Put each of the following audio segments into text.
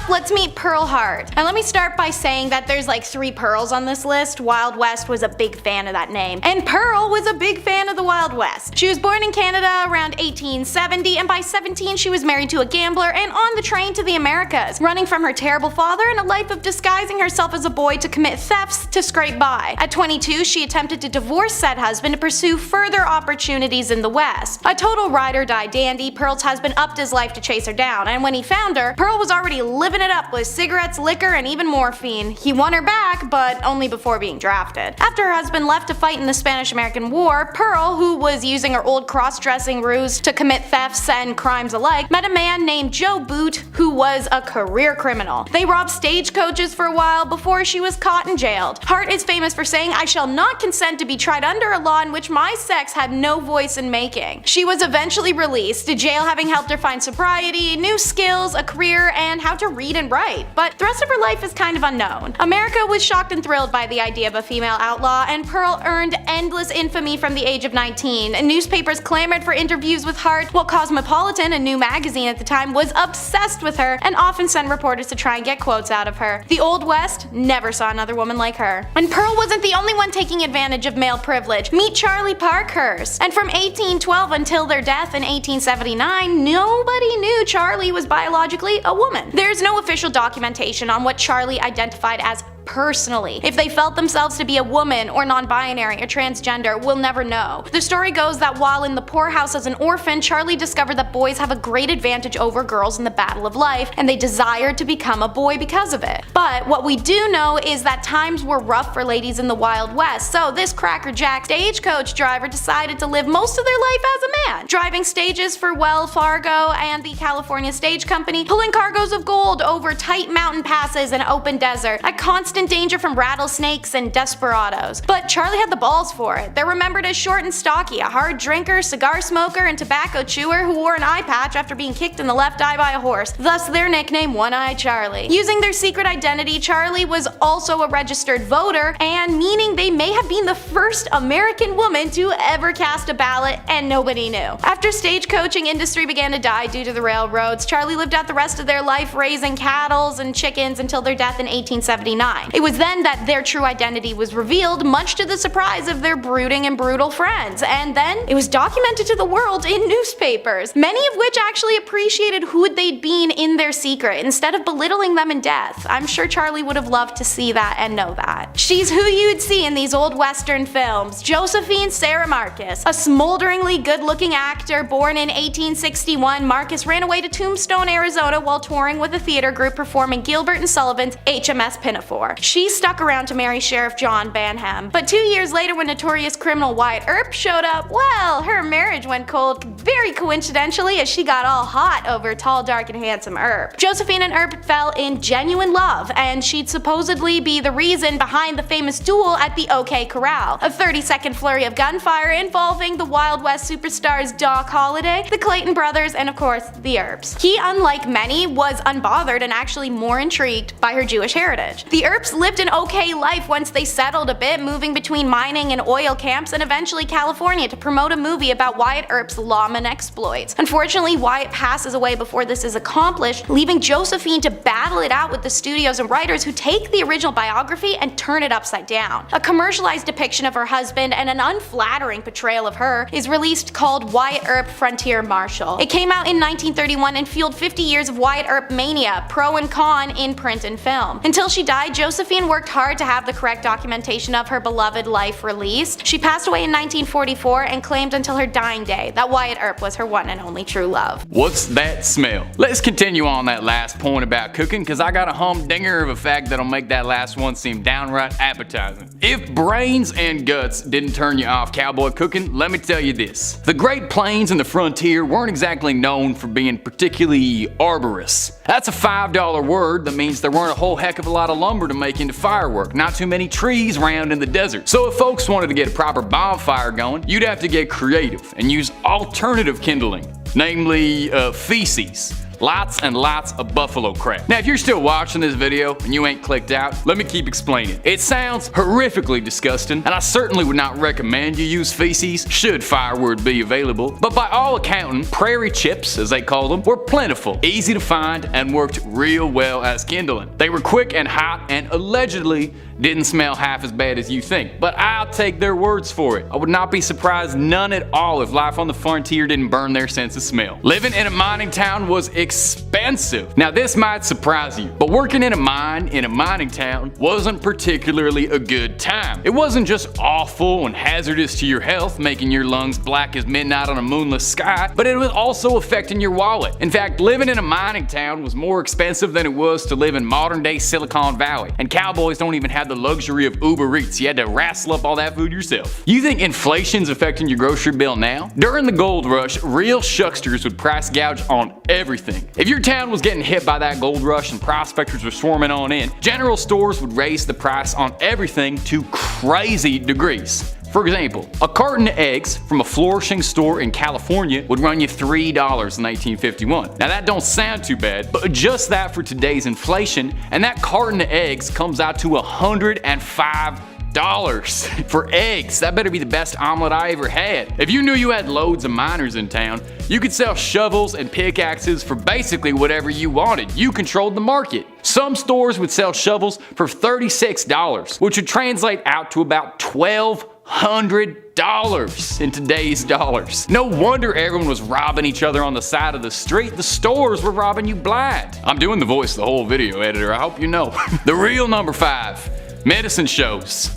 up, let's meet Pearl Hart. And let me start by saying that there's like 3 Pearls on this list. Wild West was a big fan of that name. And Pearl was a big fan of the Wild West. She was born in Canada around 1870, and by 17 she was married to a gambler and on the train to the Americas, running from her terrible father and a life of disguising herself as a boy to commit thefts to scrape by. At 22, she attempted to divorce said husband to pursue further opportunities in the West. A total ride-or-die dandy, Pearl's husband upped his life to chase her down, and when he found her, Pearl was already living it up with cigarettes, liquor, and even morphine. He won her back, but only before being drafted. After her husband left to fight in the Spanish-American War, Pearl, who was using her old cross-dressing ruse to commit thefts and crimes alike, met a man named Joe Boot, who was a career criminal. They robbed stagecoaches for a while before she was caught and jailed. Hart is famous for saying, "I shall not consent to be tried under a law in which my sex had no voice in making." She was eventually released, to jail having helped her find sobriety, new skills, a career, and how to read and write. But the rest of her life is kind of unknown. America was shocked and thrilled by the idea of a female outlaw, and Pearl earned endless infamy from the age of 19. Newspapers clamored for interviews with Hart, while Cosmopolitan, a new magazine at the time, was obsessed with her and often sent reporters to try and get quotes out of her. The Old West never saw another woman like her. And Pearl wasn't the only one taking advantage of male privilege. Meet Charlie Parkhurst. And from 1812 until their death in 1879, nobody knew Charlie was biologically a woman. There's no official documentation on what Charlie identified as personally. If they felt themselves to be a woman or non-binary or transgender, we'll never know. The story goes that while in the poorhouse as an orphan, Charlie discovered that boys have a great advantage over girls in the battle of life, and they desired to become a boy because of it. But what we do know is that times were rough for ladies in the Wild West, so this crackerjack stagecoach driver decided to live most of their life as a man, driving stages for Wells Fargo and the California Stage Company, pulling cargoes of gold over tight mountain passes and open desert, at constant danger from rattlesnakes and desperados. But Charlie had the balls for it. They're remembered as short and stocky, a hard drinker, cigar smoker, and tobacco chewer who wore an eye patch after being kicked in the left eye by a horse, thus their nickname One-Eyed Charlie. Using their secret identity, Charlie was also a registered voter, and meaning they may have been the first American woman to ever cast a ballot, and nobody knew. After stagecoaching industry began to die due to the railroads, Charlie lived out the rest of their life raising cattle and chickens until their death in 1879. It was then that their true identity was revealed, much to the surprise of their brooding and brutal friends, and then it was documented to the world in newspapers, many of which actually appreciated who they'd been in their secret instead of belittling them in death. I'm sure Charlie would have loved to see that and know that. She's who you'd see in these old western films, Josephine Sarah Marcus. A smolderingly good-looking actor born in 1861, Marcus ran away to Tombstone, Arizona while touring with a theater group performing Gilbert and Sullivan's HMS Pinafore. She stuck around to marry Sheriff John Banham. But 2 years later, when notorious criminal Wyatt Earp showed up, well, her marriage went cold very coincidentally as she got all hot over tall, dark, and handsome Earp. Josephine and Earp fell in genuine love, and she'd supposedly be the reason behind the famous duel at the OK Corral, a 30-second flurry of gunfire involving the Wild West superstars Doc Holliday, the Clayton brothers, and of course, the Earps. He, unlike many, was unbothered and actually more intrigued by her Jewish heritage. The Earps lived an okay life once they settled a bit, moving between mining and oil camps and eventually California to promote a movie about Wyatt Earp's lawman exploits. Unfortunately, Wyatt passes away before this is accomplished, leaving Josephine to battle it out with the studios and writers who take the original biography and turn it upside down. A commercialized depiction of her husband and an unflattering portrayal of her is released called Wyatt Earp Frontier Marshal. It came out in 1931 and fueled 50 years of Wyatt Earp mania, pro and con in print and film. Until she died, Josephine worked hard to have the correct documentation of her beloved life released. She passed away in 1944 and claimed until her dying day that Wyatt Earp was her one and only true love. What's that smell? Let's continue on that last point about cooking, because I got a humdinger of a fact that'll make that last one seem downright appetizing. If brains and guts didn't turn you off cowboy cooking, let me tell you this. The Great Plains and the frontier weren't exactly known for being particularly arborous. That's a $5 word that means there weren't a whole heck of a lot of lumber to make into firework, not too many trees around in the desert. So if folks wanted to get a proper bonfire going, you'd have to get creative and use alternative kindling, namely feces. Lots and lots of buffalo crap. Now if you're still watching this video and you ain't clicked out, let me keep explaining. It sounds horrifically disgusting, and I certainly would not recommend you use feces should firewood be available, but by all accounting, prairie chips, as they call them, were plentiful, easy to find, and worked real well as kindling. They were quick and hot and allegedly didn't smell half as bad as you think, but I'll take their words for it. I would not be surprised none at all if life on the frontier didn't burn their sense of smell. Living in a mining town was expensive. Now this might surprise you, but working in a mine in a mining town wasn't particularly a good time. It wasn't just awful and hazardous to your health, making your lungs black as midnight on a moonless sky, but it was also affecting your wallet. In fact, living in a mining town was more expensive than it was to live in modern day Silicon Valley, and cowboys don't even have the luxury of Uber Eats. You had to wrestle up all that food yourself. You think inflation's affecting your grocery bill now? During the gold rush, real shucksters would price gouge on everything. If your town was getting hit by that gold rush and prospectors were swarming on in, general stores would raise the price on everything to crazy degrees. For example, a carton of eggs from a flourishing store in California would run you $3 in 1951. Now that don't sound too bad, but adjust that for today's inflation, and that carton of eggs comes out to $105 for eggs. That better be the best omelet I ever had. If you knew you had loads of miners in town, you could sell shovels and pickaxes for basically whatever you wanted. You controlled the market. Some stores would sell shovels for $36, which would translate out to about $1,200 in today's dollars. No wonder everyone was robbing each other on the side of the street. The stores were robbing you blind. I'm doing the voice of the whole video, editor. I hope you know. The real number 5, medicine shows.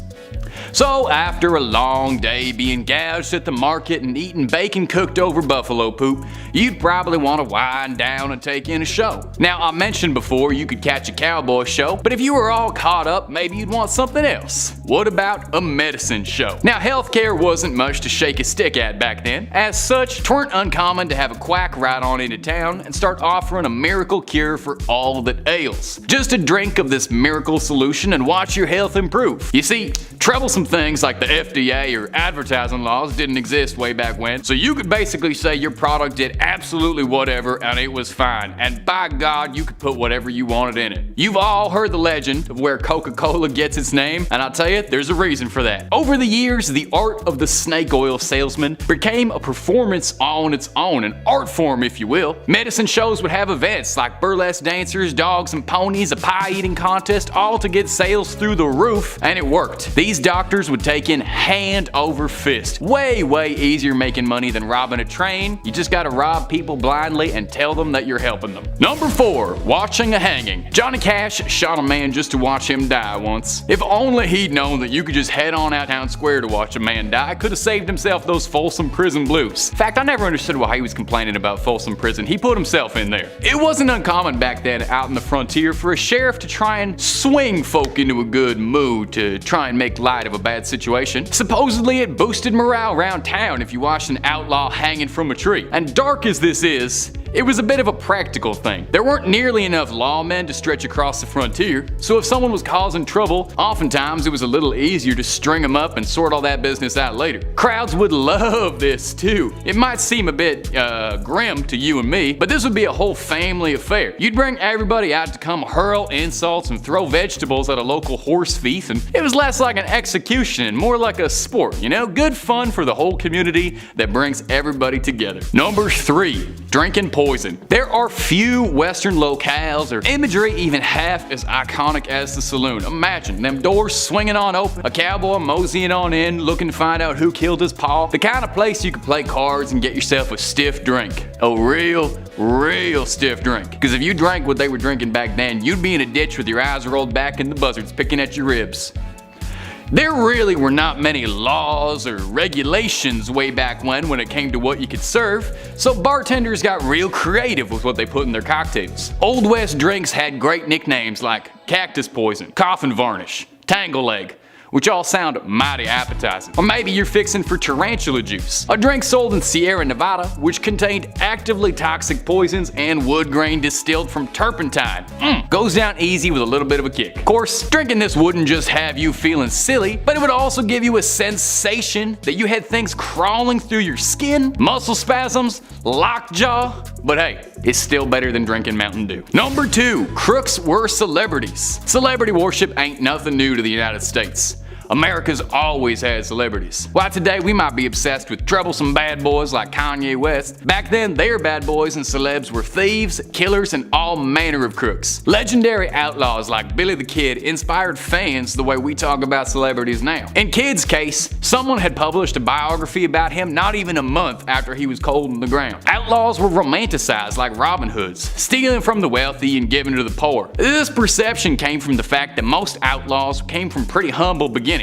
So after a long day being gouged at the market and eating bacon cooked over buffalo poop, you'd probably want to wind down and take in a show. Now I mentioned before you could catch a cowboy show, but if you were all caught up, maybe you'd want something else. What about a medicine show? Now healthcare wasn't much to shake a stick at back then. As such, 'tweren't uncommon to have a quack ride on into town and start offering a miracle cure for all that ails. Just a drink of this miracle solution and watch your health improve. You see, troublesome things like the FDA or advertising laws didn't exist way back when, so you could basically say your product did absolutely whatever and it was fine, and by God you could put whatever you wanted in it. You've all heard the legend of where Coca-Cola gets its name, and I'll tell you, there's a reason for that. Over the years, the art of the snake oil salesman became a performance on its own, an art form if you will. Medicine shows would have events like burlesque dancers, dogs and ponies, a pie eating contest, all to get sales through the roof, and it worked. These doctors would take in hand over fist. Way easier making money than robbing a train. You just gotta rob people blindly and tell them that you're helping them. Number 4, watching a hanging. Johnny Cash shot a man just to watch him die once. If only he'd known that you could just head on out town square to watch a man die, could have saved himself those Folsom Prison blues. In fact, I never understood why he was complaining about Folsom Prison. He put himself in there. It wasn't uncommon back then out in the frontier for a sheriff to try and swing folk into a good mood to try and make light of a bad situation. Supposedly it boosted morale around town if you watched an outlaw hanging from a tree. And dark as this is, it was a bit of a practical thing. There weren't nearly enough lawmen to stretch across the frontier, so if someone was causing trouble, oftentimes it was a little easier to string them up and sort all that business out later. Crowds would love this too. It might seem a bit grim to you and me, but this would be a whole family affair. You'd bring everybody out to come hurl insults and throw vegetables at a local horse thief, and it was less like an execution and more like a sport, you know? Good fun for the whole community that brings everybody together. Number 3, drinking poison. There are few Western locales or imagery even half as iconic as the saloon. Imagine them doors swinging on open, a cowboy moseying on in looking to find out who killed his paw. The kind of place you could play cards and get yourself a stiff drink. A real stiff drink. Because if you drank what they were drinking back then, you'd be in a ditch with your eyes rolled back and the buzzards picking at your ribs. There really were not many laws or regulations way back when it came to what you could serve, so bartenders got real creative with what they put in their cocktails. Old West drinks had great nicknames like cactus poison, coffin varnish, tangle leg, which all sound mighty appetizing. Or maybe you're fixing for tarantula juice, a drink sold in Sierra Nevada which contained actively toxic poisons and wood grain distilled from turpentine. Goes down easy with a little bit of a kick. Of course, drinking this wouldn't just have you feeling silly, but it would also give you a sensation that you had things crawling through your skin, muscle spasms, lockjaw, but hey, it's still better than drinking Mountain Dew. Number 2, crooks were celebrities. Celebrity worship ain't nothing new to the United States. America's always had celebrities. While today we might be obsessed with troublesome bad boys like Kanye West, back then their bad boys and celebs were thieves, killers, and all manner of crooks. Legendary outlaws like Billy the Kid inspired fans the way we talk about celebrities now. In Kid's case, someone had published a biography about him not even a month after he was cold in the ground. Outlaws were romanticized like Robin Hoods, stealing from the wealthy and giving to the poor. This perception came from the fact that most outlaws came from pretty humble beginnings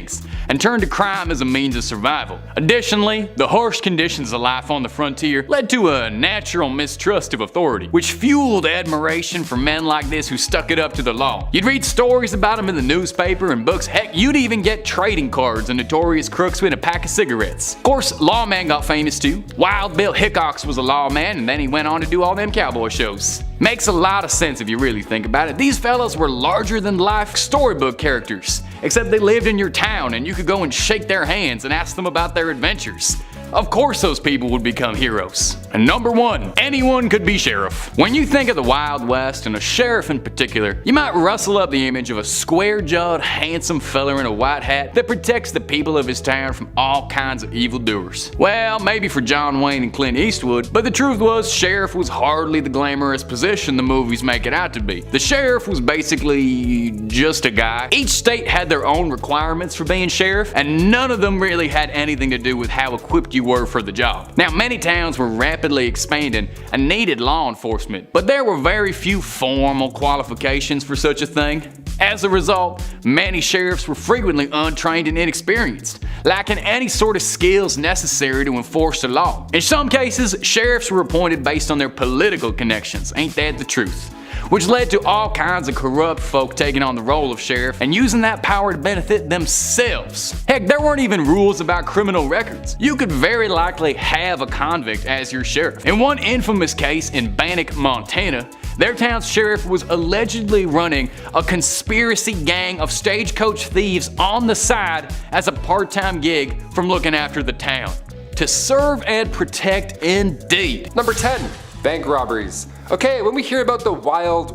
and turned to crime as a means of survival. Additionally, the harsh conditions of life on the frontier led to a natural mistrust of authority, which fueled admiration for men like this who stuck it up to the law. You'd read stories about them in the newspaper and books, heck, you'd even get trading cards of notorious crooks with a pack of cigarettes. Of course, Lawman got famous too. Wild Bill Hickox was a lawman and then he went on to do all them cowboy shows. Makes a lot of sense if you really think about it. These fellas were larger than life storybook characters, except they lived in your town and you could go and shake their hands and ask them about their adventures. Of course those people would become heroes. And number 1, anyone could be sheriff. When you think of the Wild West, and a sheriff in particular, you might rustle up the image of a square-jawed, handsome fella in a white hat that protects the people of his town from all kinds of evildoers. Well, maybe for John Wayne and Clint Eastwood, but the truth was sheriff was hardly the glamorous position the movies make it out to be. The sheriff was basically just a guy. Each state had their own requirements for being sheriff, and none of them really had anything to do with how equipped you were for the job. Now, many towns were rapidly expanding and needed law enforcement, but there were very few formal qualifications for such a thing. As a result, many sheriffs were frequently untrained and inexperienced, lacking any sort of skills necessary to enforce the law. In some cases, sheriffs were appointed based on their political connections, ain't that the truth? Which led to all kinds of corrupt folk taking on the role of sheriff and using that power to benefit themselves. Heck, there weren't even rules about criminal records. You could very likely have a convict as your sheriff. In one infamous case in Bannock, Montana, their town's sheriff was allegedly running a conspiracy gang of stagecoach thieves on the side as a part-time gig from looking after the town. To serve and protect indeed. Number 10, bank robberies. Okay, when we hear about the wild,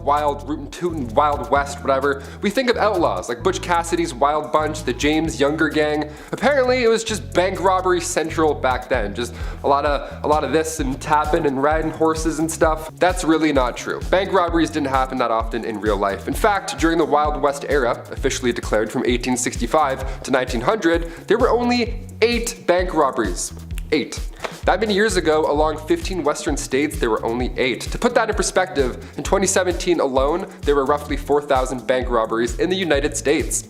rootin' tootin' Wild West, whatever, we think of outlaws like Butch Cassidy's Wild Bunch, the James Younger Gang. Apparently, it was just bank robbery central back then. Just a lot of this and tapping and riding horses and stuff. That's really not true. Bank robberies didn't happen that often in real life. In fact, during the Wild West era, officially declared from 1865 to 1900, there were only 8 bank robberies. 8. That many years ago, along 15 western states, there were only 8. To put that in perspective, in 2017 alone, there were roughly 4,000 bank robberies in the United States.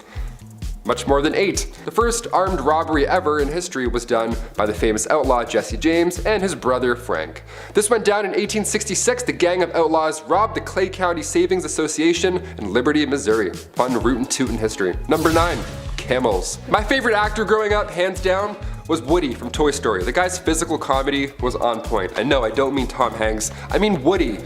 Much more than 8. The first armed robbery ever in history was done by the famous outlaw Jesse James and his brother Frank. This went down in 1866. The gang of outlaws robbed the Clay County Savings Association in Liberty, Missouri. Fun rootin' tootin' history. Number 9. Camels. My favorite actor growing up, hands down, was Woody from Toy Story. The guy's physical comedy was on point. And no, I don't mean Tom Hanks. I mean Woody.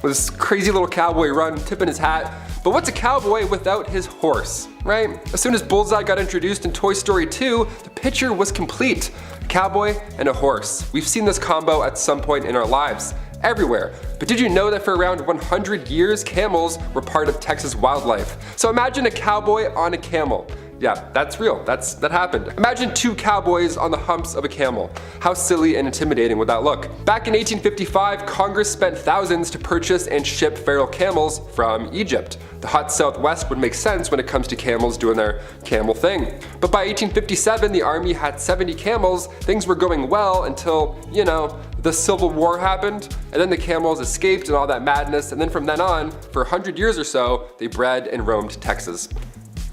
With this crazy little cowboy run, tipping his hat. But what's a cowboy without his horse, right? As soon as Bullseye got introduced in Toy Story 2, the picture was complete. A cowboy and a horse. We've seen this combo at some point in our lives. Everywhere. But did you know that for around 100 years, camels were part of Texas wildlife? So imagine a cowboy on a camel. Yeah, that's real. That happened. Imagine 2 cowboys on the humps of a camel. How silly and intimidating would that look? Back in 1855, Congress spent thousands to purchase and ship feral camels from Egypt. The hot Southwest would make sense when it comes to camels doing their camel thing. But by 1857, the army had 70 camels. Things were going well until, you know, the Civil War happened, and then the camels escaped and all that madness, and then from then on, for 100 years or so, they bred and roamed Texas.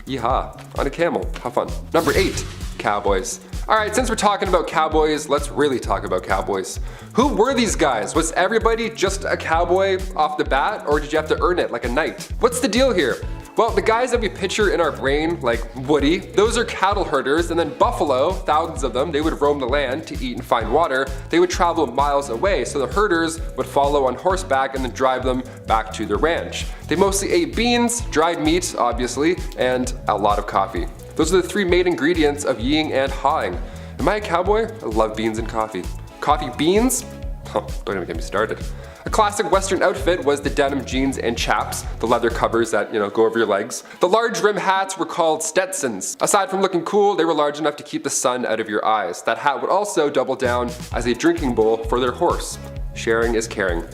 Yeehaw, on a camel, how fun. Number 8, cowboys. Alright, since we're talking about cowboys, let's really talk about cowboys. Who were these guys? Was everybody just a cowboy off the bat, or did you have to earn it like a knight? What's the deal here? Well, the guys that we picture in our brain, like Woody, those are cattle herders, and then buffalo, thousands of them, they would roam the land to eat and find water. They would travel miles away, so the herders would follow on horseback and then drive them back to their ranch. They mostly ate beans, dried meat, obviously, and a lot of coffee. Those are the three main ingredients of yeeing and hawing. Am I a cowboy? I love beans and coffee. Coffee beans? Don't even get me started. A classic Western outfit was the denim jeans and chaps, the leather covers that, go over your legs. The large rim hats were called Stetsons. Aside from looking cool, they were large enough to keep the sun out of your eyes. That hat would also double down as a drinking bowl for their horse. Sharing is caring.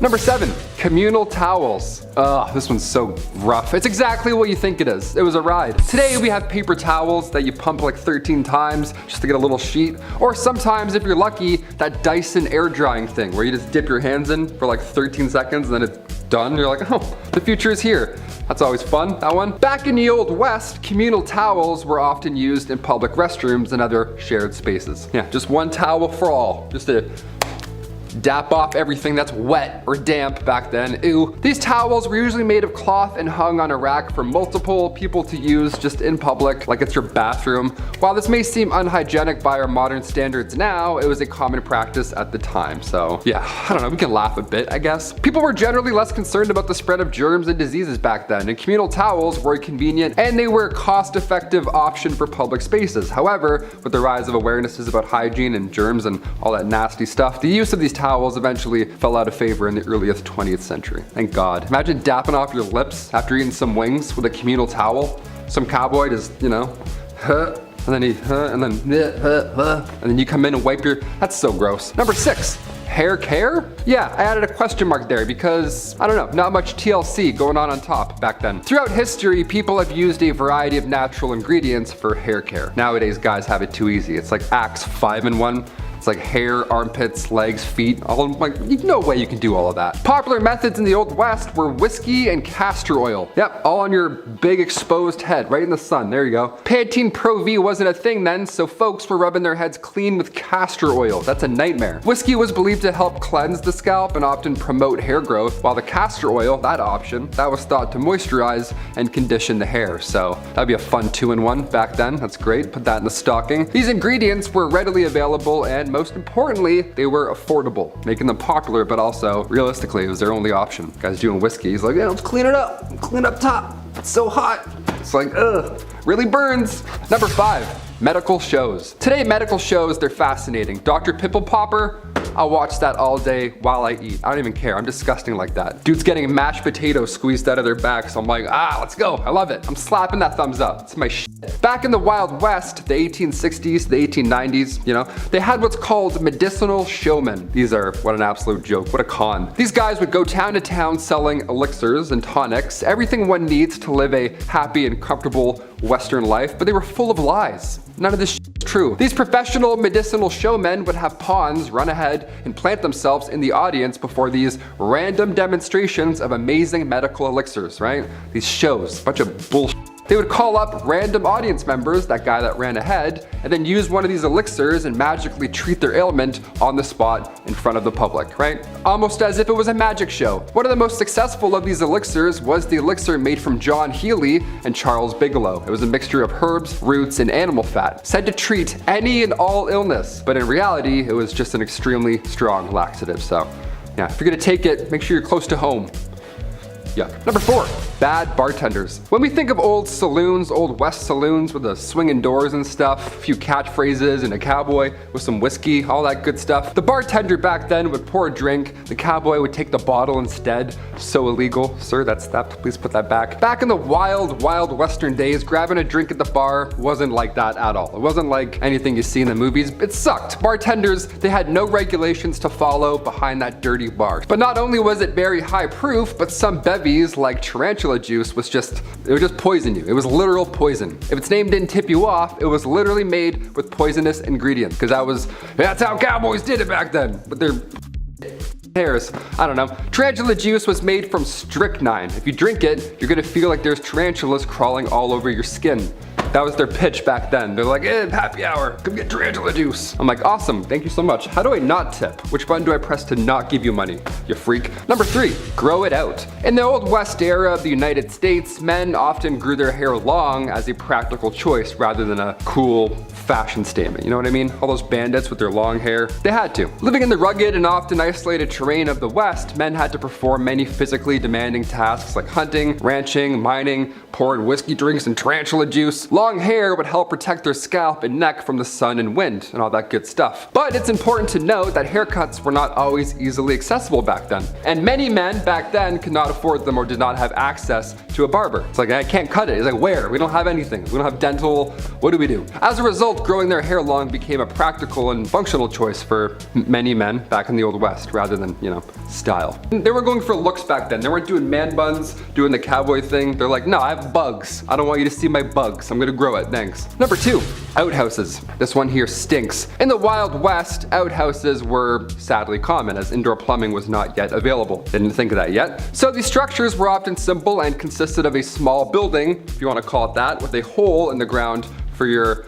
Number 7, communal towels. Ugh, this one's so rough. It's exactly what you think it is. It was a ride. Today we have paper towels that you pump like 13 times just to get a little sheet. Or sometimes, if you're lucky, that Dyson air drying thing where you just dip your hands in for like 13 seconds and then it's done. You're like, oh, the future is here. That's always fun, that one. Back in the Old West, communal towels were often used in public restrooms and other shared spaces. Yeah, just one towel for all. Just to dap off everything that's wet or damp back then. Ew. These towels were usually made of cloth and hung on a rack for multiple people to use just in public, like it's your bathroom. While this may seem unhygienic by our modern standards now, it was a common practice at the time. So yeah, I don't know, we can laugh a bit, I guess. People were generally less concerned about the spread of germs and diseases back then, and communal towels were convenient and they were a cost-effective option for public spaces. However, with the rise of awarenesses about hygiene and germs and all that nasty stuff, the use of these towels eventually fell out of favor in the earliest 20th century. Thank God. Imagine dapping off your lips after eating some wings with a communal towel. Some cowboy just, and then and then you come in and wipe your, that's so gross. Number 6. Hair care? Yeah, I added a question mark there because, I don't know, not much TLC going on top back then. Throughout history, people have used a variety of natural ingredients for hair care. Nowadays, guys have it too easy. It's like Axe 5-in-1. It's like hair, armpits, legs, feet, all like, no way you can do all of that. Popular methods in the Old West were whiskey and castor oil. Yep, all on your big exposed head, right in the sun, there you go. Pantene Pro V wasn't a thing then, so folks were rubbing their heads clean with castor oil. That's a nightmare. Whiskey was believed to help cleanse the scalp and often promote hair growth, while the castor oil, that option, that was thought to moisturize and condition the hair. So that'd be a fun 2-in-1 back then, that's great, put that in the stocking. These ingredients were readily available and most importantly, they were affordable, making them popular, but also, realistically, it was their only option. Guys doing whiskey, he's like, yeah, let's clean it up, clean up top. It's so hot. It's like, ugh, really burns. Number 5, medical shows. Today, medical shows, they're fascinating. Dr. Pimple Popper, I'll watch that all day while I eat. I don't even care, I'm disgusting like that. Dude's getting mashed potatoes squeezed out of their back, so I'm like, let's go, I love it. I'm slapping that thumbs up, it's my shit. Back in the Wild West, the 1860s, the 1890s, they had what's called medicinal showmen. These are, what an absolute joke, what a con. These guys would go town to town selling elixirs and tonics, everything one needs to live a happy and comfortable Western life, but they were full of lies. None of this shit is true. These professional medicinal showmen would have pawns run ahead and plant themselves in the audience before these random demonstrations of amazing medical elixirs, right? These shows, bunch of bullshit. They would call up random audience members, that guy that ran ahead, and then use one of these elixirs and magically treat their ailment on the spot in front of the public, right? Almost as if it was a magic show. One of the most successful of these elixirs was the elixir made from John Healy and Charles Bigelow. It was a mixture of herbs, roots, and animal fat, said to treat any and all illness, but in reality, it was just an extremely strong laxative. So yeah, if you're gonna take it, make sure you're close to home. Yuck. Number 4, bad bartenders. When we think of old saloons, old West saloons with the swinging doors and stuff, a few catchphrases and a cowboy with some whiskey, all that good stuff, the bartender back then would pour a drink, the cowboy would take the bottle instead. So illegal. Sir, that's that, please put that back. Back in the wild, wild Western days, grabbing a drink at the bar wasn't like that at all. It wasn't like anything you see in the movies. It sucked. Bartenders, they had no regulations to follow behind that dirty bar. But not only was it very high proof, but some bevies like tarantula juice would just poison you. It was literal poison. If its name didn't tip you off, it was literally made with poisonous ingredients, because that's how cowboys did it back then. But they're hairs. I don't know. Tarantula juice was made from strychnine. If you drink it, you're gonna feel like there's tarantulas crawling all over your skin. That was their pitch back then. They're like, happy hour, come get tarantula juice. I'm like, awesome, thank you so much. How do I not tip? Which button do I press to not give you money, you freak? Number 3, grow it out. In the Old West era of the United States, men often grew their hair long as a practical choice rather than a cool fashion statement. You know what I mean? All those bandits with their long hair, they had to. Living in the rugged and often isolated terrain of the West, men had to perform many physically demanding tasks like hunting, ranching, mining, pouring whiskey drinks and tarantula juice. Long hair would help protect their scalp and neck from the sun and wind and all that good stuff. But it's important to note that haircuts were not always easily accessible back then. And many men back then could not afford them or did not have access to a barber. It's like, I can't cut it. It's like, where? We don't have anything. We don't have dental. What do we do? As a result, growing their hair long became a practical and functional choice for many men back in the Old West rather than, style. They were going for looks back then. They weren't doing man buns, doing the cowboy thing. They're like, no, I have bugs. I don't want you to see my bugs. I'm gonna grow it, thanks. Number 2, outhouses. This one here stinks. In the Wild West, outhouses were sadly common as indoor plumbing was not yet available. Didn't think of that yet. So these structures were often simple and consisted of a small building, if you want to call it that, with a hole in the ground for your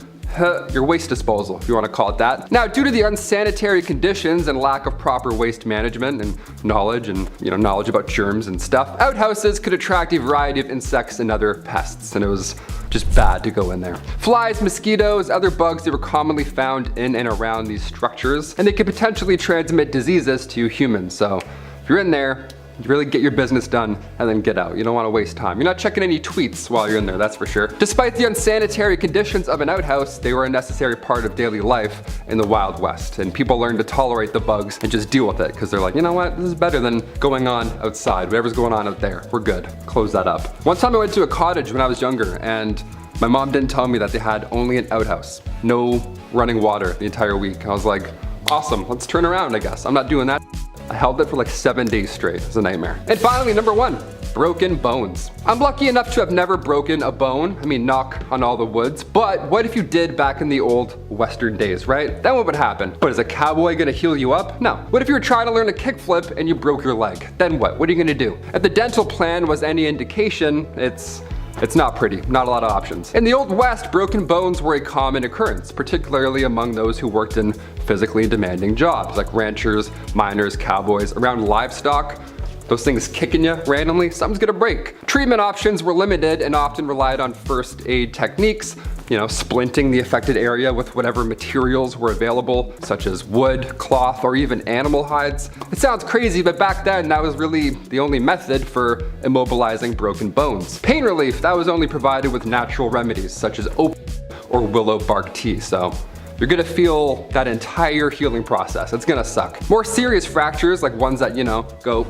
waste disposal, if you want to call it that. Now, due to the unsanitary conditions and lack of proper waste management and knowledge about germs and stuff, outhouses could attract a variety of insects and other pests, and it was just bad to go in there. Flies, mosquitoes, other bugs, they were commonly found in and around these structures, and they could potentially transmit diseases to humans. So if you're in there, you really get your business done and then get out. You don't want to waste time. You're not checking any tweets while you're in there, that's for sure. Despite the unsanitary conditions of an outhouse, they were a necessary part of daily life in the Wild West. And people learned to tolerate the bugs and just deal with it because they're like, you know what, this is better than going on outside. Whatever's going on out there, we're good. Close that up. One time I went to a cottage when I was younger and my mom didn't tell me that they had only an outhouse. No running water the entire week. I was like, awesome, let's turn around, I guess. I'm not doing that. I held it for like 7 days straight. It was a nightmare. And finally, number 1, broken bones. I'm lucky enough to have never broken a bone. I mean, knock on all the woods. But what if you did back in the old Western days, right? Then what would happen? But is a cowboy gonna heal you up? No. What if you were trying to learn a kickflip and you broke your leg? Then what? What are you gonna do? If the dental plan was any indication, it's not pretty, not a lot of options. In the Old West, broken bones were a common occurrence, particularly among those who worked in physically demanding jobs, like ranchers, miners, cowboys, around livestock. Those things kicking you randomly, something's gonna break. Treatment options were limited and often relied on first aid techniques, splinting the affected area with whatever materials were available, such as wood, cloth, or even animal hides. It sounds crazy, but back then that was really the only method for immobilizing broken bones. Pain relief, that was only provided with natural remedies, such as opium or willow bark tea, so you're gonna feel that entire healing process. It's gonna suck. More serious fractures, like ones that, go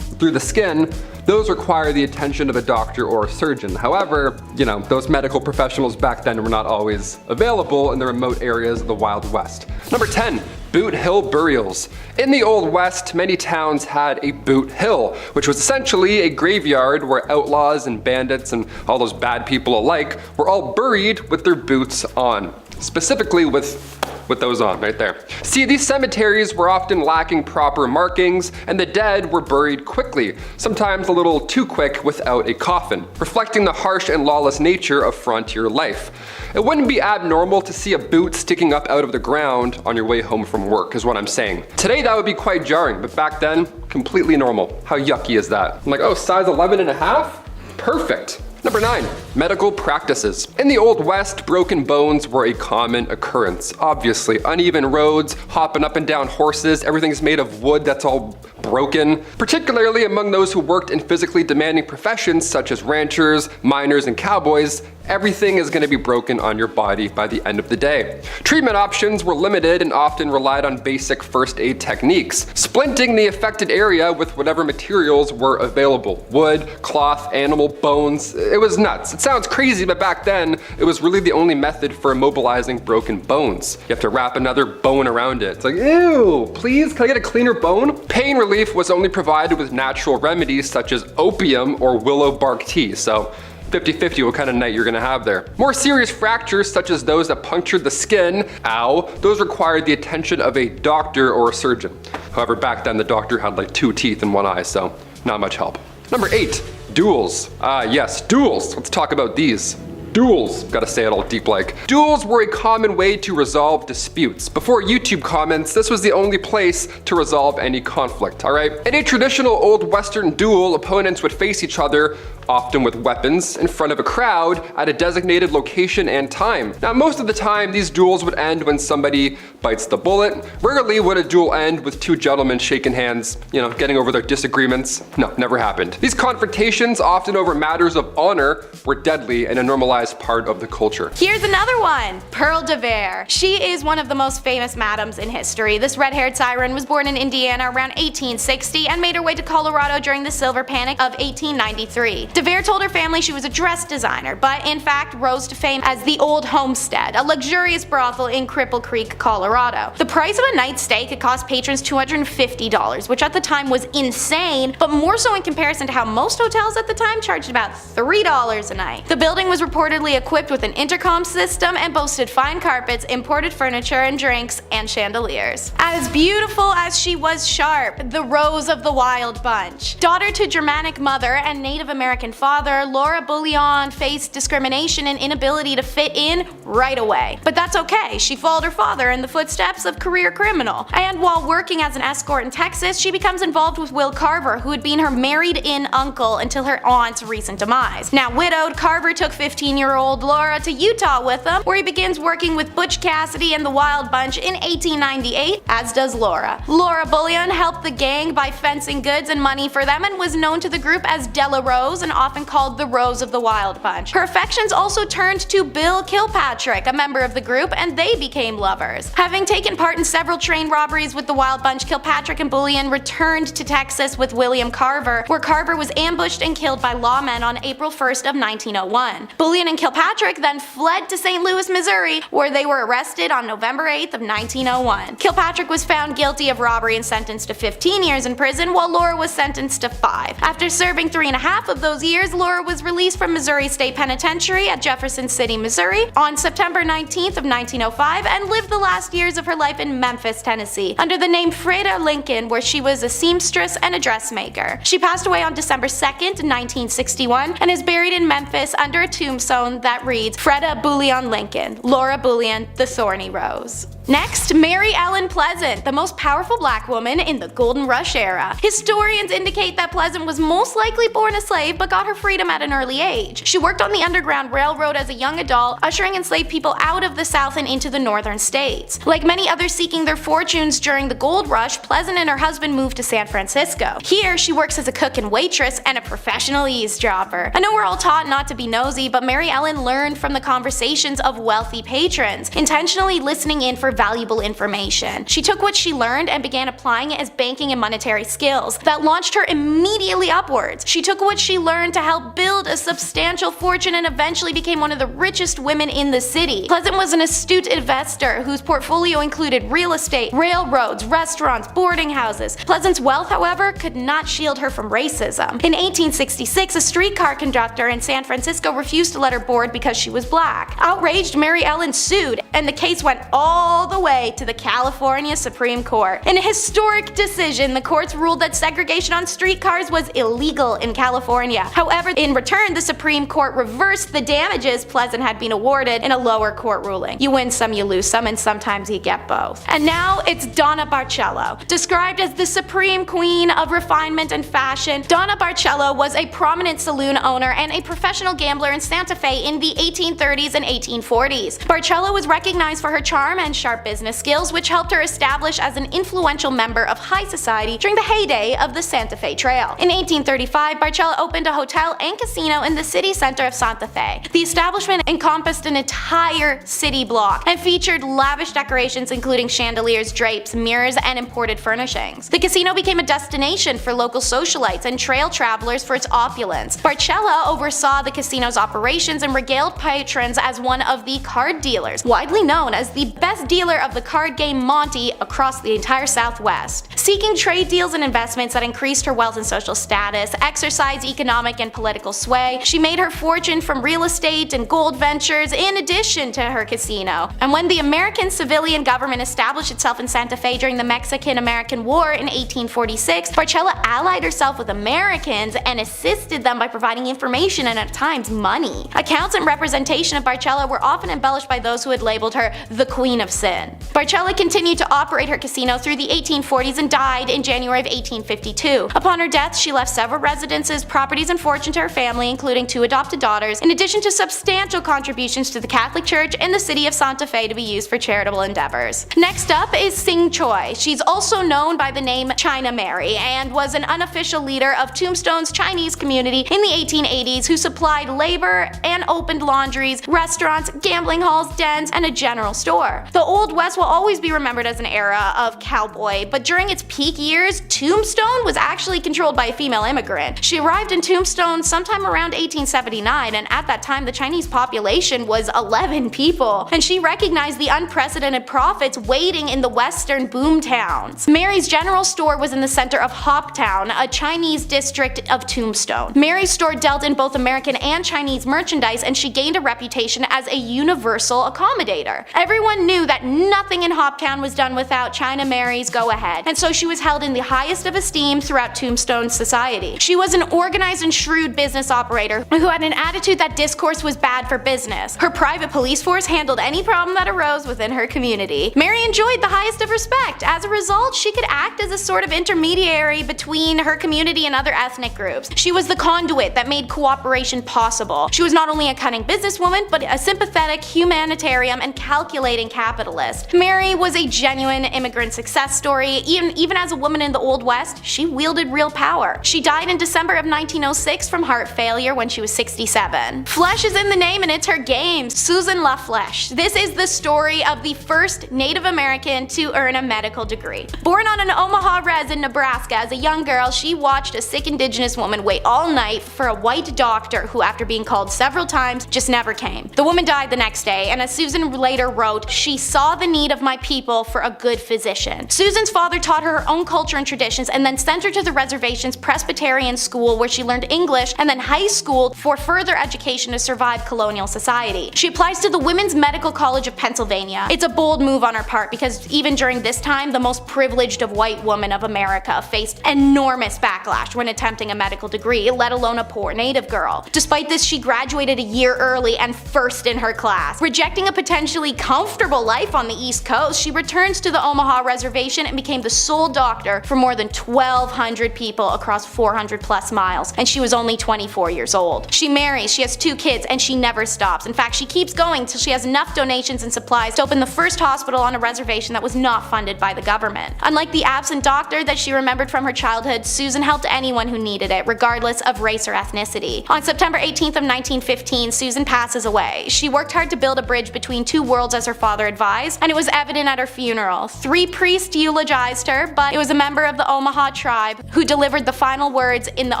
through the skin, those require the attention of a doctor or a surgeon. However, those medical professionals back then were not always available in the remote areas of the Wild West. Number 10, Boot Hill burials. In the Old West, many towns had a boot hill, which was essentially a graveyard where outlaws and bandits and all those bad people alike were all buried with their boots on. Specifically with those on right there. See, these cemeteries were often lacking proper markings and the dead were buried quickly, sometimes a little too quick without a coffin, reflecting the harsh and lawless nature of frontier life. It wouldn't be abnormal to see a boot sticking up out of the ground on your way home from work, is what I'm saying. Today that would be quite jarring, but back then, completely normal. How yucky is that? I'm like, oh, size 11.5? Perfect. Number 9, medical practices. In the Old West, broken bones were a common occurrence. Obviously, uneven roads, hopping up and down horses, everything's made of wood that's all broken. Particularly among those who worked in physically demanding professions such as ranchers, miners, and cowboys, everything is going to be broken on your body by the end of the day. Treatment options were limited and often relied on basic first aid techniques, splinting the affected area with whatever materials were available. Wood, cloth, animal bones. It was nuts. It sounds crazy, but back then, it was really the only method for immobilizing broken bones. You have to wrap another bone around it. It's like, ew, please, can I get a cleaner bone? Pain relief was only provided with natural remedies such as opium or willow bark tea, so 50-50 what kind of night you're gonna have there. More serious fractures such as those that punctured the skin, ow, those required the attention of a doctor or a surgeon. However, back then the doctor had like 2 teeth in 1 eye, so not much help. Number 8, duels. Yes, duels. Let's talk about these. Duels, gotta say it all deep like. Duels were a common way to resolve disputes. Before YouTube comments, this was the only place to resolve any conflict, alright? In a traditional old western duel, opponents would face each other, often with weapons, in front of a crowd at a designated location and time. Now, most of the time, these duels would end when somebody bites the bullet. Rarely would a duel end with two gentlemen shaking hands, getting over their disagreements. No, never happened. These confrontations, often over matters of honor, were deadly and a normalized part of the culture. Here's another one, Pearl de Vere. She is one of the most famous madams in history. This red-haired siren was born in Indiana around 1860 and made her way to Colorado during the Silver Panic of 1893. de Vere told her family she was a dress designer, but in fact rose to fame as the Old Homestead, a luxurious brothel in Cripple Creek, Colorado. The price of a night's stay could cost patrons $250, which at the time was insane, but more so in comparison to how most hotels at the time charged about $3 a night. The building was reportedly equipped with an intercom system and boasted fine carpets, imported furniture and drinks, and chandeliers. As beautiful as she was sharp, the Rose of the Wild Bunch. Daughter to Germanic mother and Native American father, Laura Bullion faced discrimination and inability to fit in right away. But that's okay, she followed her father in the footsteps of career criminal. And while working as an escort in Texas, she becomes involved with Will Carver, who had been her married-in uncle until her aunt's recent demise. Now widowed, Carver took 15-year-old Laura to Utah with him, where he begins working with Butch Cassidy and the Wild Bunch in 1898, as does Laura. Laura Bullion helped the gang by fencing goods and money for them and was known to the group as Della Rose and often called the Rose of the Wild Bunch. Her affections also turned to Bill Kilpatrick, a member of the group, and they became lovers. Having taken part in several train robberies with the Wild Bunch, Kilpatrick and Bullion returned to Texas with William Carver, where Carver was ambushed and killed by lawmen on April 1st of 1901. Bullion and Kilpatrick then fled to St. Louis, Missouri, where they were arrested on November 8th of 1901. Kilpatrick was found guilty of robbery and sentenced to 15 years in prison, while Laura was sentenced to 5. After serving 3.5 of those years, Laura was released from Missouri State Penitentiary at Jefferson City, Missouri on September 19th of 1905 and lived the last years of her life in Memphis, Tennessee, under the name Freda Lincoln, where she was a seamstress and a dressmaker. She passed away on December 2nd, 1961, and is buried in Memphis under a tombstone that reads Freda Bullion Lincoln, Laura Bullion, the Thorny Rose. Next, Mary Ellen Pleasant, the most powerful black woman in the Golden Rush era. Historians indicate that Pleasant was most likely born a slave but got her freedom at an early age. She worked on the Underground Railroad as a young adult, ushering enslaved people out of the South and into the northern states. Like many others seeking their fortunes during the gold rush, Pleasant and her husband moved to San Francisco. Here, she works as a cook and waitress and a professional eavesdropper. I know we're all taught not to be nosy, but Mary Ellen learned from the conversations of wealthy patrons, intentionally listening in for valuable information. She took what she learned and began applying it as banking and monetary skills that launched her immediately upwards. She took what she learned to help build a substantial fortune and eventually became one of the richest women in the city. Pleasant was an astute investor whose portfolio included real estate, railroads, restaurants, boarding houses. Pleasant's wealth, however, could not shield her from racism. In 1866, a streetcar conductor in San Francisco refused to let her board because she was black. Outraged, Mary Ellen sued, and the case went all the way to the California Supreme Court. In a historic decision, the courts ruled that segregation on streetcars was illegal in California. However, in return, the Supreme Court reversed the damages Pleasant had been awarded in a lower court ruling. You win some, you lose some, and sometimes you get both. And now it's Donna Barcello. Described as the supreme queen of refinement and fashion, Donna Barcello was a prominent saloon owner and a professional gambler in Santa Fe in the 1830s and 1840s. Barcello was recognized for her charm and sharp business skills, which helped her establish as an influential member of high society during the heyday of the Santa Fe Trail. In 1835, Barcello opened a hotel and casino in the city center of Santa Fe. The establishment encompassed an entire city block and featured lavish decorations including chandeliers, drapes, mirrors, and imported furnishings. The casino became a destination for local socialites and trail travelers for its opulence. Barcello oversaw the casino's operations and regaled patrons as one of the card dealers, widely known as the best dealer of the card game Monte across the entire Southwest. seeking trade deals and investments that increased her wealth and social status, exercised economic and political sway. She made her fortune from real estate and gold ventures in addition to her casino. And when the American civilian government established itself in Santa Fe during the Mexican-American War in 1846, Barcella allied herself with Americans and assisted them by providing information and at times money. Accounts and representation of Barcella were often embellished by those who had labeled her the Queen of Sin. Barcella continued to operate her casino through the 1840s and died in January of 1852. Upon her death, she left several residences, properties, and fortune to her family, including 2 adopted daughters, in addition to substantial contributions to the Catholic Church and the city of Santa Fe to be used for charitable endeavors. Next up is Sing Choi. She's also known by the name China Mary and was an unofficial leader of Tombstone's Chinese community in the 1880s who supplied labor and opened laundries, restaurants, gambling halls, dens, and a general store. The Old West will always be remembered as an era of cowboy, but during its peak years, Tombstone was actually controlled by a female immigrant. She arrived in Tombstone sometime around 1879, and at that time the Chinese population was 11 people, and she recognized the unprecedented profits waiting in the western boom towns. Mary's general store was in the center of Hoptown, a Chinese district of Tombstone. Mary's store dealt in both American and Chinese merchandise, and she gained a reputation as a universal accommodator. Everyone knew that nothing in Hoptown was done without China Mary's go-ahead, and so she was held in the highest of esteem throughout Tombstone society. She was an organized and shrewd business operator who had an attitude that discourse was bad for business. Her private police force handled any problem that arose within her community. Mary enjoyed the highest of respect. As a result, she could act as a sort of intermediary between her community and other ethnic groups. She was the conduit that made cooperation possible. She was not only a cunning businesswoman, but a sympathetic humanitarian and calculating capitalist. Mary was a genuine immigrant success story. Even as a woman in the Old West, she wielded real power. She died in December of 1906 from heart failure when she was 67. Flesh is in the name and it's her game. Susan LaFleche. This is the story of the first Native American to earn a medical degree. Born on an Omaha res in Nebraska as a young girl, she watched a sick indigenous woman wait all night for a white doctor who, after being called several times, just never came. The woman died the next day, and as Susan later wrote, she saw the need of my people for a good physician. Susan's father taught her own culture and traditions and then sent her to the reservation's Presbyterian school where she learned English and then high school for further education to survive colonial society. She applies to the Women's Medical College of Pennsylvania. It's a bold move on her part because even during this time, the most privileged of white women of America faced enormous backlash when attempting a medical degree, let alone a poor native girl. Despite this, she graduated a year early and first in her class. Rejecting a potentially comfortable life on the East Coast, she returns to the Omaha reservation and became the sole doctor for more than 1,200 people across 400 plus miles, and she was only 24 years old. She marries, she has 2 kids, and she never stops. In fact, she keeps going till she has enough donations and supplies to open the first hospital on a reservation that was not funded by the government. Unlike the absent doctor that she remembered from her childhood, Susan helped anyone who needed it, regardless of race or ethnicity. On September 18th of 1915, Susan passes away. She worked hard to build a bridge between 2 worlds as her father advised, and it was evident at her funeral. 3 priests eulogized her, but it was a member of the Omaha tribe who delivered the final words in the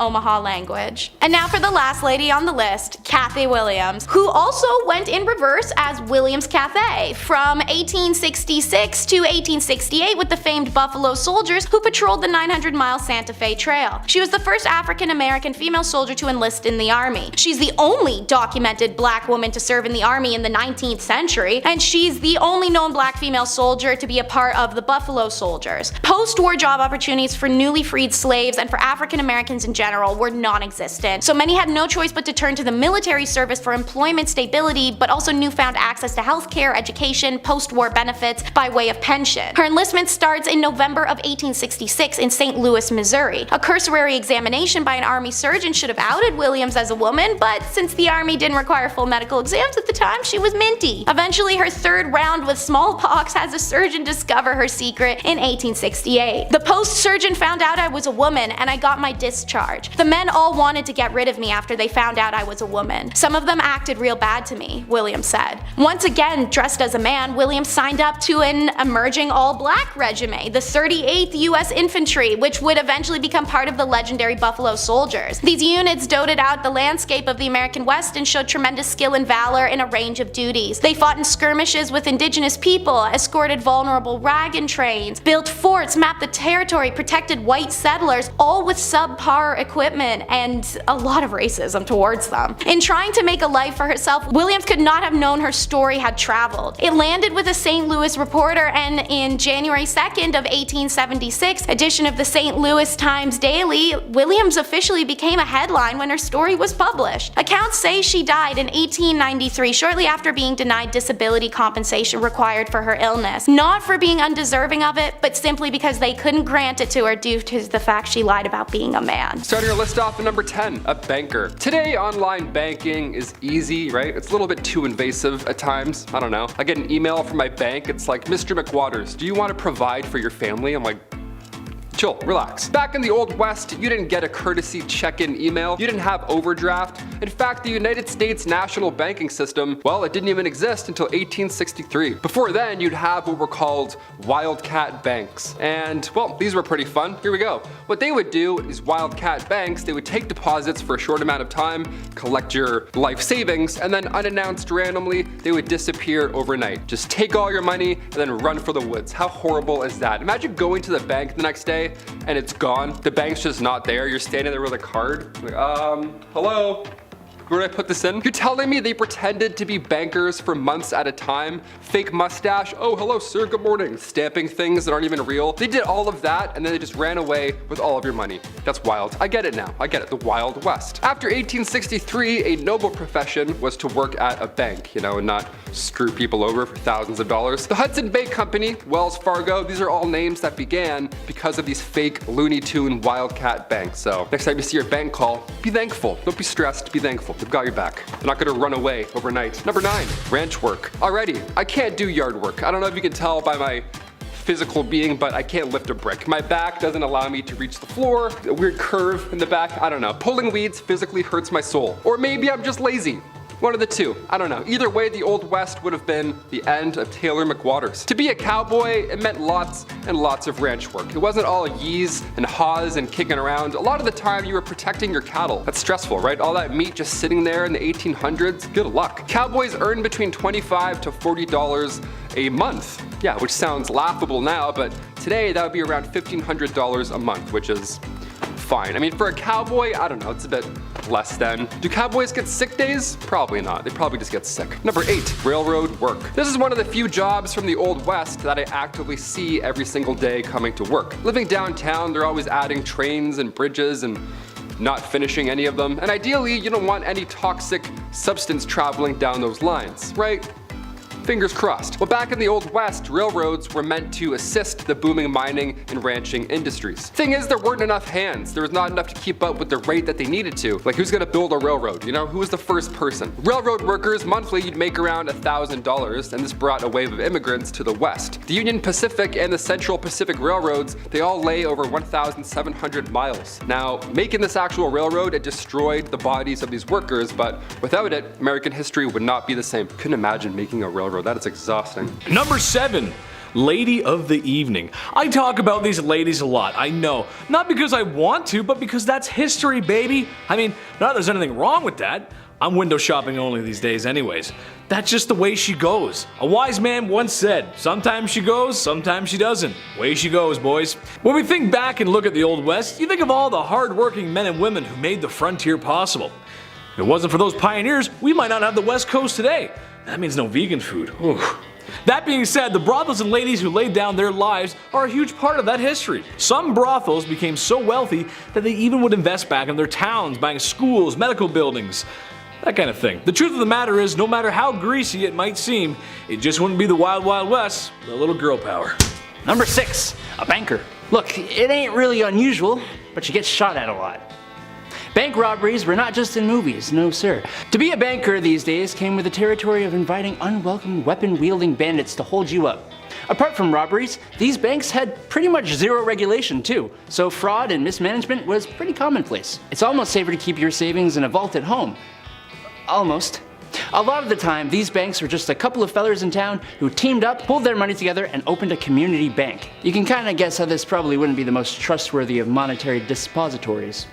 Omaha language. And now for the last lady on the list, Cathy Williams, who also went in reverse as Williams Cathay from 1866 to 1868 with the famed Buffalo Soldiers who patrolled the 900-mile Santa Fe Trail. She was the first African-American female soldier to enlist in the Army. She's the only documented black woman to serve in the Army in the 19th century, and she's the only known black female soldier to be a part of the Buffalo Soldiers. Post-war job opportunities for newly freed slaves and for African Americans in general were non-existent, so many had no choice but to turn to the military service for employment stability, but also newfound access to healthcare, education, post-war benefits by way of pension. Her enlistment starts in November of 1866 in St. Louis, Missouri. A cursory examination by an Army surgeon should have outed Williams as a woman, but since the Army didn't require full medical exams at the time, she was minty. Eventually, her 3rd round with smallpox has a surgeon discover her secret in 1868. The post-surgeon found out I was a woman and I got my discharge. The men all wanted to get rid of me after they found out I was a woman. Some of them acted real bad to me, Williams said. Once again, dressed as a man, Williams signed up to an emerging all-black regiment, the 38th U.S. Infantry, which would eventually become part of the legendary Buffalo Soldiers. These units doted out the landscape of the American West and showed tremendous skill and valor in a range of duties. They fought in skirmishes with indigenous people, escorted vulnerable wagon trains, built forts, reports mapped the territory, protected white settlers, all with subpar equipment and a lot of racism towards them. In trying to make a life for herself, Williams could not have known her story had traveled. It landed with a St. Louis reporter, and in January 2nd of 1876 edition of the St. Louis Times Daily, Williams officially became a headline when her story was published. Accounts say she died in 1893, shortly after being denied disability compensation required for her illness. Not for being undeserving of it, but simply because they couldn't grant it to her due to the fact she lied about being a man. Starting our list off at number 10, a banker. Today, online banking is easy, right? It's a little bit too invasive at times. I don't know. I get an email from my bank, it's like, Mr. McWaters, do you want to provide for your family? I'm like, chill, relax. Back in the Old West, you didn't get a courtesy check-in email. You didn't have overdraft. In fact, the United States national banking system, well, it didn't even exist until 1863. Before then, you'd have what were called wildcat banks. And, well, these were pretty fun. Here we go. What they would do is wildcat banks, they would take deposits for a short amount of time, collect your life savings, and then unannounced randomly, they would disappear overnight. Just take all your money and then run for the woods. How horrible is that? Imagine going to the bank the next day and it's gone. The bank's just not there. You're standing there with a card. Like, hello? Where did I put this in? You're telling me they pretended to be bankers for months at a time? Fake mustache, oh hello sir, good morning. Stamping things that aren't even real. They did all of that and then they just ran away with all of your money. That's wild. I get it now. I get it. The Wild West. After 1863, a noble profession was to work at a bank, and not screw people over for thousands of dollars. The Hudson Bay Company, Wells Fargo, these are all names that began because of these fake Looney Tune wildcat banks. So next time you see your bank call, be thankful. Don't be stressed, be thankful. They've got your back. They're not gonna run away overnight. Number 9, ranch work. Alrighty, I can't do yard work. I don't know if you can tell by my physical being, but I can't lift a brick. My back doesn't allow me to reach the floor. A weird curve in the back. I don't know. Pulling weeds physically hurts my soul. Or maybe I'm just lazy. One of the two. I don't know. Either way, the Old West would have been the end of Taylor McWaters. To be a cowboy, it meant lots and lots of ranch work. It wasn't all yees and haws and kicking around. A lot of the time, you were protecting your cattle. That's stressful, right? All that meat just sitting there in the 1800s. Good luck. Cowboys earned between $25 to $40 a month. Yeah, which sounds laughable now, but today that would be around $1,500 a month, which is fine. I mean, for a cowboy, I don't know, it's a bit less than. Do cowboys get sick days? Probably not. They probably just get sick. Number 8, railroad work. This is one of the few jobs from the Old West that I actively see every single day coming to work. Living downtown, they're always adding trains and bridges and not finishing any of them. And ideally, you don't want any toxic substance traveling down those lines, right? Fingers crossed. Well, back in the Old West, railroads were meant to assist the booming mining and ranching industries. Thing is, there weren't enough hands. There was not enough to keep up with the rate that they needed to. Like, who's gonna build a railroad? Who was the first person? Railroad workers, monthly, you'd make around $1,000, and this brought a wave of immigrants to the West. The Union Pacific and the Central Pacific Railroads, they all lay over 1,700 miles. Now, making this actual railroad, it destroyed the bodies of these workers, but without it, American history would not be the same. Couldn't imagine making a railroad. That is exhausting. Number 7. Lady of the evening. I talk about these ladies a lot, I know. Not because I want to, but because that's history, baby. I mean, not that there's anything wrong with that. I'm window shopping only these days anyways. That's just the way she goes. A wise man once said, sometimes she goes, sometimes she doesn't. Way she goes, boys. When we think back and look at the Old West, you think of all the hard-working men and women who made the frontier possible. If it wasn't for those pioneers, we might not have the West Coast today. That means no vegan food. Oof. That being said, the brothels and ladies who laid down their lives are a huge part of that history. Some brothels became so wealthy that they even would invest back in their towns, buying schools, medical buildings, that kind of thing. The truth of the matter is, no matter how greasy it might seem, it just wouldn't be the Wild Wild West with a little girl power. Number 6, a banker. Look, it ain't really unusual, but you get shot at a lot. Bank robberies were not just in movies, no sir. To be a banker these days came with the territory of inviting unwelcome weapon-wielding bandits to hold you up. Apart from robberies, these banks had pretty much zero regulation too, so fraud and mismanagement was pretty commonplace. It's almost safer to keep your savings in a vault at home. Almost. A lot of the time, these banks were just a couple of fellers in town who teamed up, pulled their money together, and opened a community bank. You can kinda guess how this probably wouldn't be the most trustworthy of monetary depositories.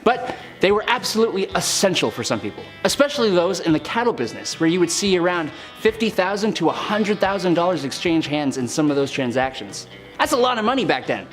But they were absolutely essential for some people, especially those in the cattle business, where you would see around $50,000 to $100,000 exchange hands in some of those transactions. That's a lot of money back then.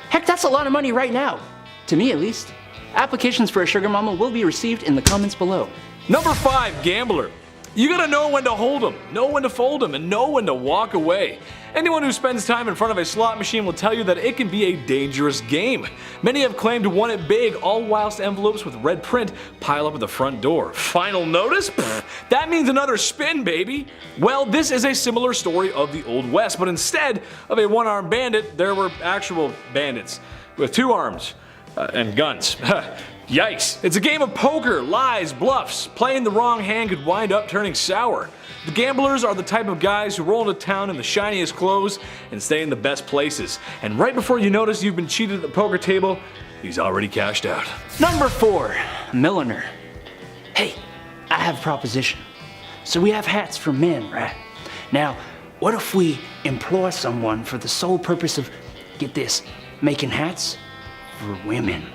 Heck, that's a lot of money right now. To me, at least. Applications for a sugar mama will be received in the comments below. Number 5, gambler. You gotta know when to hold 'em, know when to fold 'em, and know when to walk away. Anyone who spends time in front of a slot machine will tell you that it can be a dangerous game. Many have claimed to won it big, all whilst envelopes with red print pile up at the front door. Final notice? Pfft, that means another spin, baby! Well, this is a similar story of the Old West, but instead of a one-armed bandit, there were actual bandits with 2 arms and guns. Yikes. It's a game of poker, lies, bluffs. Playing the wrong hand could wind up turning sour. The gamblers are the type of guys who roll into town in the shiniest clothes and stay in the best places. And right before you notice you've been cheated at the poker table, he's already cashed out. Number 4, milliner. Hey, I have a proposition. So we have hats for men, right? Now, what if we employ someone for the sole purpose of, get this, making hats for women?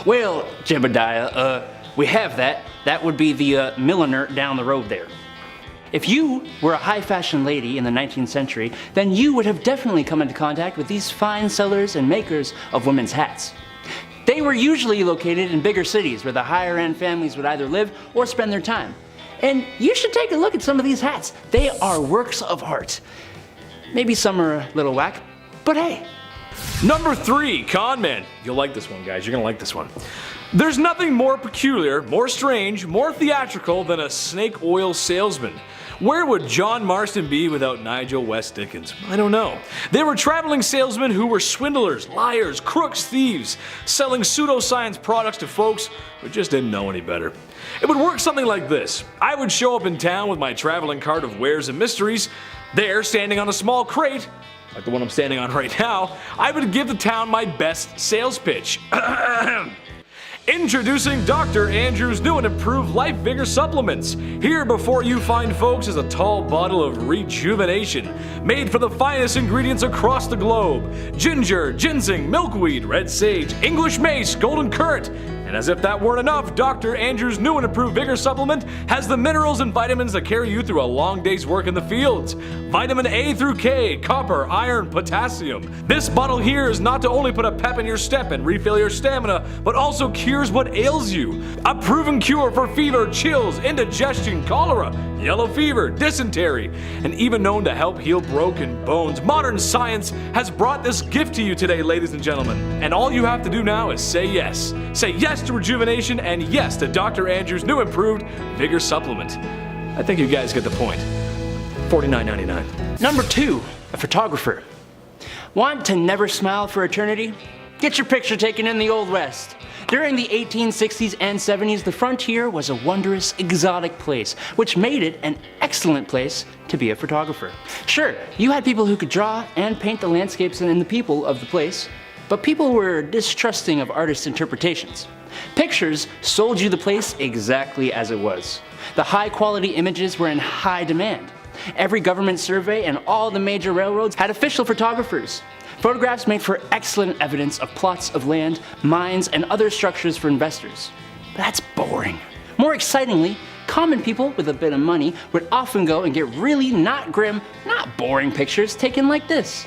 Well, Jebediah, we have that. That would be the milliner down the road there. If you were a high fashion lady in the 19th century, then you would have definitely come into contact with these fine sellers and makers of women's hats. They were usually located in bigger cities where the higher end families would either live or spend their time. And you should take a look at some of these hats. They are works of art. Maybe some are a little whack, but hey. Number 3, con man. You'll like this one, guys. You're gonna like this one. There's nothing more peculiar, more strange, more theatrical than a snake oil salesman. Where would John Marston be without Nigel West Dickens? I don't know. They were traveling salesmen who were swindlers, liars, crooks, thieves, selling pseudoscience products to folks who just didn't know any better. It would work something like this. I would show up in town with my traveling cart of wares and mysteries. There, standing on a small crate, like the one I'm standing on right now, I would give the town my best sales pitch. Introducing Dr. Andrew's new and improved Life Vigor supplements. Here before you find folks is a tall bottle of rejuvenation, made from the finest ingredients across the globe. Ginger, ginseng, milkweed, red sage, English mace, golden currant. And as if that weren't enough, Dr. Andrew's new and improved Vigor supplement has the minerals and vitamins that carry you through a long day's work in the fields. Vitamin A through K, copper, iron, potassium. This bottle here is not to only put a pep in your step and refill your stamina, but also cures what ails you. A proven cure for fever, chills, indigestion, cholera, yellow fever, dysentery, and even known to help heal broken bones. Modern science has brought this gift to you today, ladies and gentlemen. And all you have to do now is say yes. Say yes to rejuvenation and yes to Dr. Andrew's new improved Vigor supplement. I think you guys get the point. $49.99. Number 2, a photographer. Want to never smile for eternity? Get your picture taken in the Old West. During the 1860s and 70s, the frontier was a wondrous, exotic place, which made it an excellent place to be a photographer. Sure, you had people who could draw and paint the landscapes and the people of the place, but people were distrusting of artists' interpretations. Pictures sold you the place exactly as it was. The high-quality images were in high demand. Every government survey and all the major railroads had official photographers. Photographs made for excellent evidence of plots of land, mines, and other structures for investors. But that's boring. More excitingly, common people with a bit of money would often go and get really not grim, not boring pictures taken like this.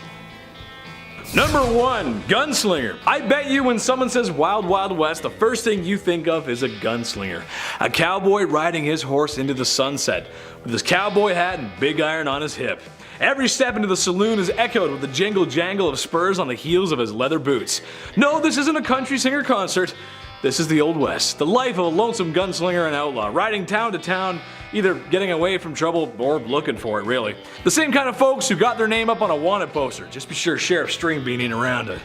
Number 1, gunslinger. I bet you when someone says Wild Wild West, the first thing you think of is a gunslinger. A cowboy riding his horse into the sunset, with his cowboy hat and big iron on his hip. Every step into the saloon is echoed with the jingle jangle of spurs on the heels of his leather boots. No, this isn't a country singer concert. This is the Old West, the life of a lonesome gunslinger and outlaw, riding town to town, either getting away from trouble or looking for it, really. The same kind of folks who got their name up on a wanted poster. Just be sure Sheriff Stringbean ain't around to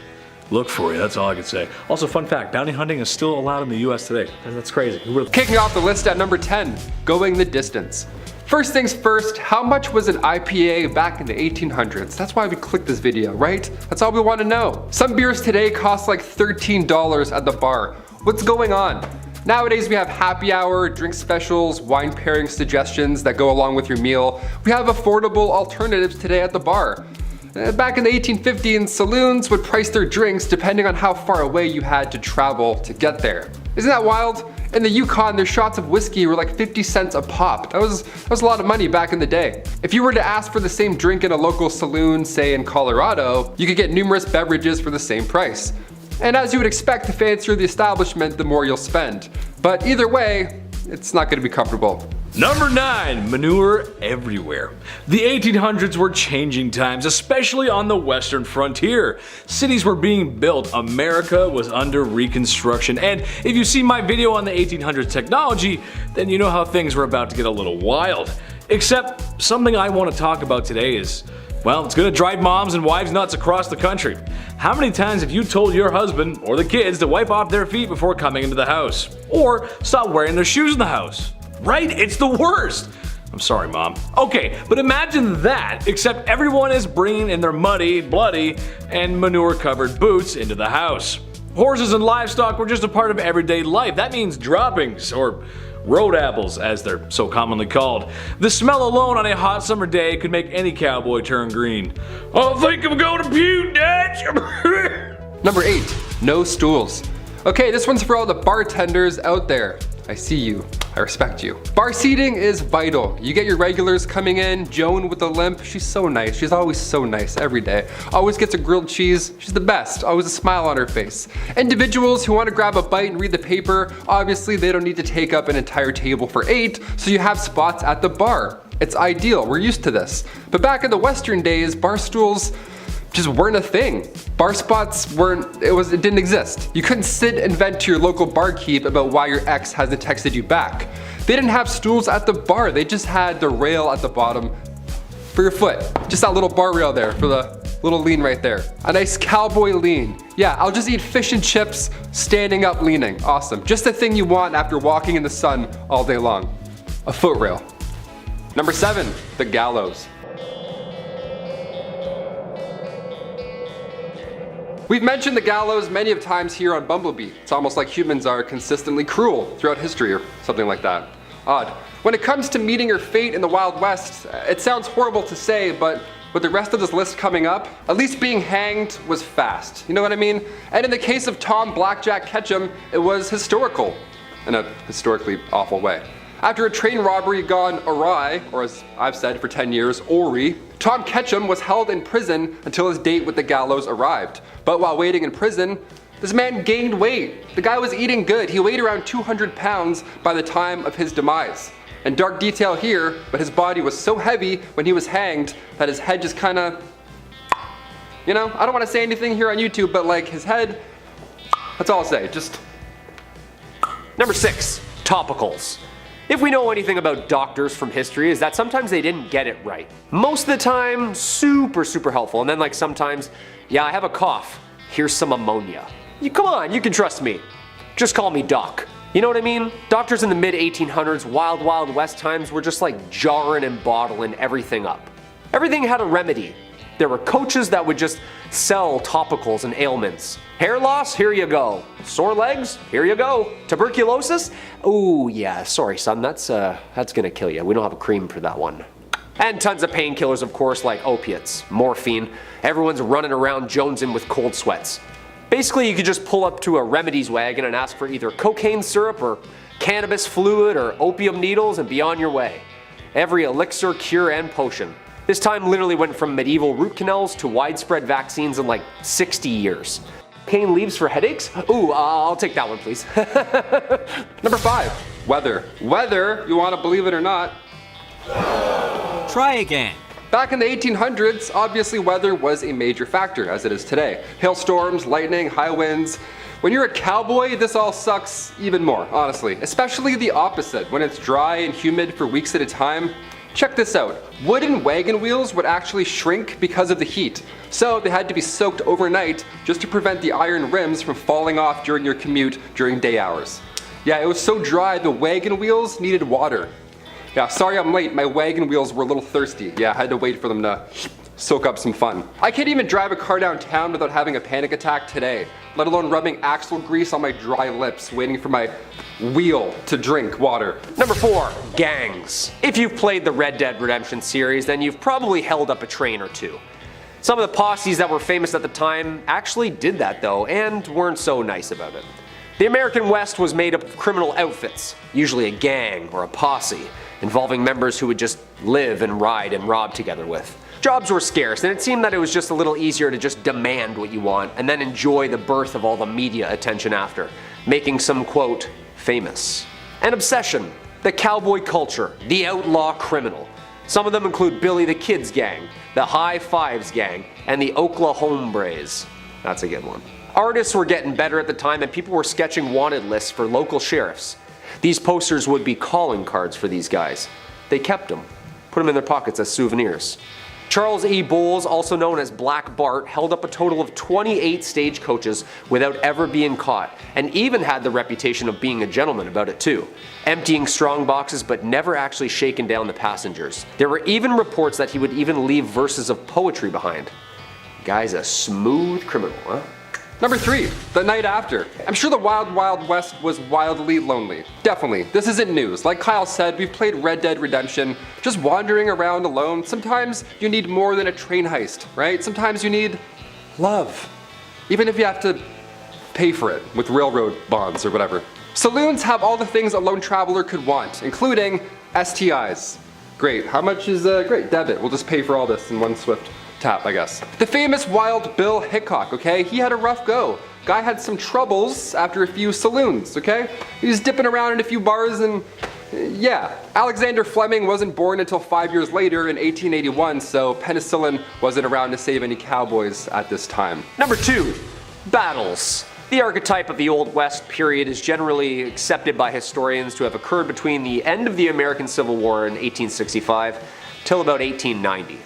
look for you, that's all I can say. Also, fun fact, bounty hunting is still allowed in the US today. That's crazy. Kicking off the list at number 10, going the distance. First things first, how much was an IPA back in the 1800s? That's why we clicked this video, right? That's all we want to know. Some beers today cost like $13 at the bar. What's going on? Nowadays we have happy hour, drink specials, wine pairing suggestions that go along with your meal. We have affordable alternatives today at the bar. Back in the 1850s, saloons would price their drinks depending on how far away you had to travel to get there. Isn't that wild? In the Yukon, their shots of whiskey were like 50 cents a pop. That was a lot of money back in the day. If you were to ask for the same drink in a local saloon, say in Colorado, you could get numerous beverages for the same price. And as you would expect, the fancier the establishment, the more you'll spend. But either way, it's not going to be comfortable. Number 9. Manure everywhere. The 1800s were changing times, especially on the western frontier. Cities were being built, America was under reconstruction, and if you see my video on the 1800s technology, then you know how things were about to get a little wild. Except something I want to talk about today is, well, it's gonna drive moms and wives nuts across the country. How many times have you told your husband or the kids to wipe off their feet before coming into the house? Or stop wearing their shoes in the house? Right? It's the worst. I'm sorry, Mom. Okay, but imagine that, except everyone is bringing in their muddy, bloody, and manure-covered boots into the house. Horses and livestock were just a part of everyday life. That means droppings, or road apples, as they're so commonly called. The smell alone on a hot summer day could make any cowboy turn green. I think I'm going to puke, Dad. Number 8. No stools. Okay, this one's for all the bartenders out there. I see you. I respect you. Bar seating is vital. You get your regulars coming in. Joan with the limp, she's so nice. She's always so nice every day. Always gets a grilled cheese. She's the best. Always a smile on her face. Individuals who want to grab a bite and read the paper, obviously they don't need to take up an entire table for 8, so you have spots at the bar. It's ideal. We're used to this. But back in the Western days, bar stools just weren't a thing. Bar spots it didn't exist. You couldn't sit and vent to your local barkeep about why your ex hasn't texted you back. They didn't have stools at the bar, they just had the rail at the bottom for your foot. Just that little bar rail there for the little lean right there. A nice cowboy lean. Yeah, I'll just eat fish and chips standing up leaning. Awesome. Just the thing you want after walking in the sun all day long. A foot rail. Number 7, the gallows. We've mentioned the gallows many of times here on BumbleBee. It's almost like humans are consistently cruel throughout history or something like that. Odd. When it comes to meeting your fate in the Wild West, it sounds horrible to say, but with the rest of this list coming up, at least being hanged was fast. You know what I mean? And in the case of Tom Blackjack Ketchum, it was historical in a historically awful way. After a train robbery gone awry, or as I've said for 10 years, Ori, Tom Ketchum was held in prison until his date with the gallows arrived. But while waiting in prison, this man gained weight. The guy was eating good. He weighed around 200 pounds by the time of his demise. And dark detail here, but his body was so heavy when he was hanged that his head just kinda, you know, I don't want to say anything here on YouTube, but like his head, that's all I'll say, just. Number 6, topicals. If we know anything about doctors from history, is that sometimes they didn't get it right. Most of the time, super helpful, and then like sometimes, yeah, I have a cough, here's some ammonia. Come on, you can trust me. Just call me Doc. You know what I mean? Doctors in the mid 1800s, wild west times were just like jarring and bottling everything up. Everything had a remedy. There were coaches that would just sell topicals and ailments. Hair loss? Here you go. Sore legs? Here you go. Tuberculosis? Ooh, yeah, sorry son, that's gonna kill you. We don't have a cream for that one. And tons of painkillers, of course, like opiates, morphine. Everyone's running around jonesing with cold sweats. Basically, you could just pull up to a remedies wagon and ask for either cocaine syrup or cannabis fluid or opium needles and be on your way. Every elixir, cure, and potion. This time literally went from medieval root canals to widespread vaccines in like 60 years. Pain leaves for headaches? Ooh, I'll take that one, please. Number 5, weather. Weather, you want to believe it or not. Try again. Back in the 1800s, obviously weather was a major factor, as it is today. Hailstorms, lightning, high winds. When you're a cowboy, this all sucks even more, honestly. Especially the opposite, when it's dry and humid for weeks at a time. Check this out. Wooden wagon wheels would actually shrink because of the heat. So they had to be soaked overnight just to prevent the iron rims from falling off during your commute during day hours. Yeah, it was so dry the wagon wheels needed water. Yeah, sorry I'm late, my wagon wheels were a little thirsty. Yeah, I had to wait for them to soak up some fun. I can't even drive a car downtown without having a panic attack today, let alone rubbing axle grease on my dry lips, waiting for my wheel to drink water. Number 4, gangs. If you've played the Red Dead Redemption series, then you've probably held up a train or two. Some of the posses that were famous at the time actually did that though, and weren't so nice about it. The American West was made up of criminal outfits, usually a gang or a posse, involving members who would just live and ride and rob together with. Jobs were scarce, and it seemed that it was just a little easier to just demand what you want and then enjoy the birth of all the media attention after, making some, quote, famous. An obsession, the cowboy culture, the outlaw criminal. Some of them include Billy the Kid's gang, the High Fives gang, and the Oklahombres. That's a good one. Artists were getting better at the time, and people were sketching wanted lists for local sheriffs. These posters would be calling cards for these guys. They kept them, put them in their pockets as souvenirs. Charles E. Bowles, also known as Black Bart, held up a total of 28 stagecoaches without ever being caught, and even had the reputation of being a gentleman about it too, emptying strong boxes but never actually shaking down the passengers. There were even reports that he would even leave verses of poetry behind. Guy's a smooth criminal, huh? Number 3, the night after. I'm sure the Wild Wild West was wildly lonely. Definitely, this isn't news. Like Kyle said, we've played Red Dead Redemption, just wandering around alone. Sometimes you need more than a train heist, right? Sometimes you need love. Even if you have to pay for it with railroad bonds or whatever. Saloons have all the things a lone traveler could want, including STIs. Great, how much is, great, debit. We'll just pay for all this in one swift tap, I guess. The famous Wild Bill Hickok, okay? He had a rough go. Guy had some troubles after a few saloons, okay? He was dipping around in a few bars and yeah. Alexander Fleming wasn't born until 5 years later in 1881, so penicillin wasn't around to save any cowboys at this time. Number 2, battles. The archetype of the Old West period is generally accepted by historians to have occurred between the end of the American Civil War in 1865 till about 1890.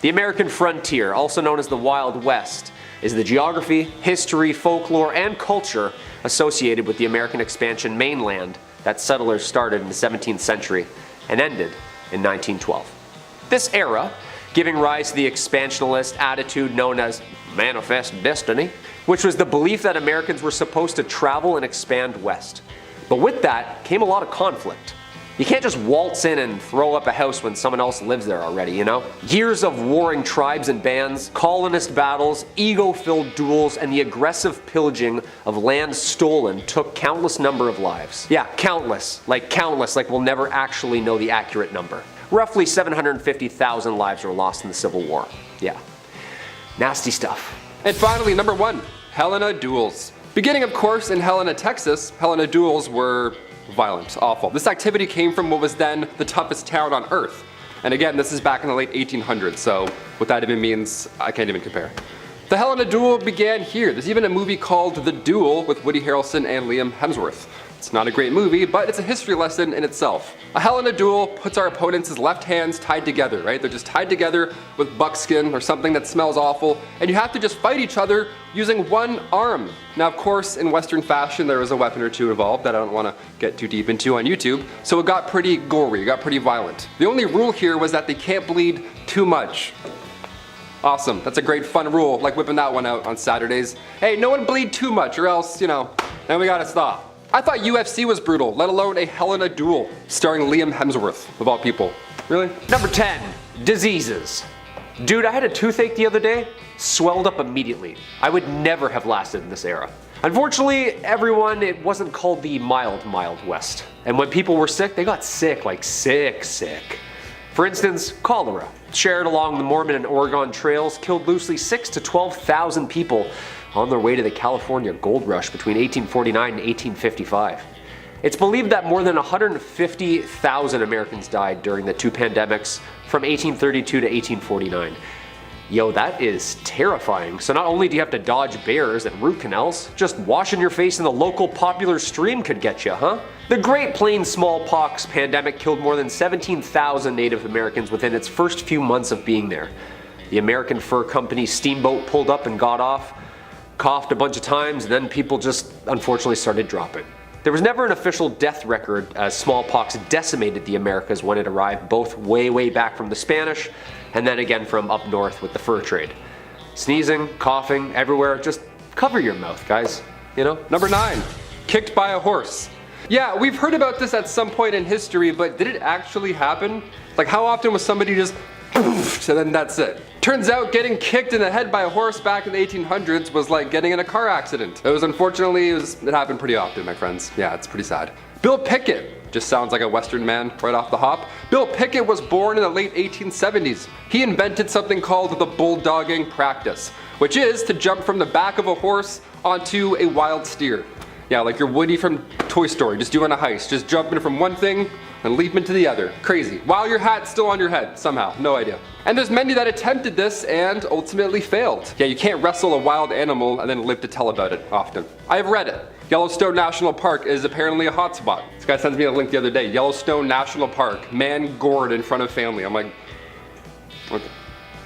The American frontier, also known as the Wild West, is the geography, history, folklore, and culture associated with the American expansion mainland that settlers started in the 17th century and ended in 1912. This era, giving rise to the expansionist attitude known as manifest destiny, which was the belief that Americans were supposed to travel and expand west. But with that came a lot of conflict. You can't just waltz in and throw up a house when someone else lives there already, you know? Years of warring tribes and bands, colonist battles, ego-filled duels, and the aggressive pillaging of land stolen took countless number of lives. Yeah, countless, like we'll never actually know the accurate number. Roughly 750,000 lives were lost in the Civil War. Yeah, nasty stuff. And finally, number 1, Helena duels. Beginning, of course, in Helena, Texas, Helena duels were violent, awful. This activity came from what was then the toughest town on earth. And again, this is back in the late 1800s, so what that even means, I can't even compare. The Helena duel began here. There's even a movie called The Duel with Woody Harrelson and Liam Hemsworth. It's not a great movie, but it's a history lesson in itself. A Helena duel puts our opponents' left hands tied together, right? They're just tied together with buckskin or something that smells awful, and you have to just fight each other using one arm. Now, of course, in Western fashion, there was a weapon or two involved that I don't want to get too deep into on YouTube, so it got pretty gory, it got pretty violent. The only rule here was that they can't bleed too much. Awesome, that's a great fun rule, like whipping that one out on Saturdays. Hey, no one bleed too much or else, you know, then we gotta stop. I thought UFC was brutal, let alone a Helena duel, starring Liam Hemsworth, of all people. Really? Number 10, diseases. Dude, I had a toothache the other day, swelled up immediately. I would never have lasted in this era. Unfortunately, everyone, it wasn't called the mild West. And when people were sick, they got sick, like sick. For instance, cholera, shared along the Mormon and Oregon trails, killed loosely 6,000 to 12,000 people on their way to the California gold rush between 1849 and 1855. It's believed that more than 150,000 Americans died during the two pandemics from 1832 to 1849. Yo, that is terrifying. So not only do you have to dodge bears and root canals, just washing your face in the local popular stream could get you, huh? The Great Plains smallpox pandemic killed more than 17,000 Native Americans within its first few months of being there. The American Fur Company steamboat pulled up and got off, coughed a bunch of times, and then people just unfortunately started dropping. There was never an official death record as smallpox decimated the Americas when it arrived, both way back from the Spanish and then again from up north with the fur trade. Sneezing, coughing, everywhere, just cover your mouth, guys, you know? Number 9, kicked by a horse. Yeah, we've heard about this at some point in history, but did it actually happen? Like, how often was somebody just So then that's it. Turns out getting kicked in the head by a horse back in the 1800s was like getting in a car accident. It happened pretty often, my friends. Yeah, it's pretty sad. Bill Pickett, just sounds like a Western man right off the hop. Bill Pickett was born in the late 1870s. He invented something called the bulldogging practice, which is to jump from the back of a horse onto a wild steer. Yeah, like your Woody from Toy Story, just doing a heist, just jumping from one thing and leaping to the other. Crazy. While your hat's still on your head, somehow, no idea. And there's many that attempted this and ultimately failed. Yeah, you can't wrestle a wild animal and then live to tell about it often. I've read it. Yellowstone National Park is apparently a hotspot. This guy sends me a link the other day. Yellowstone National Park, man gored in front of family. I'm like, okay.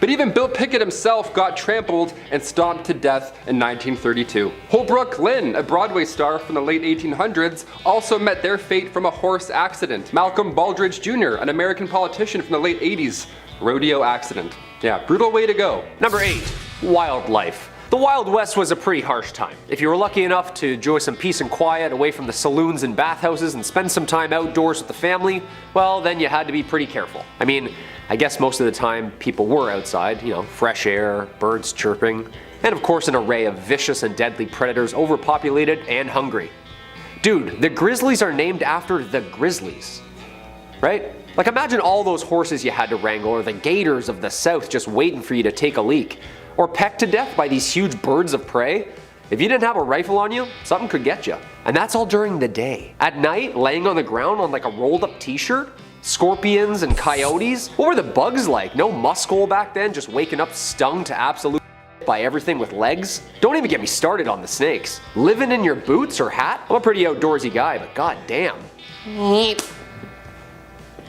But even Bill Pickett himself got trampled and stomped to death in 1932. Holbrook Lynn, a Broadway star from the late 1800s, also met their fate from a horse accident. Malcolm Baldrige Jr., an American politician from the late 80s, rodeo accident. Yeah, brutal way to go. Number 8, wildlife. The Wild West was a pretty harsh time. If you were lucky enough to enjoy some peace and quiet away from the saloons and bathhouses and spend some time outdoors with the family, well, then you had to be pretty careful. I mean, I guess most of the time people were outside, fresh air, birds chirping, and of course an array of vicious and deadly predators, overpopulated and hungry. Dude, the grizzlies are named after the grizzlies, right? Like imagine all those horses you had to wrangle, or the gators of the south just waiting for you to take a leak. Or pecked to death by these huge birds of prey. If you didn't have a rifle on you, something could get you. And that's all during the day. At night, laying on the ground on like a rolled up t-shirt, scorpions and coyotes. What were the bugs like? No muskole back then, just waking up stung to absolute by everything with legs? Don't even get me started on the snakes. Living in your boots or hat? I'm a pretty outdoorsy guy, but god damn.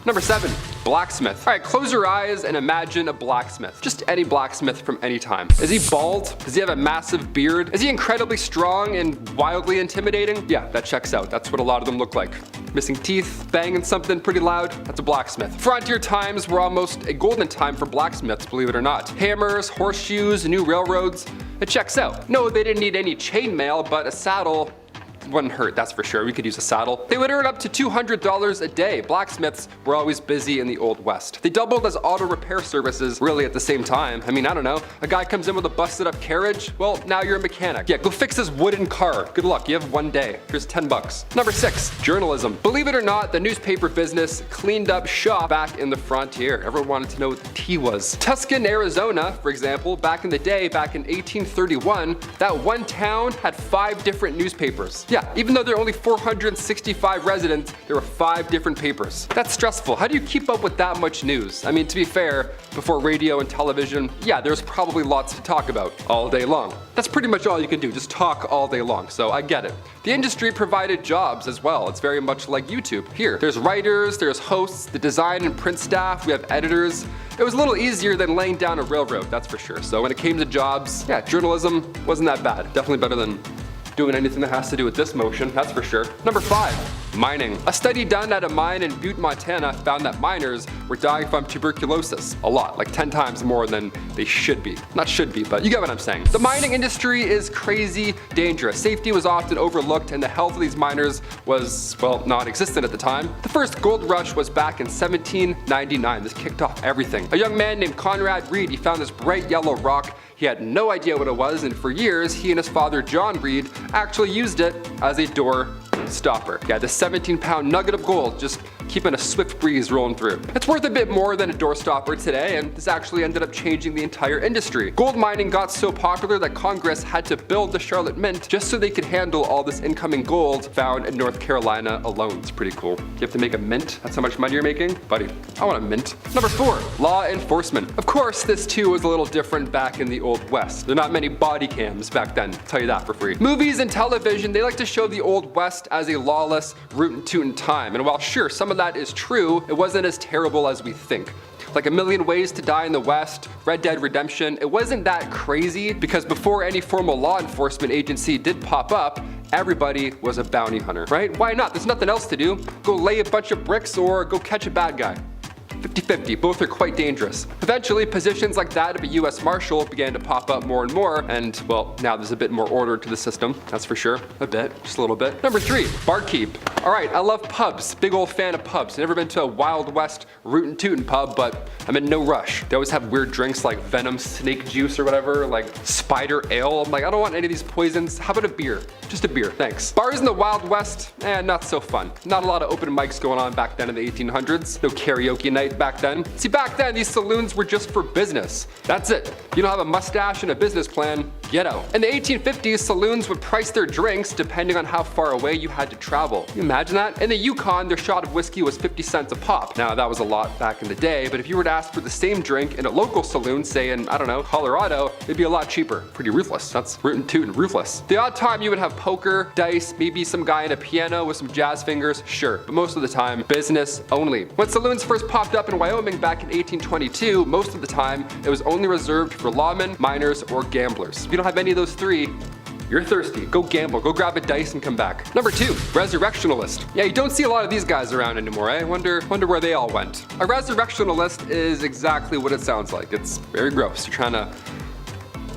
Number 7, blacksmith. All right, close your eyes and imagine a blacksmith. Just any blacksmith from any time. Is he bald? Does he have a massive beard? Is he incredibly strong and wildly intimidating? Yeah, that checks out. That's what a lot of them look like. Missing teeth, banging something pretty loud, that's a blacksmith. Frontier times were almost a golden time for blacksmiths, believe it or not. Hammers, horseshoes, new railroads, it checks out. No, they didn't need any chainmail, but a saddle wouldn't hurt, that's for sure. We could use a saddle. They would earn up to $200 a day. Blacksmiths were always busy in the Old West. They doubled as auto repair services really at the same time. I mean, I don't know. A guy comes in with a busted up carriage, well, now you're a mechanic. Yeah, go fix his wooden car. Good luck, you have one day. Here's 10 bucks. Number 6, journalism. Believe it or not, the newspaper business cleaned up shop back in the frontier. Everyone wanted to know what the tea was. Tucson, Arizona, for example, back in the day, back in 1831, that one town had 5 different newspapers. Yeah, even though there are only 465 residents, there were 5 different papers. That's stressful. How do you keep up with that much news? I mean, to be fair, before radio and television, yeah, there's probably lots to talk about all day long. That's pretty much all you can do, just talk all day long, so I get it. The industry provided jobs as well. It's very much like YouTube. Here, there's writers, there's hosts, the design and print staff, we have editors. It was a little easier than laying down a railroad, that's for sure. So when it came to jobs, yeah, journalism wasn't that bad. Definitely better than doing anything that has to do with this motion, that's for sure. Number 5, mining. A study done at a mine in Butte, Montana found that miners were dying from tuberculosis. A lot, like 10 times more than they should be. Not should be, but you get what I'm saying. The mining industry is crazy dangerous. Safety was often overlooked and the health of these miners was, well, non-existent at the time. The first gold rush was back in 1799. This kicked off everything. A young man named Conrad Reed, he found this bright yellow rock. He had no idea what it was, and for years, he and his father, John Reed, actually used it as a door stopper. Yeah, this 17-pound nugget of gold just keeping a swift breeze rolling through. It's worth a bit more than a door stopper today, and this actually ended up changing the entire industry. Gold mining got so popular that Congress had to build the Charlotte Mint just so they could handle all this incoming gold found in North Carolina alone. It's pretty cool. You have to make a mint? That's how much money you're making? Buddy, I want a mint. Number 4, law enforcement. Of course, this too was a little different back in the Old West. There are not many body cams back then, I'll tell you that for free. Movies and television, they like to show the Old West as a lawless, rootin' tootin' time. And while sure, some of that is true, it wasn't as terrible as we think. Like A Million Ways to Die in the West, Red Dead Redemption, it wasn't that crazy because before any formal law enforcement agency did pop up, everybody was a bounty hunter, right? Why not? There's nothing else to do. Go lay a bunch of bricks or go catch a bad guy. 50-50, both are quite dangerous. Eventually, positions like that of a US Marshal began to pop up more and more, and well, now there's a bit more order to the system, that's for sure. A bit, just a little bit. Number 3, barkeep. Alright, I love pubs. Big old fan of pubs. Never been to a Wild West rootin' tootin' pub, but I'm in no rush. They always have weird drinks like venom snake juice or whatever, like spider ale. I'm like, I don't want any of these poisons. How about a beer? Just a beer, thanks. Bars in the Wild West, not so fun. Not a lot of open mics going on back then in the 1800s. No karaoke night back then. See, back then, these saloons were just for business. That's it. You don't have a mustache and a business plan, get out. In the 1850s, saloons would price their drinks depending on how far away you had to travel. Can you imagine that? In the Yukon, their shot of whiskey was 50 cents a pop. Now, that was a lot back in the day, but if you were to ask for the same drink in a local saloon, say in, I don't know, Colorado, it'd be a lot cheaper. Pretty ruthless. That's rootin' tootin' ruthless. The odd time you would have poker, dice, maybe some guy in a piano with some jazz fingers, sure, but most of the time, business only. When saloons first popped up in Wyoming back in 1822, most of the time, it was only reserved for lawmen, miners, or gamblers. If you don't have any of those three, you're thirsty. Go gamble, go grab a dice and come back. Number 2, resurrectionalist. Yeah, you don't see a lot of these guys around anymore, eh? Wonder where they all went. A resurrectionalist is exactly what it sounds like. It's very gross. You're trying to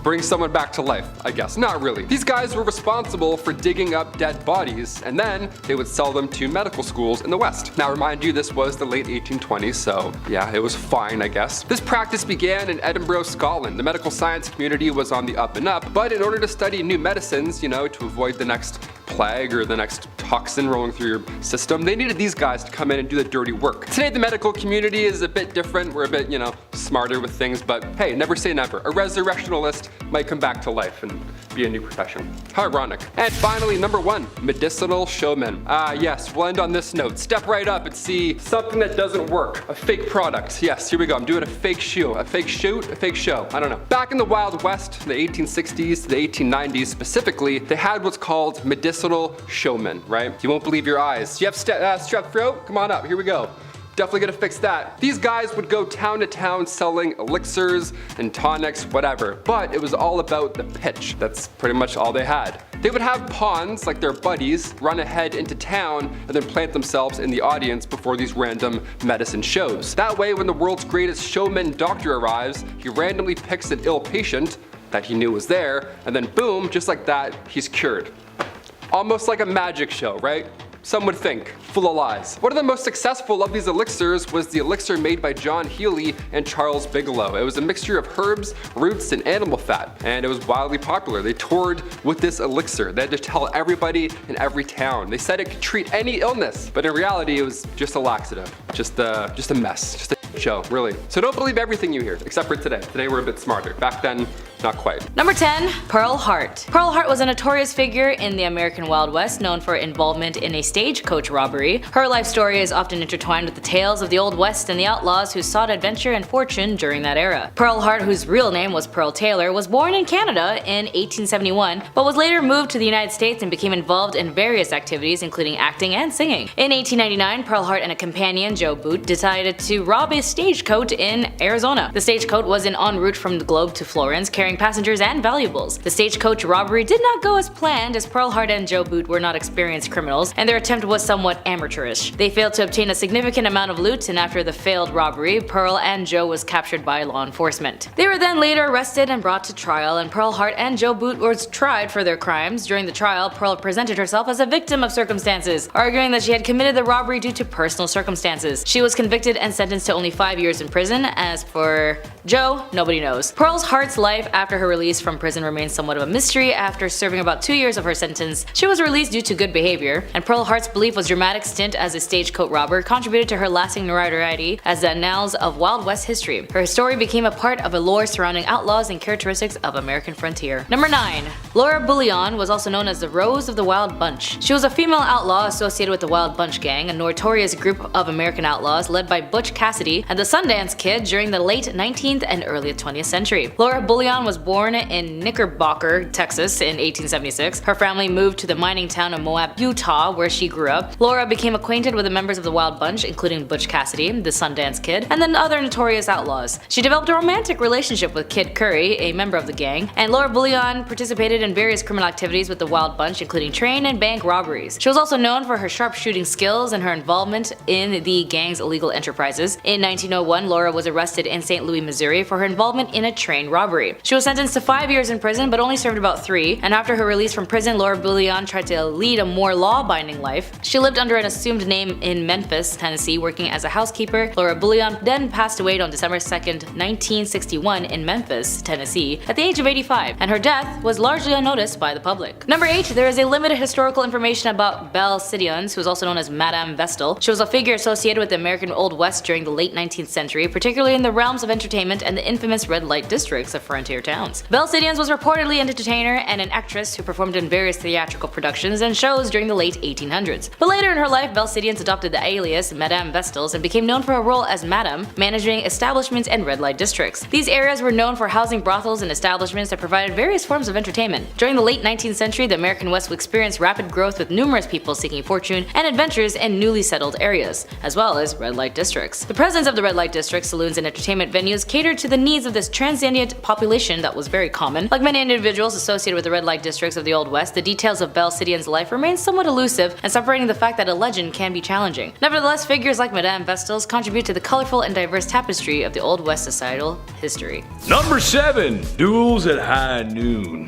bring someone back to life, I guess. Not really. These guys were responsible for digging up dead bodies, and then they would sell them to medical schools in the West. Now, remind you, this was the late 1820s, so yeah, it was fine, I guess. This practice began in Edinburgh, Scotland. The medical science community was on the up and up, but in order to study new medicines, you know, to avoid the next plague or the next toxin rolling through your system, they needed these guys to come in and do the dirty work. Today, the medical community is a bit different. We're a bit, you know, smarter with things, but hey, never say never. A resurrectionalist might come back to life and be a new profession. How ironic. And finally, number 1, medicinal showman. Yes, we'll end on this note. Step right up and see something that doesn't work. A fake product. Yes, here we go. I'm doing a fake shoe. A fake shoot, a fake show. I don't know. Back in the Wild West, the 1860s to the 1890s specifically, they had what's called medicinal showmen, right? You won't believe your eyes. You have strep throat? Come on up, here we go. Definitely gonna fix that. These guys would go town to town selling elixirs and tonics, whatever, but it was all about the pitch. That's pretty much all they had. They would have pawns, like their buddies, run ahead into town and then plant themselves in the audience before these random medicine shows. That way, when the world's greatest showman doctor arrives, he randomly picks an ill patient that he knew was there, and then boom, just like that, he's cured. Almost like a magic show, right? Some would think. Full of lies. One of the most successful of these elixirs was the elixir made by John Healy and Charles Bigelow. It was a mixture of herbs, roots, and animal fat, and it was wildly popular. They toured with this elixir. They had to tell everybody in every town. They said it could treat any illness, but in reality, it was just a laxative. Just a mess. Just a show, really. So don't believe everything you hear, except for today. Today we're a bit smarter. Back then, not quite. Number 10, Pearl Hart. Pearl Hart was a notorious figure in the American Wild West, known for involvement in a stagecoach robbery. Her life story is often intertwined with the tales of the Old West and the outlaws who sought adventure and fortune during that era. Pearl Hart, whose real name was Pearl Taylor, was born in Canada in 1871, but was later moved to the United States and became involved in various activities, including acting and singing. In 1899, Pearl Hart and a companion, Joe Boot, decided to rob a stagecoach in Arizona. The stagecoach was en route from the Globe to Florence, carrying passengers and valuables. The stagecoach robbery did not go as planned, as Pearl Hart and Joe Boot were not experienced criminals, and their attempt was somewhat amateurish. They failed to obtain a significant amount of loot, and after the failed robbery, Pearl and Joe was captured by law enforcement. They were then later arrested and brought to trial, and Pearl Hart and Joe Boot were tried for their crimes. During the trial, Pearl presented herself as a victim of circumstances, arguing that she had committed the robbery due to personal circumstances. She was convicted and sentenced to only 5 years in prison. As for Joe, nobody knows. Pearl Hart's life after her release from prison remains somewhat of a mystery. After serving about 2 years of her sentence, she was released due to good behavior, and Pearl Hart's belief was dramatic stint as a stagecoach robber contributed to her lasting notoriety as the annals of Wild West history. Her story became a part of a lore surrounding outlaws and characteristics of American frontier. Number 9. Laura Bullion was also known as the Rose of the Wild Bunch. She was a female outlaw associated with the Wild Bunch Gang, a notorious group of American outlaws led by Butch Cassidy and the Sundance Kid during the late 19th and early 20th century. Laura Bullion was born in Knickerbocker, Texas in 1876. Her family moved to the mining town of Moab, Utah, where she grew up. Laura became acquainted with the members of the Wild Bunch, including Butch Cassidy, the Sundance Kid, and then other notorious outlaws. She developed a romantic relationship with Kid Curry, a member of the gang, and Laura Bullion participated in various criminal activities with the Wild Bunch, including train and bank robberies. She was also known for her sharpshooting skills and her involvement in the gang's illegal enterprises. In 1901, Laura was arrested in St. Louis, Missouri for her involvement in a train robbery. She She was sentenced to 5 years in prison but only served about 3, and after her release from prison, Laura Bullion tried to lead a more law-abiding life. She lived under an assumed name in Memphis, Tennessee, working as a housekeeper. Laura Bullion then passed away on December 2nd, 1961 in Memphis, Tennessee, at the age of 85, and her death was largely unnoticed by the public. Number 8, there is a limited historical information about Belle Sidions, who was also known as Madame Vestal. She was a figure associated with the American Old West during the late 19th century, particularly in the realms of entertainment and the infamous red light districts of frontier towns. Belle Sidions was reportedly an entertainer and an actress who performed in various theatrical productions and shows during the late 1800s. But later in her life, Belle Sidions adopted the alias Madame Vestals and became known for her role as Madame, managing establishments and red light districts. These areas were known for housing brothels and establishments that provided various forms of entertainment. During the late 19th century, the American West would experience rapid growth with numerous people seeking fortune and adventures in newly settled areas, as well as red light districts. The presence of the red light districts, saloons, and entertainment venues catered to the needs of this transient population that was very common. Like many individuals associated with the red light districts of the Old West, the details of Belle Sidion's life remain somewhat elusive and separating the fact that a legend can be challenging. Nevertheless, figures like Madame Vestals contribute to the colorful and diverse tapestry of the Old West societal history. Number 7. Duels at high noon.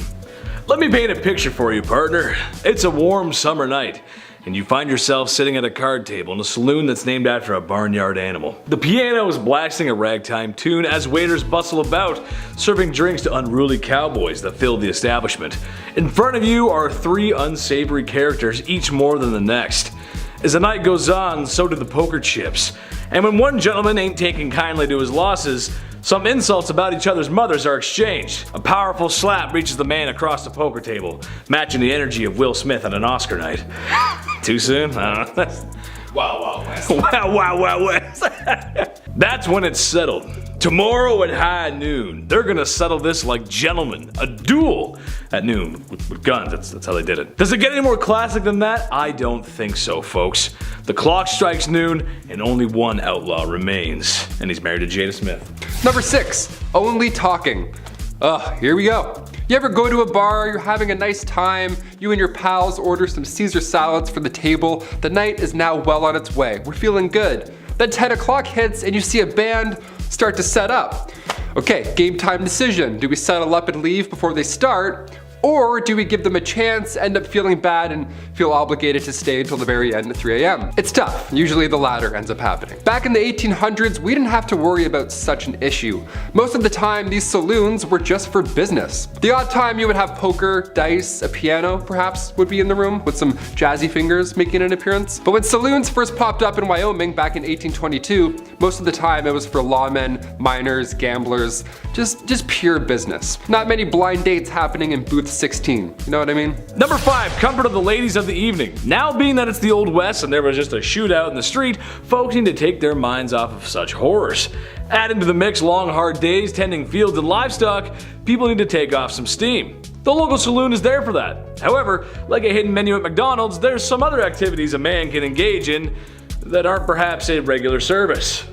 Let me paint a picture for you, partner. It's a warm summer night, and you find yourself sitting at a card table in a saloon that's named after a barnyard animal. The piano is blasting a ragtime tune as waiters bustle about, serving drinks to unruly cowboys that fill the establishment. In front of you are 3 unsavory characters, each more than the next. As the night goes on, so do the poker chips. And when one gentleman ain't taking kindly to his losses, some insults about each other's mothers are exchanged. A powerful slap reaches the man across the poker table, matching the energy of Will Smith on an Oscar night. Too soon? I don't know. Wow, wow, West. Wow, West. That's when it's settled. Tomorrow at high noon, they're gonna settle this like gentlemen. A duel at noon with guns. That's how they did it. Does it get any more classic than that? I don't think so, folks. The clock strikes noon, and only one outlaw remains, and he's married to Jada Smith. Number 6, only talking. Here we go. You ever go to a bar, you're having a nice time, you and your pals order some Caesar salads for the table, the night is now well on its way, we're feeling good. Then 10 o'clock hits and you see a band start to set up. Okay, game time decision. Do we settle up and leave before they start? Or do we give them a chance, end up feeling bad, and feel obligated to stay until the very end at 3 a.m.? It's tough. Usually the latter ends up happening. Back in the 1800s, we didn't have to worry about such an issue. Most of the time, these saloons were just for business. The odd time you would have poker, dice, a piano, perhaps, would be in the room, with some jazzy fingers making an appearance. But when saloons first popped up in Wyoming back in 1822, most of the time it was for lawmen, miners, gamblers, just pure business. Not many blind dates happening in booth 16, you know what I mean? Number 5, comfort of the ladies of the evening. Now being that it's the Old West and there was just a shootout in the street, folks need to take their minds off of such horrors. Adding to the mix long hard days tending fields and livestock, people need to take off some steam. The local saloon is there for that. However, like a hidden menu at McDonald's, there's some other activities a man can engage in that aren't perhaps a regular service.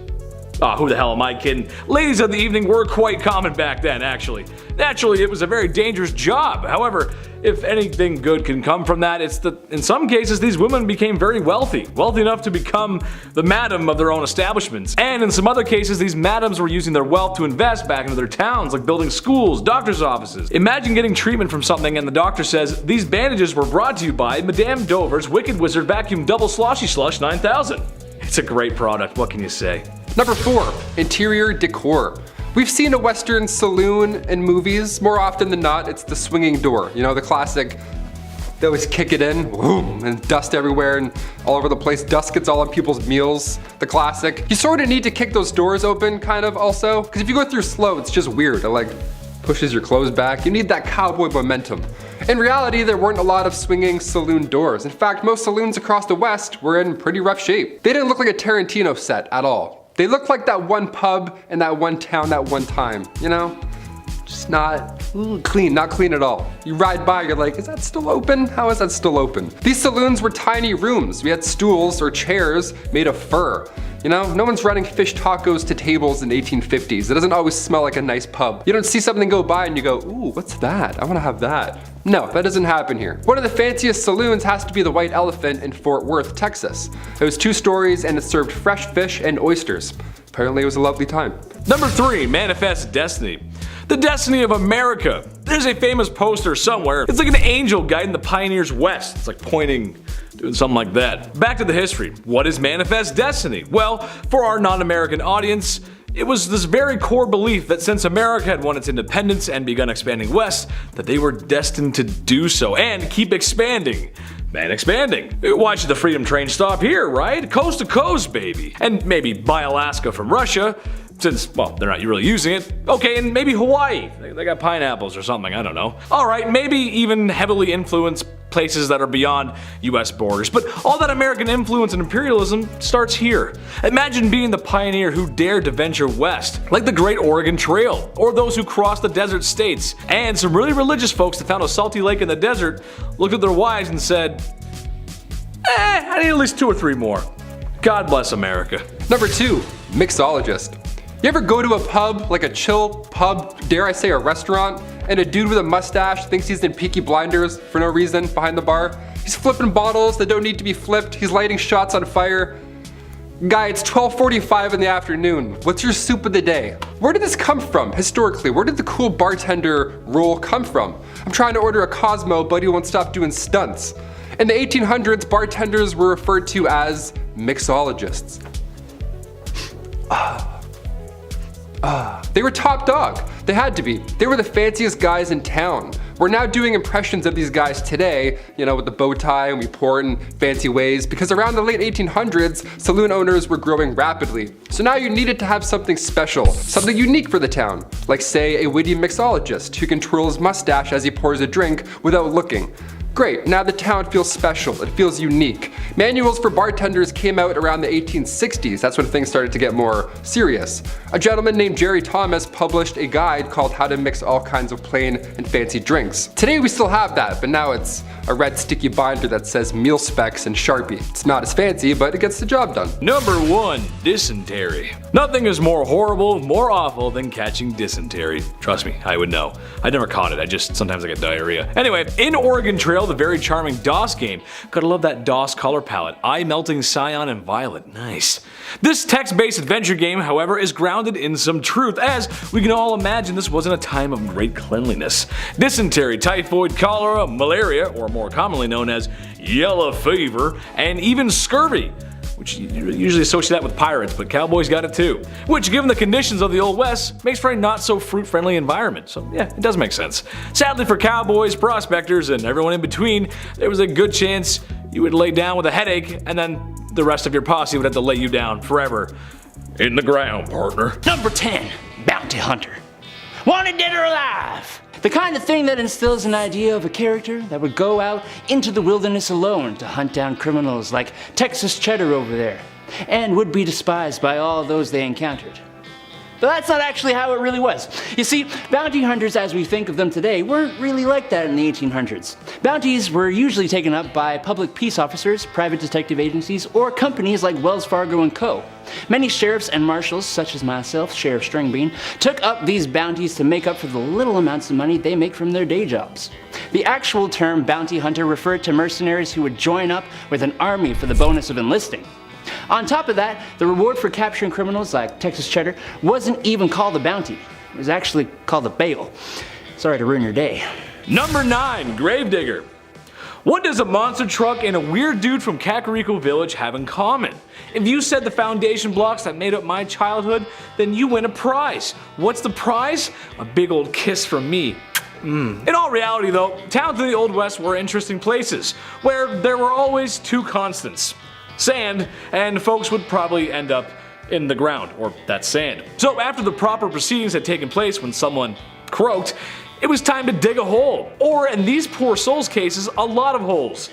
Who the hell am I kidding? Ladies of the evening were quite common back then, actually. Naturally, it was a very dangerous job. However, if anything good can come from that, it's that in some cases these women became very wealthy enough to become the madam of their own establishments. And in some other cases, these madams were using their wealth to invest back into their towns, like building schools, doctor's offices. Imagine getting treatment from something and the doctor says, "These bandages were brought to you by Madame Dover's Wicked Wizard Vacuum Double Sloshy Slush 9000. It's a great product, what can you say? Number 4, interior decor. We've seen a Western saloon in movies. More often than not, it's the swinging door. You know, the classic, they always kick it in, boom, and dust everywhere and all over the place. Dust gets all on people's meals, the classic. You sort of need to kick those doors open, kind of, also. Because if you go through slow, it's just weird. It like pushes your clothes back. You need that cowboy momentum. In reality, there weren't a lot of swinging saloon doors. In fact, most saloons across the West were in pretty rough shape. They didn't look like a Tarantino set at all. They looked like that one pub in that one town that one time, you know? Just not clean, not clean at all. You ride by, you're like, is that still open? How is that still open? These saloons were tiny rooms. We had stools or chairs made of fur. You know, no one's running fish tacos to tables in 1850s. It doesn't always smell like a nice pub. You don't see something go by and you go, ooh, what's that? I wanna have that. No, that doesn't happen here. One of the fanciest saloons has to be the White Elephant in Fort Worth, Texas. It was 2 stories and it served fresh fish and oysters. Apparently it was a lovely time. Number 3, manifest destiny. The destiny of America. There's a famous poster somewhere. It's like an angel guiding the pioneers west. It's like pointing, doing something like that. Back to the history. What is manifest destiny? Well, for our non-American audience, it was this very core belief that since America had won its independence and begun expanding west, that they were destined to do so and keep expanding. And expanding. Why should the freedom train stop here, right? Coast to coast, baby. And maybe buy Alaska from Russia, since, well, they're not really using it. Okay, and maybe Hawaii. They got pineapples or something, I don't know. Alright, maybe even heavily influenced places that are beyond US borders. But all that American influence and imperialism starts here. Imagine being the pioneer who dared to venture west, like the Great Oregon Trail, or those who crossed the desert states. And some really religious folks that found a salty lake in the desert looked at their wives and said, I need at least 2 or 3 more. God bless America. Number 2, mixologist. You ever go to a pub, like a chill pub, dare I say a restaurant, and a dude with a mustache thinks he's in Peaky Blinders for no reason behind the bar? He's flipping bottles that don't need to be flipped, he's lighting shots on fire. Guy, it's 12:45 in the afternoon. What's your soup of the day? Where did this come from, historically? Where did the cool bartender role come from? I'm trying to order a Cosmo, but he won't stop doing stunts. In the 1800s, bartenders were referred to as mixologists. They were top dog. They had to be. They were the fanciest guys in town. We're now doing impressions of these guys today, you know, with the bow tie, and we pour it in fancy ways, because around the late 1800s, saloon owners were growing rapidly. So now you needed to have something special, something unique for the town, like say a witty mixologist who can twirl his mustache as he pours a drink without looking. Great, now the town feels special, it feels unique. Manuals for bartenders came out around the 1860s, that's when things started to get more serious. A gentleman named Jerry Thomas published a guide called How to Mix All Kinds of Plain and Fancy Drinks. Today we still have that, but now it's a red sticky binder that says meal specs and Sharpie. It's not as fancy, but it gets the job done. Number 1, dysentery. Nothing is more horrible, more awful than catching dysentery. Trust me, I would know. I never caught it, sometimes I get diarrhea. Anyway, in Oregon Trail, the very charming DOS game. Gotta love that DOS color palette. Eye-melting cyan and violet. Nice. This text-based adventure game, however, is grounded in some truth, as we can all imagine this wasn't a time of great cleanliness. Dysentery, typhoid, cholera, malaria, or more commonly known as yellow fever, and even scurvy, which you usually associate that with pirates, but cowboys got it too. Which, given the conditions of the Old West, makes for a not so fruit-friendly environment. So yeah, it does make sense. Sadly for cowboys, prospectors, and everyone in between, there was a good chance you would lay down with a headache, and then the rest of your posse would have to lay you down forever in the ground, partner. Number 10, bounty hunter. Wanted dead or alive. The kind of thing that instills an idea of a character that would go out into the wilderness alone to hunt down criminals like Texas Cheddar over there, and would be despised by all those they encountered. But that's not actually how it really was. You see, bounty hunters as we think of them today weren't really like that in the 1800s. Bounties were usually taken up by public peace officers, private detective agencies, or companies like Wells Fargo & Co. Many sheriffs and marshals, such as myself, Sheriff Stringbean, took up these bounties to make up for the little amounts of money they make from their day jobs. The actual term bounty hunter referred to mercenaries who would join up with an army for the bonus of enlisting. On top of that, the reward for capturing criminals like Texas Cheddar wasn't even called a bounty. It was actually called a bail. Sorry to ruin your day. Number 9, gravedigger. What does a monster truck and a weird dude from Kakariko Village have in common? If you said the foundation blocks that made up my childhood, then you win a prize. What's the prize? A big old kiss from me. In all reality though, towns in the Old West were interesting places, where there were always 2 constants. Sand, and folks would probably end up in the ground, or that sand. So after the proper proceedings had taken place when someone croaked, it was time to dig a hole, or in these poor souls' cases, a lot of holes.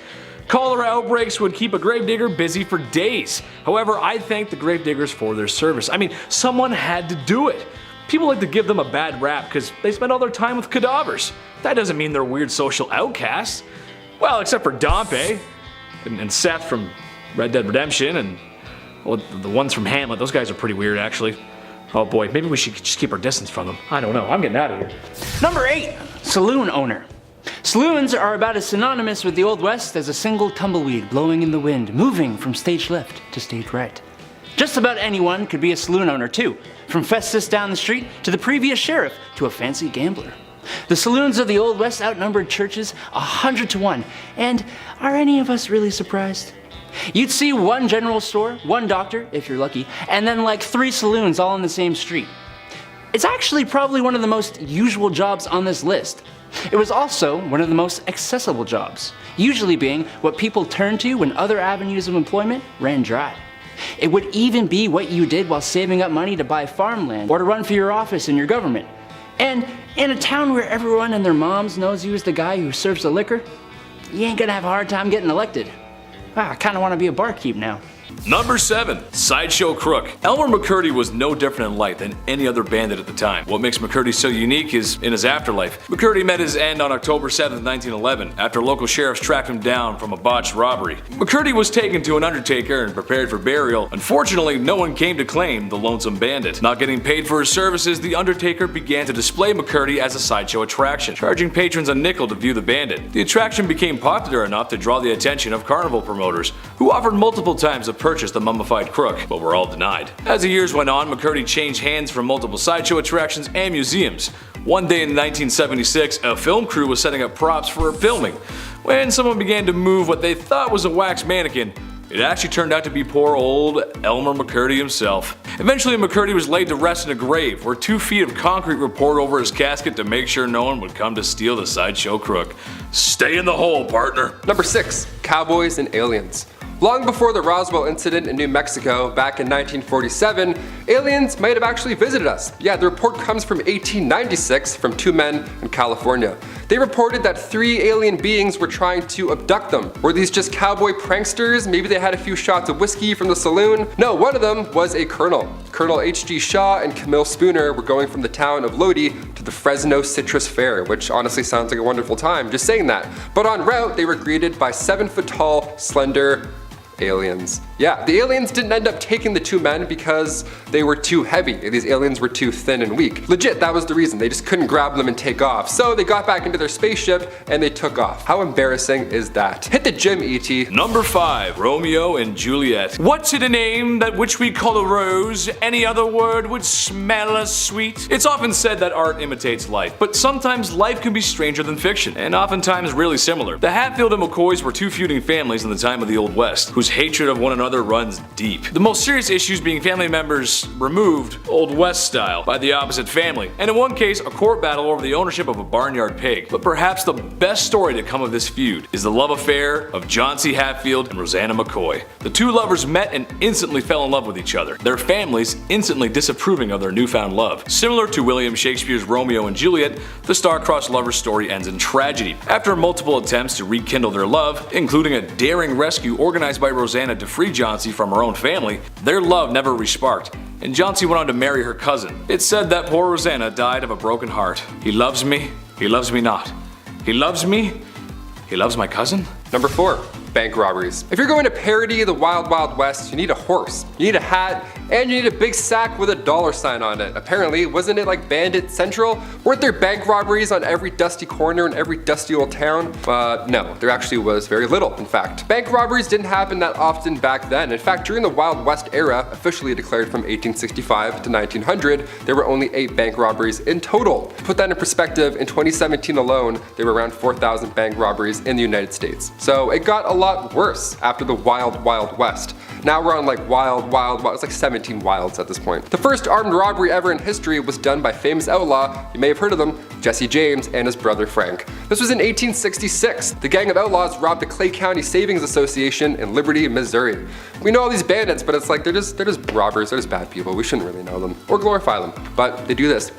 Cholera outbreaks would keep a gravedigger busy for days. However, I thank the gravediggers for their service. I mean, someone had to do it. People like to give them a bad rap because they spend all their time with cadavers. That doesn't mean they're weird social outcasts. Well, except for Dompe, and Seth from Red Dead Redemption, and well, the ones from Hamlet. Those guys are pretty weird, actually. Oh boy, maybe we should just keep our distance from them. I don't know, I'm getting out of here. Number 8, saloon owner. Saloons are about as synonymous with the Old West as a single tumbleweed blowing in the wind, moving from stage left to stage right. Just about anyone could be a saloon owner too, from Festus down the street to the previous sheriff to a fancy gambler. The saloons of the Old West outnumbered churches 100 to 1, and are any of us really surprised? You'd see one general store, one doctor, if you're lucky, and then like 3 saloons all on the same street. It's actually probably one of the most usual jobs on this list. It was also one of the most accessible jobs, usually being what people turned to when other avenues of employment ran dry. It would even be what you did while saving up money to buy farmland or to run for your office in your government. And in a town where everyone and their moms knows you as the guy who serves the liquor, you ain't gonna have a hard time getting elected. I kinda wanna be a barkeep now. Number 7. Sideshow Crook. Elmer McCurdy was no different in life than any other bandit at the time. What makes McCurdy so unique is in his afterlife. McCurdy met his end on October 7, 1911, after local sheriffs tracked him down from a botched robbery. McCurdy was taken to an undertaker and prepared for burial. Unfortunately, no one came to claim the lonesome bandit. Not getting paid for his services, the undertaker began to display McCurdy as a sideshow attraction, charging patrons a nickel to view the bandit. The attraction became popular enough to draw the attention of carnival promoters, who offered multiple times to purchase the mummified crook, but were all denied. As the years went on, McCurdy changed hands from multiple sideshow attractions and museums. One day in 1976, a film crew was setting up props for filming. When someone began to move what they thought was a wax mannequin, it actually turned out to be poor old Elmer McCurdy himself. Eventually, McCurdy was laid to rest in a grave, where 2 feet of concrete were poured over his casket to make sure no one would come to steal the sideshow crook. Stay in the hole, partner. Number 6. Cowboys and aliens. Long before the Roswell incident in New Mexico back in 1947, aliens might have actually visited us. Yeah, the report comes from 1896 from 2 men in California. They reported that 3 alien beings were trying to abduct them. Were these just cowboy pranksters? Maybe they had a few shots of whiskey from the saloon? No, one of them was a colonel. Colonel H.G. Shaw and Camille Spooner were going from the town of Lodi to the Fresno Citrus Fair, which honestly sounds like a wonderful time, just saying that. But en route, they were greeted by 7-foot-tall, slender aliens. Yeah, the aliens didn't end up taking the 2 men because they were too heavy. These aliens were too thin and weak. Legit, that was the reason. They just couldn't grab them and take off. So they got back into their spaceship and they took off. How embarrassing is that? Hit the gym, E.T. Number 5. Romeo and Juliet. What's in a name that which we call a rose? Any other word would smell as sweet? It's often said that art imitates life, but sometimes life can be stranger than fiction, and oftentimes really similar. The Hatfield and McCoys were 2 feuding families in the time of the Old West, whose hatred of one another runs deep. The most serious issues being family members removed, Old West style, by the opposite family, and in one case a court battle over the ownership of a barnyard pig. But perhaps the best story to come of this feud is the love affair of John C. Hatfield and Rosanna McCoy. The 2 lovers met and instantly fell in love with each other, their families instantly disapproving of their newfound love. Similar to William Shakespeare's Romeo and Juliet, the star-crossed lovers story ends in tragedy. After multiple attempts to rekindle their love, including a daring rescue organized by Rosanna to free Johnsy from her own family, their love never resparked, and Johnsy went on to marry her cousin. It's said that poor Rosanna died of a broken heart. He loves me not. He loves me, he loves my cousin? Number 4. Bank robberies. If you're going to parody the Wild Wild West, you need a horse, you need a hat, and you need a big sack with a $sign on it. Apparently, wasn't it like Bandit Central? Weren't there bank robberies on every dusty corner in every dusty old town? No, there actually was very little, in fact. Bank robberies didn't happen that often back then. In fact, during the Wild West era, officially declared from 1865 to 1900, there were only 8 bank robberies in total. To put that in perspective, in 2017 alone, there were around 4,000 bank robberies in the United States. So it got a lot worse after the Wild Wild West. Now we're on like wild, it's like 17 wilds at this point. The first armed robbery ever in history was done by famous outlaw, you may have heard of them, Jesse James and his brother Frank. This was in 1866. The gang of outlaws robbed the Clay County Savings Association in Liberty, Missouri. We know all these bandits, but it's like they're just robbers, they're just bad people. We shouldn't really know them or glorify them. But they do this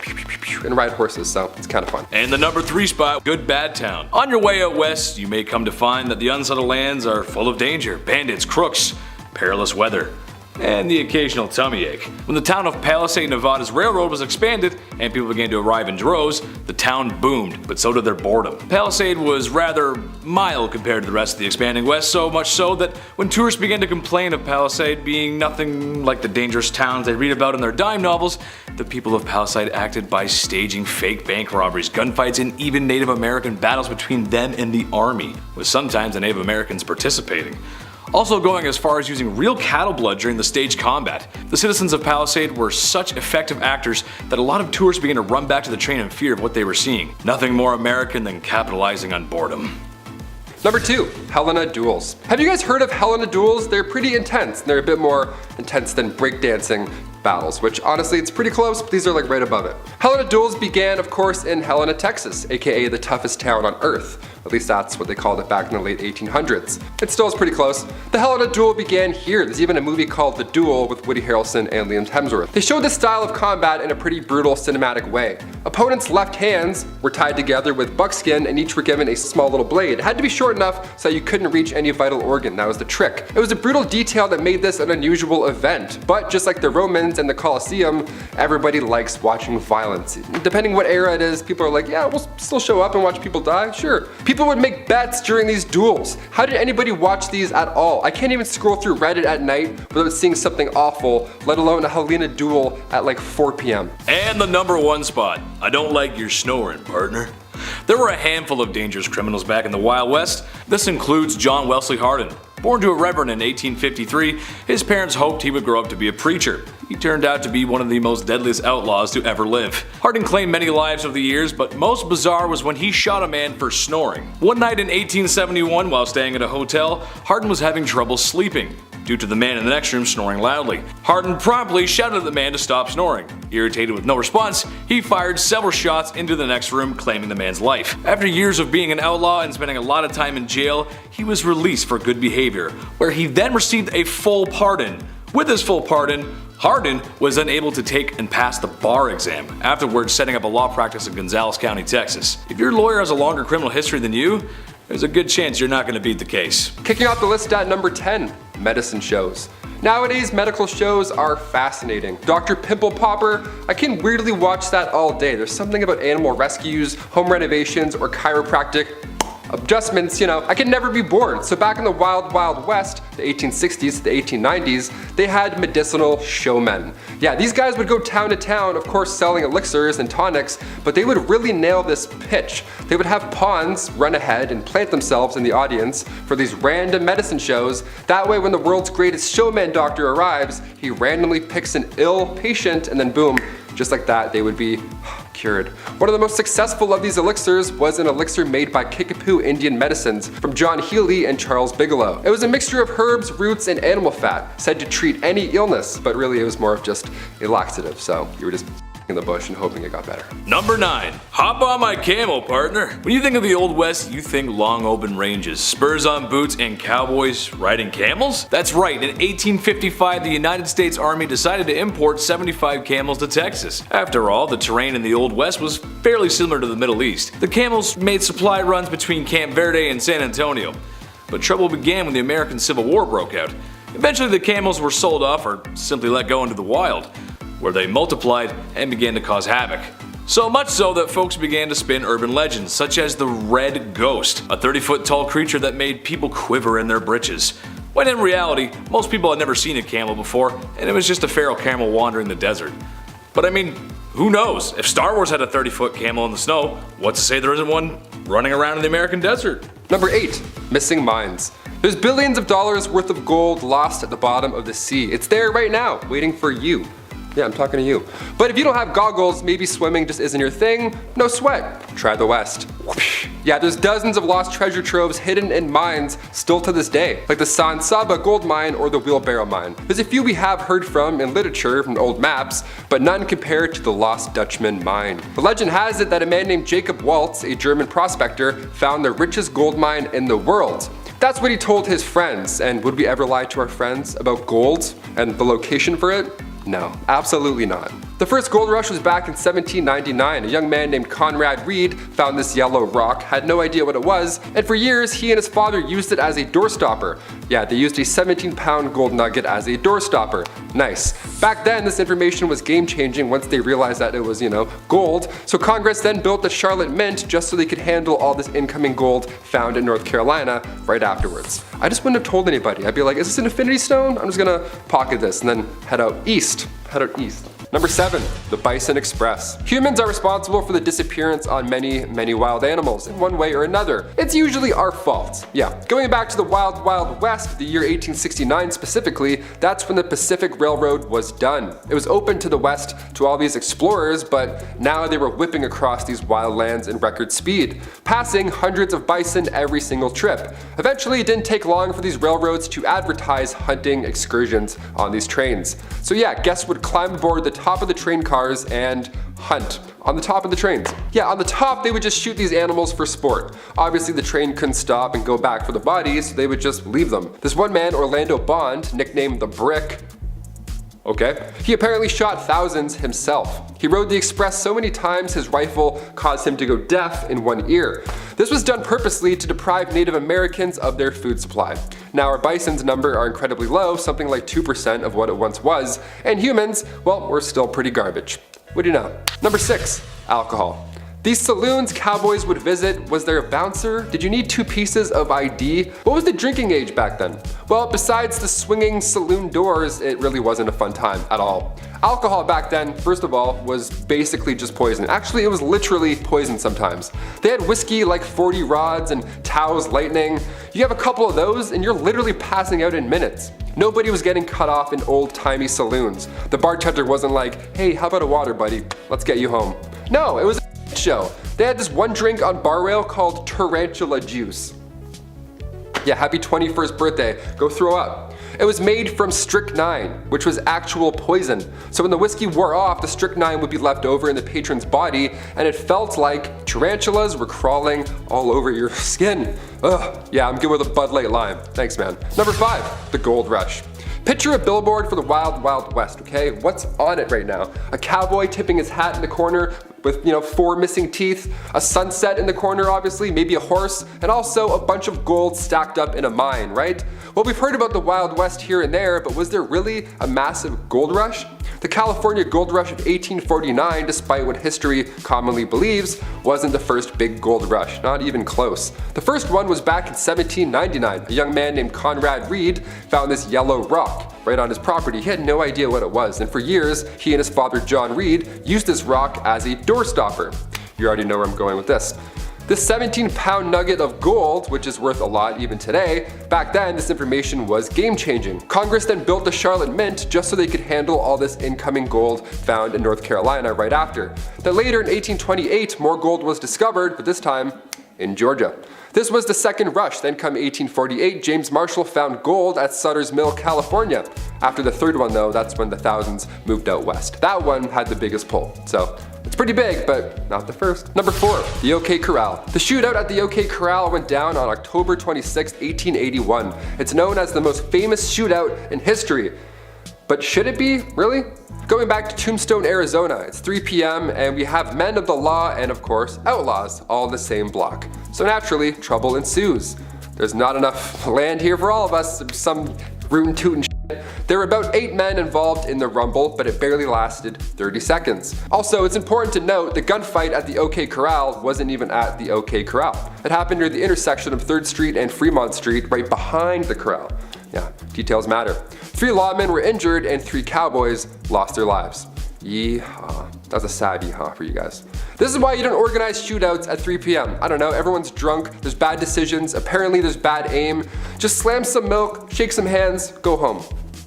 and ride horses, so it's kind of fun. And the number 3 spot, Good Bad Town. On your way out west, you may come to find that the unsettled lands are full of danger, bandits, crooks, perilous weather, and the occasional tummy ache. When the town of Palisade, Nevada's railroad was expanded and people began to arrive in droves, the town boomed, but so did their boredom. Palisade was rather mild compared to the rest of the expanding West, so much so that when tourists began to complain of Palisade being nothing like the dangerous towns they read about in their dime novels, the people of Palisade acted by staging fake bank robberies, gunfights, and even Native American battles between them and the army, with sometimes the Native Americans participating. also going as far as using real cattle blood during the staged combat. The citizens of Palisade were such effective actors that a lot of tourists began to run back to the train in fear of what they were seeing. Nothing more American than capitalizing on boredom. Number 2, Helena duels. Have you guys heard of Helena duels? They're pretty intense, and they're a bit more intense than breakdancing battles, which honestly it's pretty close, but these are like right above it. Helena duels began, of course, in Helena, Texas, aka the toughest town on earth. At least that's what they called it back in the late 1800s. It still is pretty close. The Helena duel began here. There's even a movie called The Duel with Woody Harrelson and Liam Hemsworth. They showed this style of combat in a pretty brutal cinematic way. Opponents' left hands were tied together with buckskin and each were given a small little blade. It had to be short enough so you couldn't reach any vital organ. That was the trick. It was a brutal detail that made this an unusual event, but just like the Romans and the Colosseum, everybody likes watching violence. Depending what era it is, people are like, yeah, we'll still show up and watch people die, sure. People would make bets during these duels. How did anybody watch these at all? I can't even scroll through Reddit at night without seeing something awful, let alone a Helena duel at like 4 p.m. And the number 1 spot. I don't like your snoring, partner. There were a handful of dangerous criminals back in the Wild West. This includes John Wesley Hardin. Born to a reverend in 1853, his parents hoped he would grow up to be a preacher. He turned out to be one of the most deadliest outlaws to ever live. Hardin claimed many lives over the years, but most bizarre was when he shot a man for snoring. One night in 1871, while staying at a hotel, Hardin was having trouble sleeping due to the man in the next room snoring loudly. Hardin promptly shouted at the man to stop snoring. Irritated with no response, he fired several shots into the next room, claiming the man's life. After years of being an outlaw and spending a lot of time in jail, he was released for good behavior, where he then received a full pardon. With his full pardon, Hardin was then able to take and pass the bar exam, afterwards setting up a law practice in Gonzales County, Texas. If your lawyer has a longer criminal history than you, there's a good chance you're not going to beat the case. Kicking off the list at number 10, medicine shows. Nowadays, medical shows are fascinating. Dr. Pimple Popper, I can weirdly watch that all day. There's something about animal rescues, home renovations, or chiropractic adjustments, I could never be bored. So back in the Wild Wild West, the 1860s to the 1890s, they had medicinal showmen. Yeah, these guys would go town to town, of course selling elixirs and tonics, but they would really nail this pitch. They would have pawns run ahead and plant themselves in the audience for these random medicine shows. That way when the world's greatest showman doctor arrives, he randomly picks an ill patient and then boom, just like that, they would be cured. One of the most successful of these elixirs was an elixir made by Kickapoo Indian Medicines from John Healy and Charles Bigelow. It was a mixture of herbs, roots, and animal fat, said to treat any illness, but really it was more of just a laxative, so you were just in the bush and hoping it got better. Number 9. Hop on my camel, partner. When you think of the Old West, you think long open ranges, spurs on boots, and cowboys riding camels? That's right, in 1855 the United States Army decided to import 75 camels to Texas. After all, the terrain in the Old West was fairly similar to the Middle East. The camels made supply runs between Camp Verde and San Antonio. But trouble began when the American Civil War broke out. Eventually the camels were sold off or simply let go into the wild, where they multiplied and began to cause havoc. So much so that folks began to spin urban legends, such as the Red Ghost, a 30-foot tall creature that made people quiver in their britches. When in reality, most people had never seen a camel before, and it was just a feral camel wandering the desert. But I mean, who knows? If Star Wars had a 30-foot camel in the snow, what's to say there isn't one running around in the American desert? Number 8, missing mines. There's billions of dollars worth of gold lost at the bottom of the sea. It's there right now, waiting for you. Yeah, I'm talking to you. But if you don't have goggles, maybe swimming just isn't your thing, no sweat. Try the West. Yeah, there's dozens of lost treasure troves hidden in mines still to this day, like the San Saba gold mine or the Wheelbarrow mine. There's a few we have heard from in literature from old maps, but none compared to the Lost Dutchman mine. The legend has it that a man named Jacob Waltz, a German prospector, found the richest gold mine in the world. That's what he told his friends, and would we ever lie to our friends about gold and the location for it? No, absolutely not. The first gold rush was back in 1799. A young man named Conrad Reed found this yellow rock, had no idea what it was, and for years he and his father used it as a doorstopper. Yeah, they used a 17-pound gold nugget as a doorstopper. Nice. Back then, this information was game-changing once they realized that it was, gold, so Congress then built the Charlotte Mint just so they could handle all this incoming gold found in North Carolina right afterwards. I just wouldn't have told anybody. I'd be like, is this an infinity stone? I'm just gonna pocket this and then head out east. Number 7. The Bison Express. Humans are responsible for the disappearance on many wild animals in one way or another. It's usually our fault. Yeah, going back to the Wild West, the year 1869 specifically, that's when the Pacific Railroad was done. It was open to the west to all these explorers, but now they were whipping across these wild lands in record speed, passing hundreds of bison every single trip. Eventually, it didn't take long for these railroads to advertise hunting excursions on these trains. So yeah, guests would climb aboard the top of the train cars and hunt on the top of the trains. Yeah, on the top they would just shoot these animals for sport. Obviously the train couldn't stop and go back for the bodies, so they would just leave them. This one man, Orlando Bond, nicknamed the Brick, he apparently shot thousands himself. He rode the express so many times his rifle caused him to go deaf in one ear. This was done purposely to deprive Native Americans of their food supply. Now our bison's number are incredibly low, something like 2% of what it once was, and humans, well, we're still pretty garbage. What do you know? Number 6. Alcohol. These saloons cowboys would visit, was there a bouncer? Did you need 2 pieces of ID? What was the drinking age back then? Well, besides the swinging saloon doors, it really wasn't a fun time at all. Alcohol back then, first of all, was basically just poison. Actually, it was literally poison sometimes. They had whiskey like 40 rods and Tao's Lightning. You have a couple of those and you're literally passing out in minutes. Nobody was getting cut off in old-timey saloons. The bartender wasn't like, hey, how about a water, buddy? Let's get you home. No, it was a show. They had this one drink on bar rail called tarantula juice. Yeah, happy 21st birthday. Go throw up. It was made from strychnine, which was actual poison. So when the whiskey wore off, the strychnine would be left over in the patron's body, and it felt like tarantulas were crawling all over your skin. Ugh, yeah, I'm good with a Bud Light Lime. Thanks, man. Number 5, the gold rush. Picture a billboard for the Wild West, okay? What's on it right now? A cowboy tipping his hat in the corner with, 4 missing teeth, a sunset in the corner obviously, maybe a horse, and also a bunch of gold stacked up in a mine, right? Well, we've heard about the Wild West here and there, but was there really a massive gold rush? The California gold rush of 1849, despite what history commonly believes, wasn't the first big gold rush, not even close. The first one was back in 1799. A young man named Conrad Reed found this yellow rock right on his property. He had no idea what it was, and for years, he and his father John Reed used this rock as a doorstopper. You already know where I'm going with this. This 17-pound nugget of gold, which is worth a lot even today, back then this information was game-changing. Congress then built the Charlotte Mint just so they could handle all this incoming gold found in North Carolina right after. Then later in 1828, more gold was discovered, but this time in Georgia. This was the second rush. Then come 1848, James Marshall found gold at Sutter's Mill, California. After the third one though, that's when the thousands moved out west. That one had the biggest pull. So it's pretty big, but not the first. Number 4, the OK Corral. The shootout at the OK Corral went down on October 26, 1881. It's known as the most famous shootout in history. But should it be? Really? Going back to Tombstone, Arizona, it's 3 p.m. and we have men of the law and of course outlaws all in the same block. So naturally, trouble ensues. There's not enough land here for all of us, some rootin' tootin' shit. There were about 8 men involved in the rumble, but it barely lasted 30 seconds. Also, it's important to note the gunfight at the OK Corral wasn't even at the OK Corral. It happened near the intersection of 3rd Street and Fremont Street, right behind the corral. Yeah, details matter. 3 lawmen were injured and 3 cowboys lost their lives. Yeehaw. That was a sad yeehaw for you guys. This is why you don't organize shootouts at 3 p.m. I don't know, everyone's drunk, there's bad decisions, apparently there's bad aim. Just slam some milk, shake some hands, go home.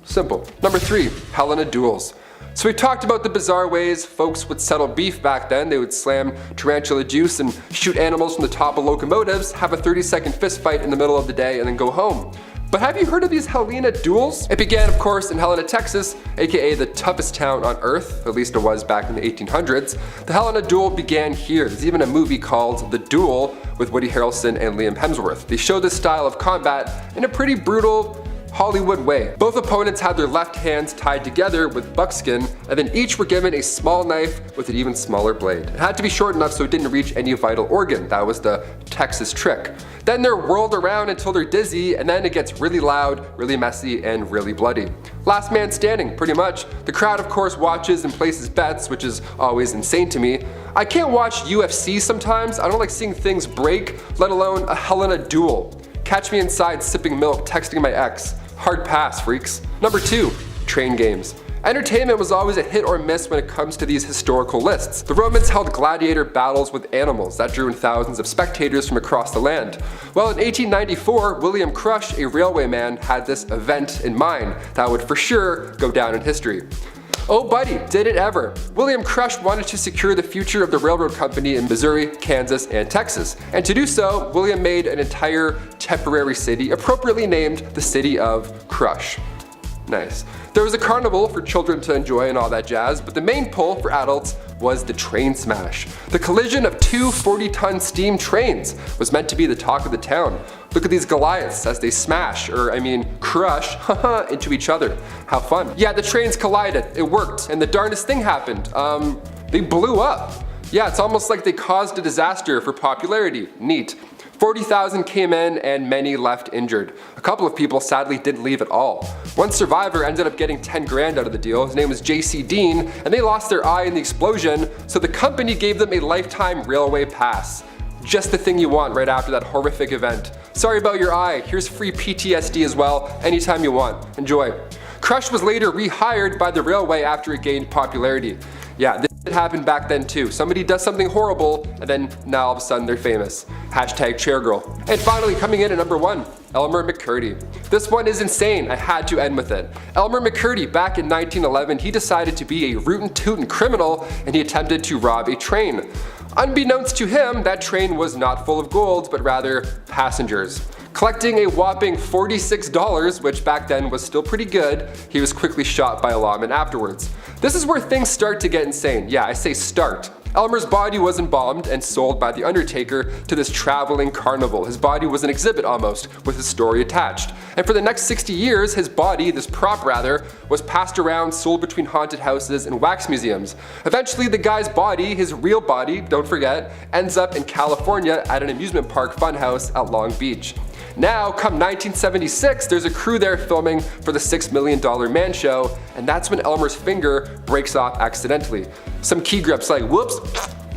Simple. Number 3, Helena duels. So we talked about the bizarre ways folks would settle beef back then. They would slam tarantula juice and shoot animals from the top of locomotives, have a 30-second fist fight in the middle of the day, and then go home. But have you heard of these Helena duels? It began, of course, in Helena, Texas, aka the toughest town on earth, at least it was back in the 1800s. The Helena duel began here. There's even a movie called The Duel with Woody Harrelson and Liam Hemsworth. They show this style of combat in a pretty brutal Hollywood way. Both opponents had their left hands tied together with buckskin, and then each were given a small knife with an even smaller blade. It had to be short enough so it didn't reach any vital organ. That was the Texas trick. Then they're whirled around until they're dizzy, and then it gets really loud, really messy, and really bloody. Last man standing, pretty much. The crowd, of course, watches and places bets, which is always insane to me. I can't watch UFC sometimes. I don't like seeing things break, let alone a Helena duel. Catch me inside sipping milk, texting my ex. Hard pass, freaks. Number 2, train games. Entertainment was always a hit or miss when it comes to these historical lists. The Romans held gladiator battles with animals that drew in thousands of spectators from across the land. Well, in 1894, William Crush, a railwayman, had this event in mind that would for sure go down in history. Oh buddy, did it ever! William Crush wanted to secure the future of the railroad company in Missouri, Kansas, and Texas. And to do so, William made an entire temporary city appropriately named the City of Crush. Nice. There was a carnival for children to enjoy and all that jazz, but the main pull for adults was the train smash. The collision of two 40-ton steam trains was meant to be the talk of the town. Look at these Goliaths as they smash, crush, into each other. How fun. Yeah, the trains collided, it worked, and the darndest thing happened. They blew up. Yeah, it's almost like they caused a disaster for popularity. Neat. 40,000 came in and many left injured. A couple of people sadly didn't leave at all. One survivor ended up getting 10 grand out of the deal. His name was J.C. Dean, and they lost their eye in the explosion, so the company gave them a lifetime railway pass. Just the thing you want right after that horrific event. Sorry about your eye, here's free PTSD as well, anytime you want. Enjoy. Crush was later rehired by the railway after it gained popularity. Yeah, this happened back then too. Somebody does something horrible, and then now all of a sudden they're famous. Hashtag chairgirl. And finally, coming in at number 1, Elmer McCurdy. This one is insane, I had to end with it. Elmer McCurdy, back in 1911, he decided to be a rootin' tootin' criminal, and he attempted to rob a train. Unbeknownst to him, that train was not full of gold, but rather passengers. Collecting a whopping $46, which back then was still pretty good, he was quickly shot by a lawman afterwards. This is where things start to get insane. Yeah, I say start. Elmer's body was embalmed and sold by the Undertaker to this traveling carnival. His body was an exhibit almost, with his story attached. And for the next 60 years, his body, this prop rather, was passed around, sold between haunted houses and wax museums. Eventually the guy's body, his real body, don't forget, ends up in California at an amusement park funhouse at Long Beach. Now, come 1976, there's a crew there filming for the $6 Million Man Show, and that's when Elmer's finger breaks off accidentally. Some key grips like whoops,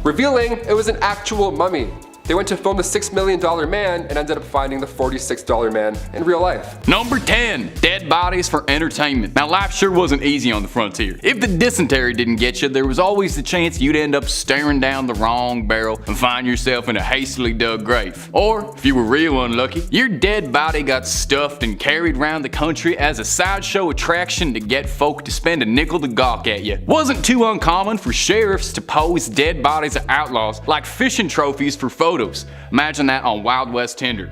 revealing it was an actual mummy. They went to film the $6 Million Man and ended up finding the $46 man in real life. Number 10, dead bodies for entertainment. Now life sure wasn't easy on the frontier. If the dysentery didn't get you, there was always the chance you'd end up staring down the wrong barrel and find yourself in a hastily dug grave. Or, if you were real unlucky, your dead body got stuffed and carried around the country as a sideshow attraction to get folk to spend a nickel to gawk at you. Wasn't too uncommon for sheriffs to pose dead bodies of outlaws like fishing trophies for photos. Imagine that on Wild West Tinder.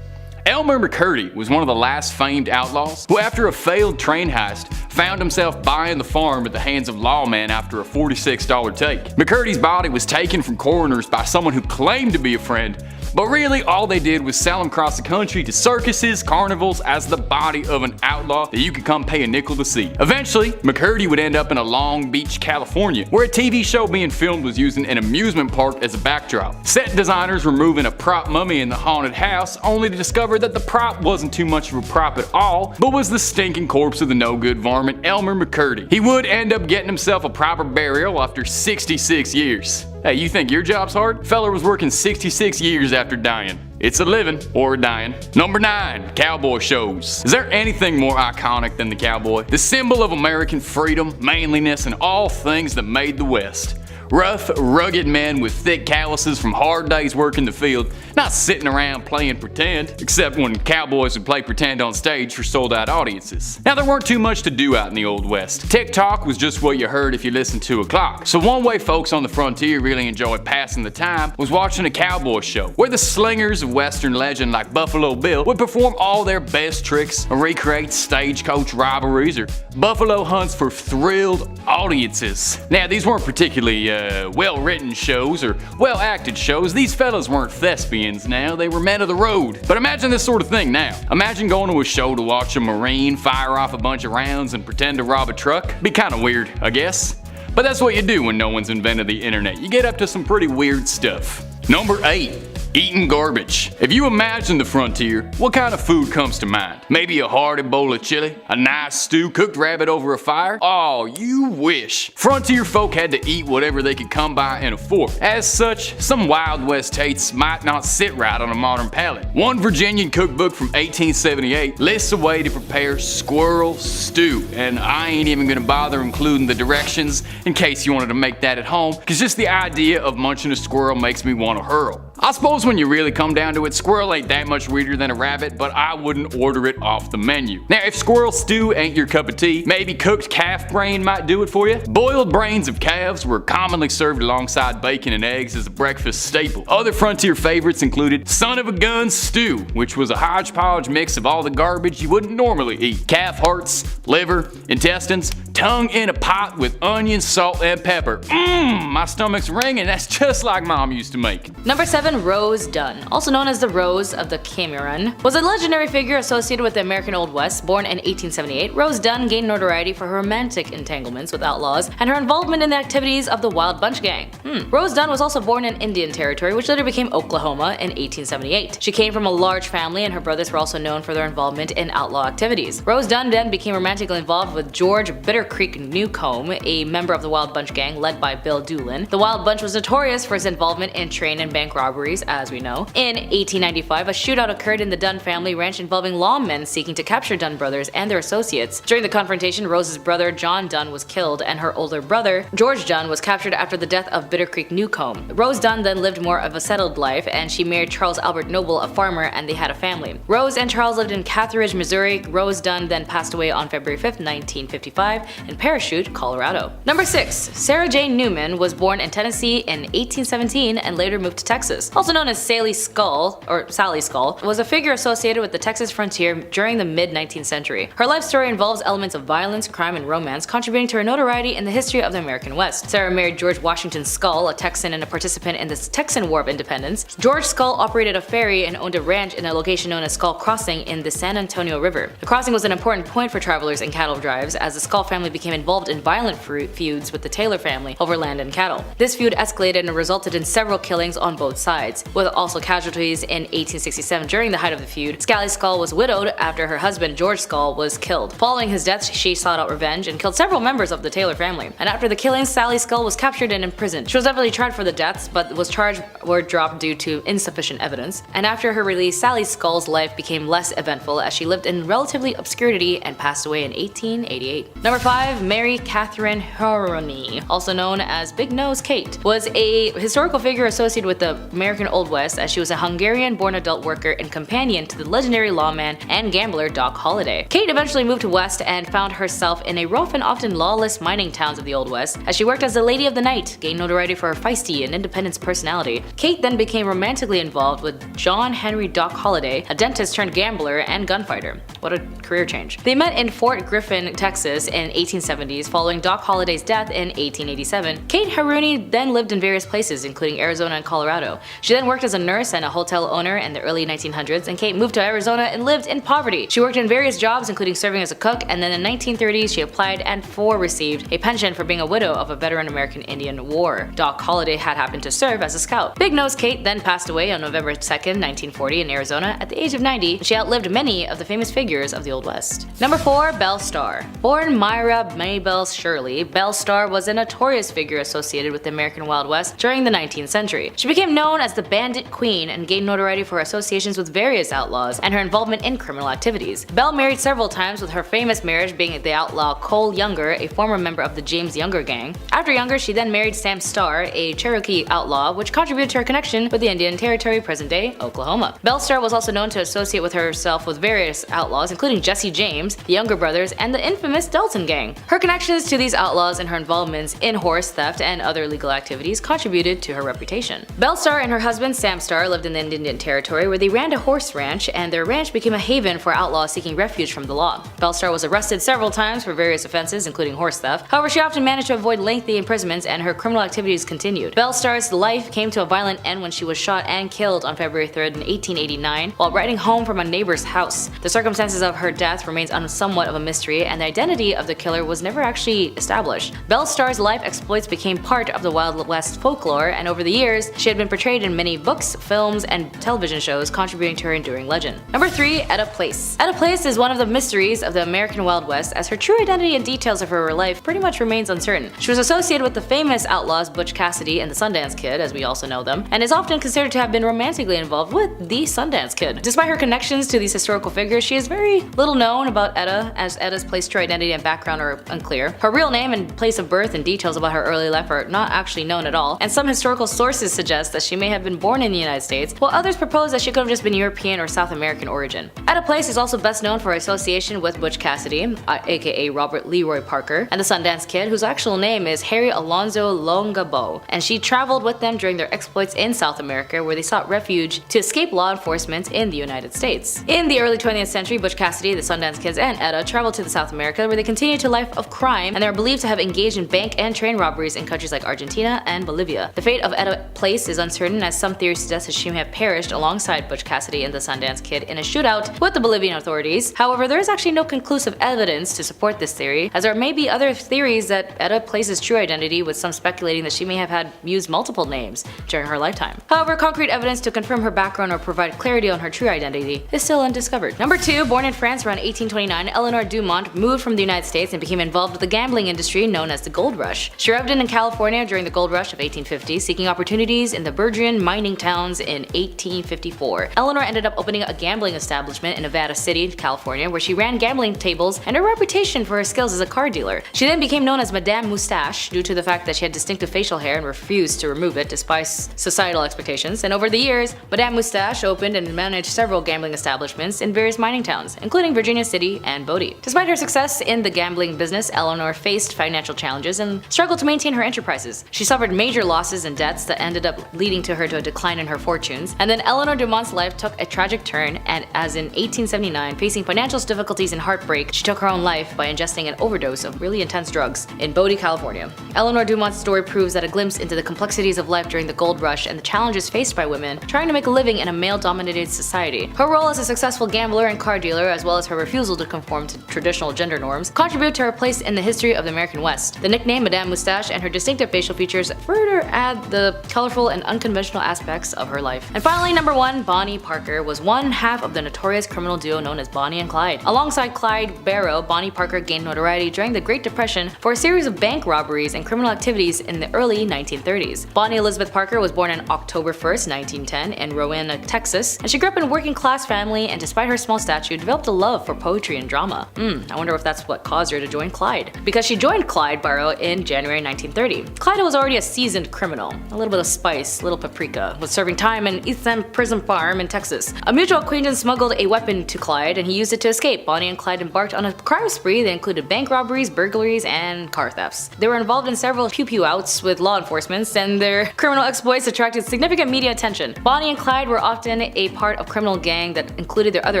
Elmer McCurdy was one of the last famed outlaws who, after a failed train heist, found himself buying the farm at the hands of lawmen after a $46 take. McCurdy's body was taken from coroners by someone who claimed to be a friend, but really all they did was sell him across the country to circuses, carnivals as the body of an outlaw that you could come pay a nickel to see. Eventually, McCurdy would end up in a Long Beach, California, where a TV show being filmed was using an amusement park as a backdrop. Set designers were moving a prop mummy in the haunted house, only to discover that the prop wasn't too much of a prop at all, but was the stinking corpse of the no-good varmint Elmer McCurdy. He would end up getting himself a proper burial after 66 years. Hey, you think your job's hard? Feller was working 66 years after dying. It's a living or a dying. Number 9, cowboy shows. Is there anything more iconic than the cowboy? The symbol of American freedom, manliness, and all things that made the West. Rough, rugged men with thick calluses from hard days working the field, not sitting around playing pretend, except when cowboys would play pretend on stage for sold-out audiences. Now, there weren't too much to do out in the Old West. TikTok was just what you heard if you listened to a clock. So one way folks on the frontier really enjoyed passing the time was watching a cowboy show, where the slingers of Western legend like Buffalo Bill would perform all their best tricks, or recreate stagecoach robberies, or buffalo hunts for thrilled audiences. Now, these weren't particularly well-written shows or well-acted shows. These fellas weren't thespians now, they were men of the road. But imagine this sort of thing now. Imagine going to a show to watch a Marine fire off a bunch of rounds and pretend to rob a truck. Be kinda weird, I guess. But that's what you do when no one's invented the internet. You get up to some pretty weird stuff. Number 8. Eating garbage. If you imagine the frontier, what kind of food comes to mind? Maybe a hearty bowl of chili? A nice stew, cooked rabbit over a fire? Oh, you wish. Frontier folk had to eat whatever they could come by and afford. As such, some Wild West tastes might not sit right on a modern palate. One Virginian cookbook from 1878 lists a way to prepare squirrel stew, and I ain't even gonna bother including the directions in case you wanted to make that at home, cause just the idea of munching a squirrel makes me want to hurl. I suppose when you really come down to it, squirrel ain't that much weirder than a rabbit, but I wouldn't order it off the menu. Now, if squirrel stew ain't your cup of tea, maybe cooked calf brain might do it for you. Boiled brains of calves were commonly served alongside bacon and eggs as a breakfast staple. Other frontier favorites included son of a gun stew, which was a hodgepodge mix of all the garbage you wouldn't normally eat. Calf hearts, liver, intestines, tongue in a pot with onion, salt, and pepper. My stomach's ringing. That's just like Mom used to make. Number 7, Rose Dunn, also known as the Rose of the Cameron, was a legendary figure associated with the American Old West. Born in 1878, Rose Dunn gained notoriety for her romantic entanglements with outlaws and her involvement in the activities of the Wild Bunch Gang. Rose Dunn was also born in Indian Territory, which later became Oklahoma in 1878. She came from a large family, and her brothers were also known for their involvement in outlaw activities. Rose Dunn then became romantically involved with George Bitter Creek Newcomb, a member of the Wild Bunch Gang led by Bill Doolin. The Wild Bunch was notorious for its involvement in train and bank robberies, as we know. In 1895, a shootout occurred in the Dunn family ranch involving lawmen seeking to capture Dunn brothers and their associates. During the confrontation, Rose's brother John Dunn was killed, and her older brother George Dunn was captured after the death of Bitter Creek Newcomb. Rose Dunn then lived more of a settled life, and she married Charles Albert Noble, a farmer, and they had a family. Rose and Charles lived in Cathridge, Missouri. Rose Dunn then passed away on February 5, 1955 in Parachute, Colorado. Number 6. Sarah Jane Newman was born in Tennessee in 1817 and later moved to Texas. Also known as Sally Skull, was a figure associated with the Texas frontier during the mid-19th century. Her life story involves elements of violence, crime, and romance, contributing to her notoriety in the history of the American West. Sarah married George Washington Skull, a Texan and a participant in the Texan War of Independence. George Skull operated a ferry and owned a ranch in a location known as Skull Crossing in the San Antonio River. The crossing was an important point for travelers and cattle drives, as the Skull family became involved in violent feuds with the Taylor family over land and cattle. This feud escalated and resulted in several killings on both sides, with also casualties in 1867. During the height of the feud, Sally Skull was widowed after her husband George Skull was killed. Following his death, she sought out revenge and killed several members of the Taylor family. And after the killings, Sally Skull was captured and imprisoned. She was definitely tried for the deaths, but was charged were dropped due to insufficient evidence. And after her release, Sally Skull's life became less eventful as she lived in relatively obscurity and passed away in 1888. Number 5. Mary Catherine Horrify, also known as Big Nose Kate, was a historical figure associated with the American Old West, as she was a Hungarian-born adult worker and companion to the legendary lawman and gambler Doc Holliday. Kate eventually moved to West and found herself in a rough and often lawless mining towns of the Old West, as she worked as the Lady of the Night, gained notoriety for her feisty and independent personality. Kate then became romantically involved with John Henry Doc Holliday, a dentist turned gambler and gunfighter. What a career change. They met in Fort Griffin, Texas in 1870s. Following Doc Holliday's death in 1887, Kate Haruni then lived in various places, including Arizona and Colorado. She then worked as a nurse and a hotel owner in the early 1900s, and Kate moved to Arizona and lived in poverty. She worked in various jobs, including serving as a cook, and then in the 1930s she applied and received a pension for being a widow of a veteran American Indian War. Doc Holliday had happened to serve as a scout. Big Nose Kate then passed away on November 2nd, 1940 in Arizona at the age of 90. She outlived many of the famous figures of the Old West. Number 4. Belle Starr. Born Myra Maybelle Shirley, Belle Starr was a notorious figure associated with the American Wild West during the 19th century. She became known as the Bandit Queen and gained notoriety for her associations with various outlaws and her involvement in criminal activities. Belle married several times, with her famous marriage being the outlaw Cole Younger, a former member of the James Younger gang. After Younger, she then married Sam Starr, a Cherokee outlaw, which contributed to her connection with the Indian Territory, present-day Oklahoma. Belle Starr was also known to associate with herself with various outlaws, including Jesse James, the Younger brothers, and the infamous Dalton gang. Her connections to these outlaws and her involvements in horse theft and other illegal activities contributed to her reputation. Belle Starr and her husband Sam Starr lived in the Indian Territory, where they ran a horse ranch, and their ranch became a haven for outlaws seeking refuge from the law. Belle Starr was arrested several times for various offenses, including horse theft. However, she often managed to avoid lengthy imprisonments, and her criminal activities continued. Belle Starr's life came to a violent end when she was shot and killed on February 3rd in 1889 while riding home from a neighbor's house. The circumstances of her death remains somewhat of a mystery, and the identity of the killer was never actually established. Belle Starr's life exploits became part of the Wild West folklore, and over the years, she had been portrayed in many books, films, and television shows, contributing to her enduring legend. Number 3. Etta Place. Etta Place is one of the mysteries of the American Wild West, as her true identity and details of her life pretty much remains uncertain. She was associated with the famous outlaws Butch Cassidy and the Sundance Kid, as we also know them, and is often considered to have been romantically involved with the Sundance Kid. Despite her connections to these historical figures, she is very little known about Etta, as Etta's place, true identity, and background are unclear. Her real name and place of birth and details about her early life are not actually known at all, and some historical sources suggest that she may have been born in the United States, while others propose that she could have just been European or South American origin. Etta Place is also best known for her association with Butch Cassidy, aka Robert Leroy Parker, and the Sundance Kid, whose actual name is Harry Alonzo Longabo, and she traveled with them during their exploits in South America, where they sought refuge to escape law enforcement in the United States. In the early 20th century, Butch Cassidy, the Sundance Kids, and Etta traveled to South America, where they continued a life of crime, and they are believed to have engaged in bank and train robberies in countries like Argentina and Bolivia. The fate of Etta Place is uncertain, as some theories suggest that she may have perished alongside Butch Cassidy and the Sundance Kid in a shootout with the Bolivian authorities. However, there is actually no conclusive evidence to support this theory, as there may be other theories that Etta Place's true identity, with some speculating that she may have had used multiple names during her lifetime. However, concrete evidence to confirm her background or provide clarity on her true identity is still undiscovered. Number 2. Born in France around 1829, Eleanor Dumont moved from the United States and became involved with the gambling industry known as the Gold Rush. She arrived in California during the Gold Rush of 1850, seeking opportunities in the burgeoning mining towns in 1854. Eleanor ended up opening a gambling establishment in Nevada City, California, where she ran gambling tables and her reputation for her skills as a card dealer. She then became known as Madame Moustache due to the fact that she had distinctive facial hair and refused to remove it despite societal expectations. And over the years, Madame Moustache opened and managed several gambling establishments in various mining towns, including Virginia City and Bodie. Despite her success in the gambling business, Eleanor faced financial challenges and struggled to maintain her enterprises. She suffered major losses and debts that ended up leading to her to a decline in her fortunes. And then Eleanor Dumont's life took a tragic turn, and as in 1879, facing financial difficulties and heartbreak, she took her own life by ingesting an overdose of really intense drugs in Bodie, California. Eleanor Dumont's story proves that a glimpse into the complexities of life during the gold rush and the challenges faced by women trying to make a living in a male-dominated society. Her role as a successful gambler and card dealer, as well as her refusal to conform to traditional gender norms, contribute to her place in the history of the American West. The nickname Madame Moustache and her distinctive facial features further add the colorful and unconventional aspects of her life. And finally, number 1, Bonnie Parker was one half of the notorious criminal duo known as Bonnie and Clyde. Alongside Clyde Barrow, Bonnie Parker gained notoriety during the Great Depression for a series of bank robberies and criminal activities in the early 1930s. Bonnie Elizabeth Parker was born on October 1st, 1910 in Rowena, Texas, and she grew up in a working-class family, and despite her small stature, developed a love for poetry and drama. I wonder if that's what caused her to join Clyde, because she joined Clyde Barrow in January 1930. Clyde was already a seasoned criminal, a little bit of spice, little paprika, was serving time in East End Prison Farm in Texas. A mutual acquaintance smuggled a weapon to Clyde, and he used it to escape. Bonnie and Clyde embarked on a crime spree that included bank robberies, burglaries, and car thefts. They were involved in several pew-pew outs with law enforcement, and their criminal exploits attracted significant media attention. Bonnie and Clyde were often a part of criminal gang that included their other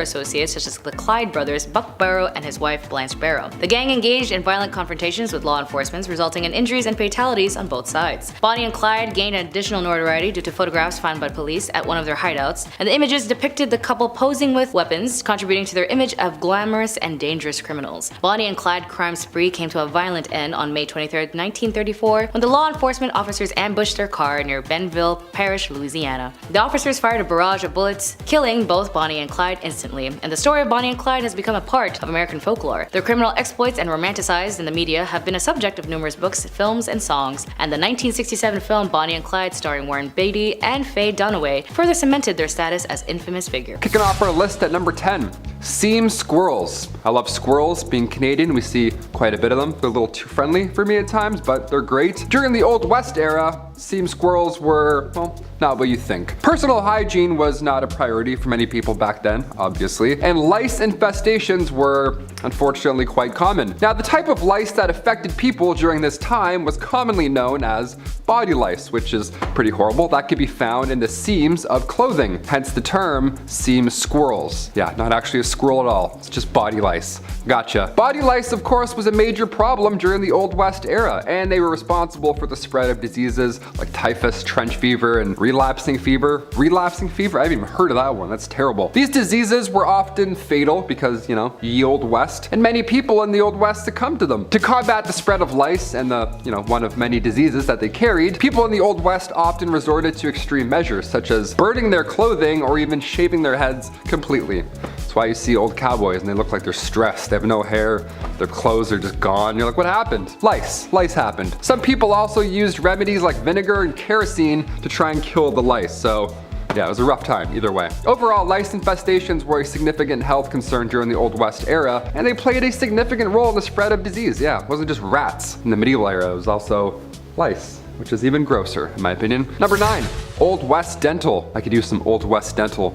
associates, such as the Clyde brothers, Buck Barrow and his wife Blanche Barrow. The gang engaged in violent confrontations with law enforcement, resulting in injuries and fatalities on both sides. Bonnie and Clyde gained additional notoriety due to photographs found by police at one of their hideouts, and the images depicted the couple posing with weapons, contributing to their image of glamorous and dangerous criminals. Bonnie and Clyde crime spree came to a violent end on May 23, 1934, when the law enforcement officers ambushed their car near Bentonville Parish, Louisiana. The officers fired a barrage of bullets, killing both Bonnie and Clyde instantly, and the story of Bonnie and Clyde has become a part of American folklore. Their criminal exploits and romanticized in the media have been a subject of numerous books, films, and songs, and the 1967 film Bonnie and Clyde, starring Warren Beatty and Faye Dunaway, further cemented their status as infamous figures. Kicking off our list at number 10, seam squirrels. I love squirrels. Being Canadian, we see quite a bit of them. They're a little too friendly for me at times, but they're great. During the Old West era, seam squirrels were, well, not what you think. Personal hygiene was not a priority for many people back then, obviously, and lice infestations were unfortunately quite common. Now, the type of lice that affected people during this time was commonly known as body lice, which is pretty horrible. That could be found in the seams of clothing, hence the term seam squirrels. Yeah, not actually a squirrel at all. It's just body lice. Gotcha. Body lice, of course, was a major problem during the Old West era, and they were responsible for the spread of diseases like typhus, trench fever, and relapsing fever. Relapsing fever? I haven't even heard of that one. That's terrible. These diseases were often fatal because, ye Old West, and many people in the Old West succumbed to them. To combat the spread of lice and the, one of many diseases that they carried, people in the Old West often resorted to extreme measures, such as burning their clothing or even shaving their heads completely. That's why you see old cowboys and they look like they're stressed. They have no hair, their clothes are just gone. You're like, what happened? Lice. Lice happened. Some people also used remedies like vinegar and kerosene to try and kill the lice, so yeah, it was a rough time either way. Overall, lice infestations were a significant health concern during the Old West era, and they played a significant role in the spread of disease. Yeah, it wasn't just rats in the medieval era, it was also lice, which is even grosser in my opinion. Number 9, Old West dental. I could use some Old West dental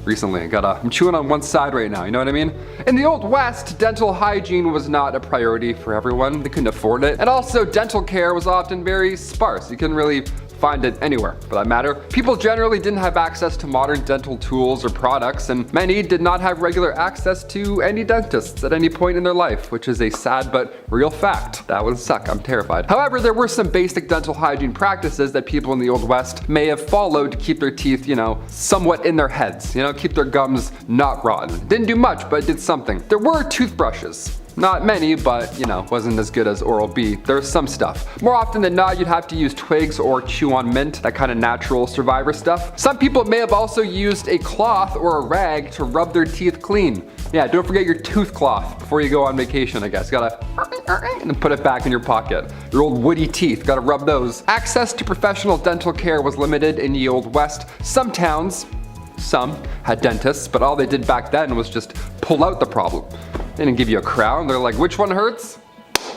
recently. I'm chewing on one side right now, you know what I mean? In the Old West, dental hygiene was not a priority for everyone. They couldn't afford it. And also, dental care was often very sparse. You couldn't really find it anywhere for that matter. People generally didn't have access to modern dental tools or products, and many did not have regular access to any dentists at any point in their life, which is a sad but real fact. That would suck. I'm terrified. However, there were some basic dental hygiene practices that people in the Old West may have followed to keep their teeth, somewhat in their heads, keep their gums not rotten. Didn't do much, but it did something. There were toothbrushes. Not many, but wasn't as good as Oral-B. There's some stuff. More often than not, you'd have to use twigs or chew on mint, that kind of natural survivor stuff. Some people may have also used a cloth or a rag to rub their teeth clean. Yeah, don't forget your tooth cloth before you go on vacation, I guess. Gotta and then put it back in your pocket. Your old woody teeth, gotta rub those. Access to professional dental care was limited in the Old West. Some towns, some had dentists, but all they did back then was just pull out the problem. They didn't give you a crown. They're like, which one hurts?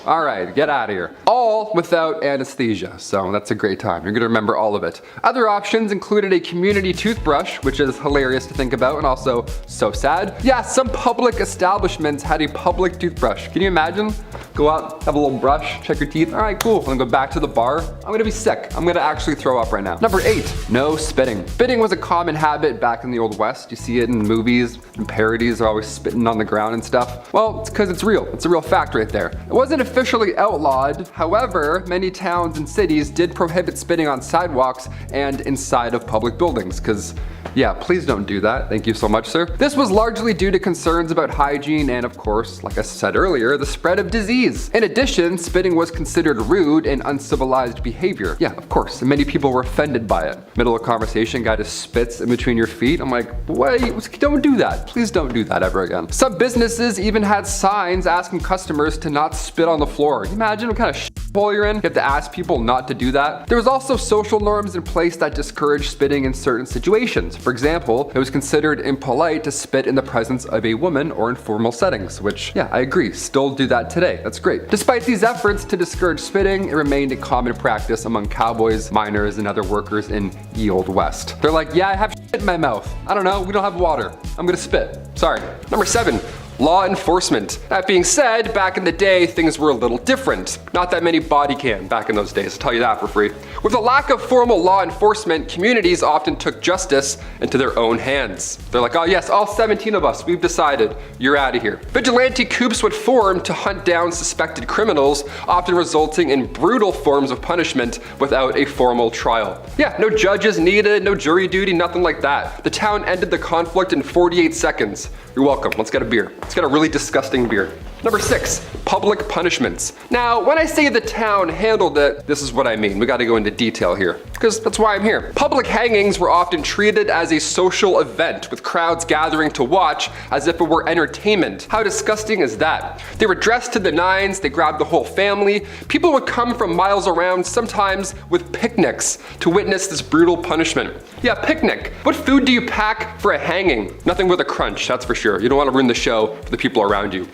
All right, get out of here. All without anesthesia, so that's a great time. You're gonna remember all of it. Other options included a community toothbrush, which is hilarious to think about and also so sad. Yeah, some public establishments had a public toothbrush. Can you imagine? Go out, have a little brush, check your teeth. All right, cool. I'm gonna go back to the bar. I'm gonna be sick. I'm gonna actually throw up right now. Number 8, no spitting. Spitting was a common habit back in the Old West. You see it in movies and parodies. They're always spitting on the ground and stuff. Well, it's because it's real. It's a real fact right there. It wasn't officially outlawed. However, many towns and cities did prohibit spitting on sidewalks and inside of public buildings, because yeah, please don't do that. Thank you so much, sir. This was largely due to concerns about hygiene and, of course, like I said earlier, the spread of disease. In addition, spitting was considered rude and uncivilized behavior. Yeah, of course, and many people were offended by it. Middle of conversation, guy just spits in between your feet. I'm like, wait, don't do that. Please don't do that ever again. Some businesses even had signs asking customers to not spit on the floor. Can you imagine what kind of shithole you're in? You have to ask people not to do that. There was also social norms in place that discouraged spitting in certain situations. For example, it was considered impolite to spit in the presence of a woman or in formal settings, which, yeah, I agree, still do that today. That's great. Despite these efforts to discourage spitting, it remained a common practice among cowboys, miners, and other workers in ye Old West. They're like, yeah, I have shit in my mouth. I don't know, we don't have water. I'm gonna spit. Sorry. Number 7. Law enforcement. That being said, back in the day, things were a little different. Not that many body cam back in those days, I'll tell you that for free. With a lack of formal law enforcement, communities often took justice into their own hands. They're like, oh yes, all 17 of us, we've decided, you're out of here. Vigilante coups would form to hunt down suspected criminals, often resulting in brutal forms of punishment without a formal trial. Yeah, no judges needed, no jury duty, nothing like that. The town ended the conflict in 48 seconds. You're welcome, let's get a beer. Let's get a really disgusting beer. Number 6, public punishments. Now, when I say the town handled it, this is what I mean. We gotta go into detail here, because that's why I'm here. Public hangings were often treated as a social event, with crowds gathering to watch as if it were entertainment. How disgusting is that? They were dressed to the nines, they grabbed the whole family. People would come from miles around, sometimes with picnics, to witness this brutal punishment. Yeah, picnic. What food do you pack for a hanging? Nothing with a crunch, that's for sure. You don't want to ruin the show for the people around you.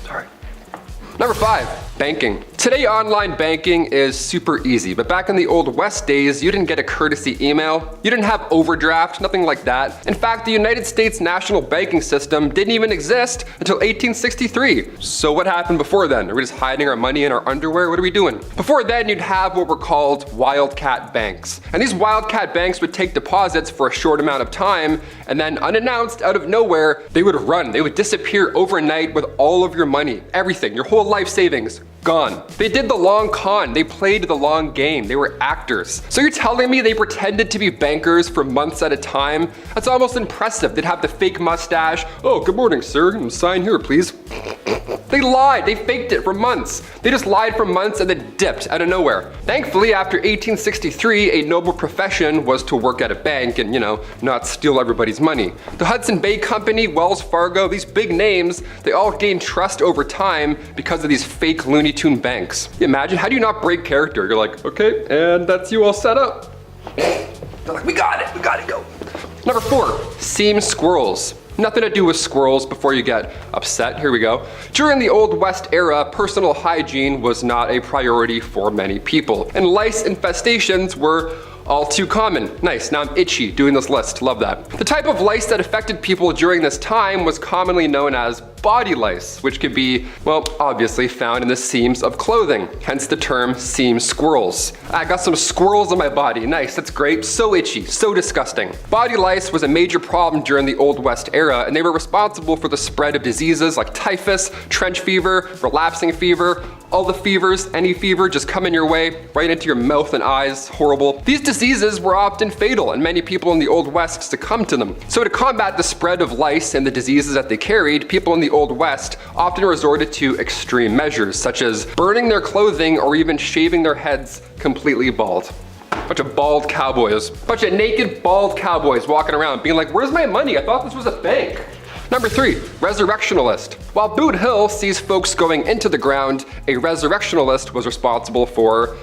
Sorry. Number 5. Banking. Today, online banking is super easy, but back in the Old West days, you didn't get a courtesy email, you didn't have overdraft, nothing like that. In fact, the United States national banking system didn't even exist until 1863. So what happened before then? Are we just hiding our money in our underwear? What are we doing? Before then, you'd have what were called wildcat banks. And these wildcat banks would take deposits for a short amount of time, and then unannounced, out of nowhere, they would run. They would disappear overnight with all of your money, everything, your whole life savings. Gone. They did the long con. They played the long game. They were actors. So you're telling me they pretended to be bankers for months at a time? That's almost impressive. They'd have the fake mustache. Oh, good morning, sir. Sign here, please. They lied. They faked it for months. They just lied for months and then dipped out of nowhere. Thankfully, after 1863, a noble profession was to work at a bank and, not steal everybody's money. The Hudson Bay Company, Wells Fargo, these big names, they all gained trust over time because of these fake Looney Tune banks. You imagine, how do you not break character? You're like, okay, and that's you all set up. They're like, we got it, go. Number 4, seam squirrels. Nothing to do with squirrels before you get upset. Here we go. During the Old West era, personal hygiene was not a priority for many people, and lice infestations were all too common. Nice, now I'm itchy doing this list, love that. The type of lice that affected people during this time was commonly known as body lice, which could be, well, obviously found in the seams of clothing, hence the term seam squirrels. I got some squirrels on my body, nice, that's great, so itchy, so disgusting. Body lice was a major problem during the Old West era, and they were responsible for the spread of diseases like typhus, trench fever, relapsing fever, all the fevers, any fever just coming your way, right into your mouth and eyes, horrible. These diseases were often fatal, and many people in the Old West succumbed to them. So to combat the spread of lice and the diseases that they carried, people in the Old West often resorted to extreme measures, such as burning their clothing or even shaving their heads completely bald. Bunch of bald cowboys. Bunch of naked bald cowboys walking around being like, where's my money? I thought this was a bank. Number 3, resurrectionalist. While Boot Hill sees folks going into the ground, a resurrectionalist was responsible for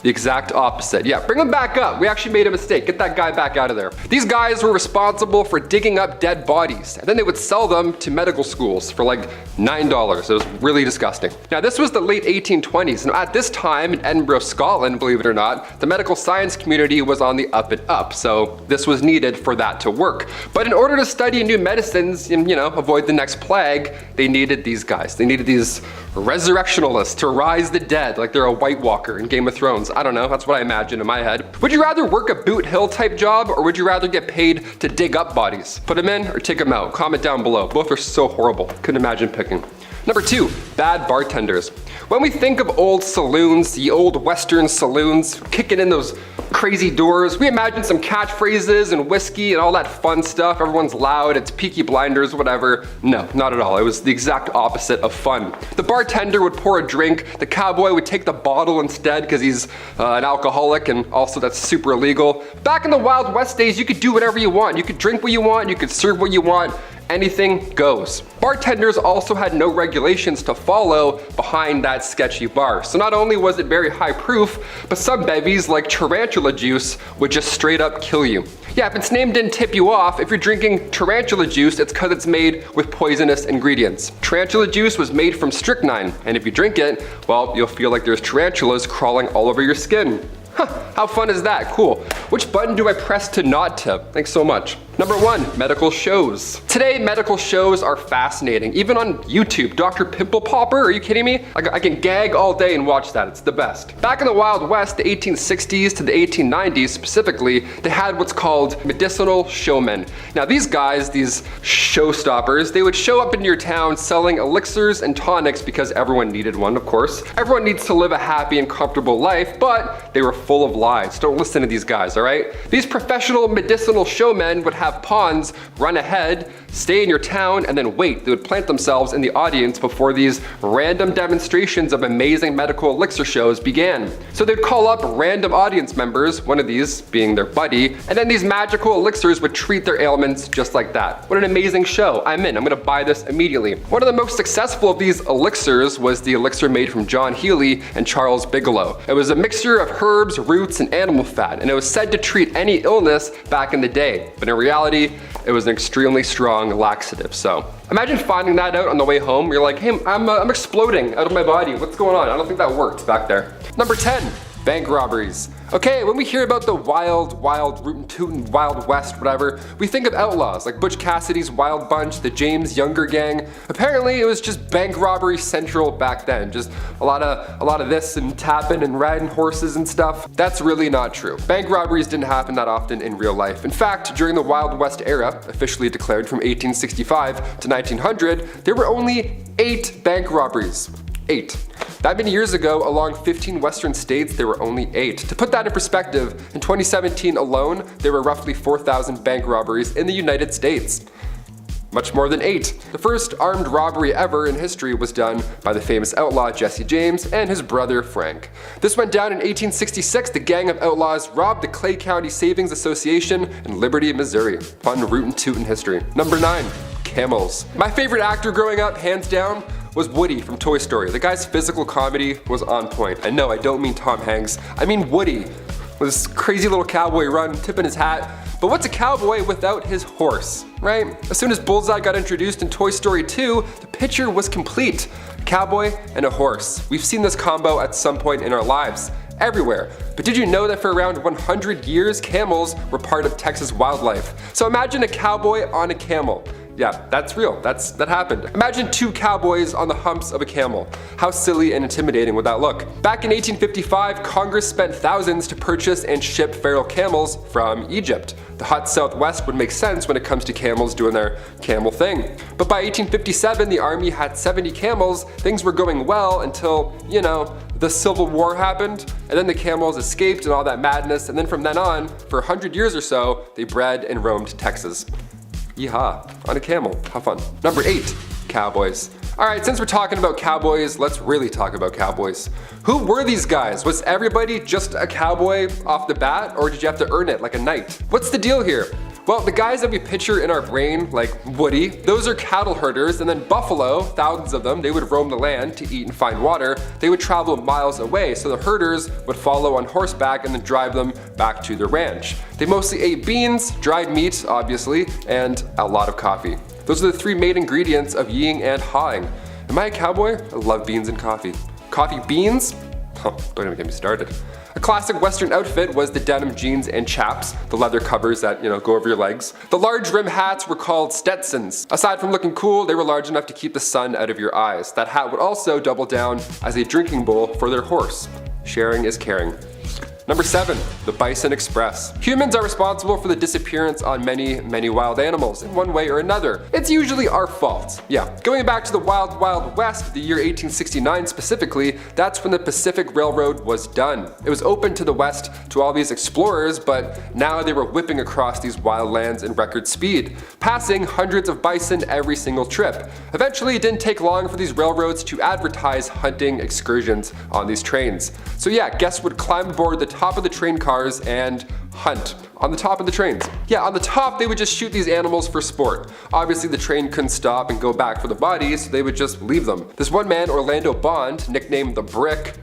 the exact opposite. Yeah, bring them back up. We actually made a mistake. Get that guy back out of there. These guys were responsible for digging up dead bodies, and then they would sell them to medical schools for like $9. It was really disgusting. Now, this was the late 1820s, and at this time in Edinburgh, Scotland, believe it or not, the medical science community was on the up and up, so this was needed for that to work. But in order to study new medicines and, avoid the next plague, they needed these guys. They needed these resurrectionalists to rise the dead like they're a White Walker in Game of Thrones. I don't know, that's what I imagine in my head. Would you rather work a Boot Hill type job, or would you rather get paid to dig up bodies? Put them in or take them out? Comment down below. Both are so horrible. Couldn't imagine picking. Number 2, bad bartenders. When we think of old saloons, the old Western saloons, kicking in those crazy doors, we imagine some catchphrases and whiskey and all that fun stuff. Everyone's loud, it's Peaky Blinders, whatever. No, not at all. It was the exact opposite of fun. The bartender would pour a drink, the cowboy would take the bottle instead because he's an alcoholic, and also that's super illegal. Back in the Wild West days, you could do whatever you want. You could drink what you want, you could serve what you want. Anything goes. Bartenders also had no regulations to follow behind that sketchy bar. So not only was it very high proof, but some bevies like tarantula juice would just straight up kill you. Yeah, if its name didn't tip you off, if you're drinking tarantula juice, it's because it's made with poisonous ingredients. Tarantula juice was made from strychnine, and if you drink it, well, you'll feel like there's tarantulas crawling all over your skin. Huh, how fun is that? Cool. Which button do I press to not tip? Thanks so much. Number 1, medical shows. Today, medical shows are fascinating. Even on YouTube, Dr. Pimple Popper, are you kidding me? I can gag all day and watch that, it's the best. Back in the Wild West, the 1860s to the 1890s specifically, they had what's called medicinal showmen. Now these guys, these showstoppers, they would show up in your town selling elixirs and tonics because everyone needed one, of course. Everyone needs to live a happy and comfortable life, but they were full of lies. Don't listen to these guys, all right? These professional medicinal showmen would have pawns run ahead, stay in your town, and then wait. They would plant themselves in the audience before these random demonstrations of amazing medical elixir shows began. So they'd call up random audience members, one of these being their buddy, and then these magical elixirs would treat their ailments just like that. What an amazing show. I'm in. I'm gonna buy this immediately. One of the most successful of these elixirs was the elixir made from John Healy and Charles Bigelow. It was a mixture of herbs, roots, and animal fat, and it was said to treat any illness back in the day. But in reality, it was an extremely strong strong laxative. So imagine finding that out on the way home. You're like, hey, I'm exploding out of my body. What's going on? I don't think that worked back there. Number 10, bank robberies. Okay, when we hear about the wild, rootin' tootin' Wild West, whatever, we think of outlaws like Butch Cassidy's Wild Bunch, the James Younger Gang. Apparently, it was just bank robbery central back then. Just a lot of this and tapping and riding horses and stuff. That's really not true. Bank robberies didn't happen that often in real life. In fact, during the Wild West era, officially declared from 1865 to 1900, there were only 8 bank robberies. 8. That many years ago, along 15 western states, there were only 8. To put that in perspective, in 2017 alone, there were roughly 4,000 bank robberies in the United States. Much more than 8. The first armed robbery ever in history was done by the famous outlaw Jesse James and his brother Frank. This went down in 1866. The gang of outlaws robbed the Clay County Savings Association in Liberty, Missouri. Fun rootin' tootin' history. Number 9, camels. My favorite actor growing up, hands down, was Woody from Toy Story. The guy's physical comedy was on point. And no, I don't mean Tom Hanks. I mean Woody, with this crazy little cowboy run, tipping his hat. But what's a cowboy without his horse, right? As soon as Bullseye got introduced in Toy Story 2, the picture was complete. A cowboy and a horse. We've seen this combo at some point in our lives, everywhere. But did you know that for around 100 years, camels were part of Texas wildlife? So imagine a cowboy on a camel. Yeah, that's real. That happened. Imagine 2 cowboys on the humps of a camel. How silly and intimidating would that look? Back in 1855, Congress spent thousands to purchase and ship feral camels from Egypt. The hot Southwest would make sense when it comes to camels doing their camel thing. But by 1857, the army had 70 camels. Things were going well until, you know, the Civil War happened, and then the camels escaped and all that madness, and then from then on, for 100 years or so, they bred and roamed Texas. Yeehaw, on a camel, have fun. Number 8, cowboys. Alright, since we're talking about cowboys, let's really talk about cowboys. Who were these guys? Was everybody just a cowboy off the bat, or did you have to earn it like a knight? What's the deal here? Well, the guys that we picture in our brain, like Woody, those are cattle herders, and then buffalo, thousands of them, they would roam the land to eat and find water. They would travel miles away, so the herders would follow on horseback and then drive them back to their ranch. They mostly ate beans, dried meat, obviously, and a lot of coffee. Those are the 3 main ingredients of yeeing and hawing. Am I a cowboy? I love beans and coffee. Coffee beans? Don't even get me started. A classic Western outfit was the denim jeans and chaps, the leather covers that, go over your legs. The large rim hats were called Stetsons. Aside from looking cool, they were large enough to keep the sun out of your eyes. That hat would also double down as a drinking bowl for their horse. Sharing is caring. Number 7, the Bison Express. Humans are responsible for the disappearance on many wild animals in one way or another. It's usually our fault. Yeah, going back to the Wild West, the year 1869 specifically, that's when the Pacific Railroad was done. It was open to the West to all these explorers, but now they were whipping across these wild lands in record speed, passing hundreds of bison every single trip. Eventually, it didn't take long for these railroads to advertise hunting excursions on these trains. So yeah, guests would climb aboard the top of the train cars and hunt on the top of the trains. Yeah, on the top they would just shoot these animals for sport. Obviously the train couldn't stop and go back for the bodies, so they would just leave them. This one man, Orlando Bond, nicknamed the Brick,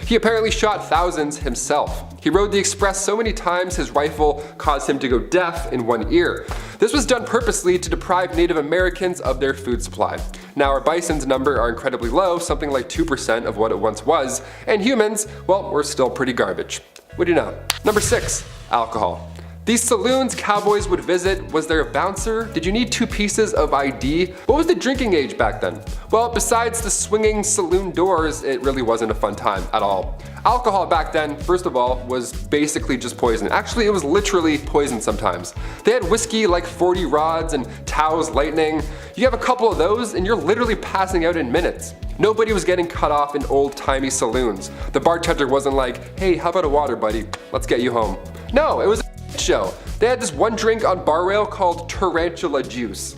he apparently shot thousands himself. He rode the express so many times his rifle caused him to go deaf in one ear. This was done purposely to deprive Native Americans of their food supply. Now our bison's number are incredibly low, something like 2% of what it once was, and humans, well, we're still pretty garbage. What do you know? Number 6, alcohol. These saloons cowboys would visit, was there a bouncer? Did you need 2 pieces of ID? What was the drinking age back then? Well, besides the swinging saloon doors, it really wasn't a fun time at all. Alcohol back then, first of all, was basically just poison. Actually, it was literally poison sometimes. They had whiskey like 40 rods and Tao's Lightning. You have a couple of those and you're literally passing out in minutes. Nobody was getting cut off in old-timey saloons. The bartender wasn't like, hey, how about a water, buddy? Let's get you home. No, it was a show. They had this one drink on bar rail called tarantula juice.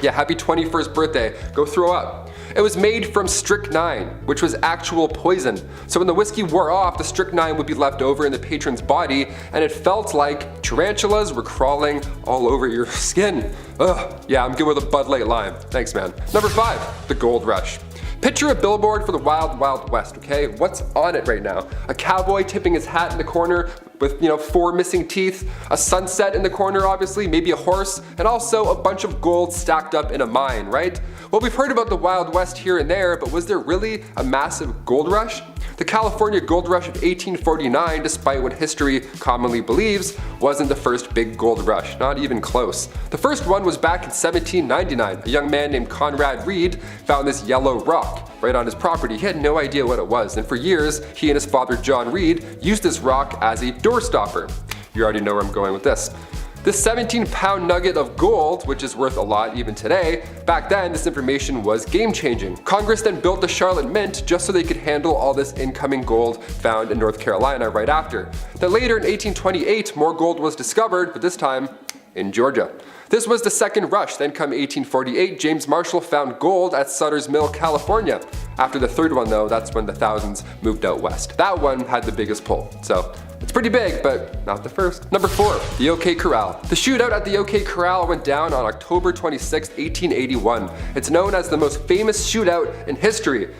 Yeah, happy 21st birthday. Go throw up. It was made from strychnine, which was actual poison. So when the whiskey wore off, the strychnine would be left over in the patron's body, and it felt like tarantulas were crawling all over your skin. Ugh, yeah, I'm good with a Bud Light Lime. Thanks, man. Number 5, the gold rush. Picture a billboard for the Wild West, okay? What's on it right now? A cowboy tipping his hat in the corner with 4 missing teeth, a sunset in the corner obviously, maybe a horse, and also a bunch of gold stacked up in a mine, right? Well, we've heard about the Wild West here and there, but was there really a massive gold rush? The California Gold Rush of 1849, despite what history commonly believes, wasn't the first big gold rush, not even close. The first one was back in 1799. A young man named Conrad Reed found this yellow rock right on his property. He had no idea what it was, and for years, he and his father John Reed used this rock as a door stopper. You already know where I'm going with this. This 17-pound nugget of gold, which is worth a lot even today, back then this information was game-changing. Congress then built the Charlotte Mint just so they could handle all this incoming gold found in North Carolina right after. Then later in 1828, more gold was discovered, but this time in Georgia. This was the second rush. Then come 1848, James Marshall found gold at Sutter's Mill, California. After the third one though, that's when the thousands moved out west. That one had the biggest pull. So it's pretty big, but not the first. Number 4, the OK Corral. The shootout at the OK Corral went down on October 26, 1881. It's known as the most famous shootout in history.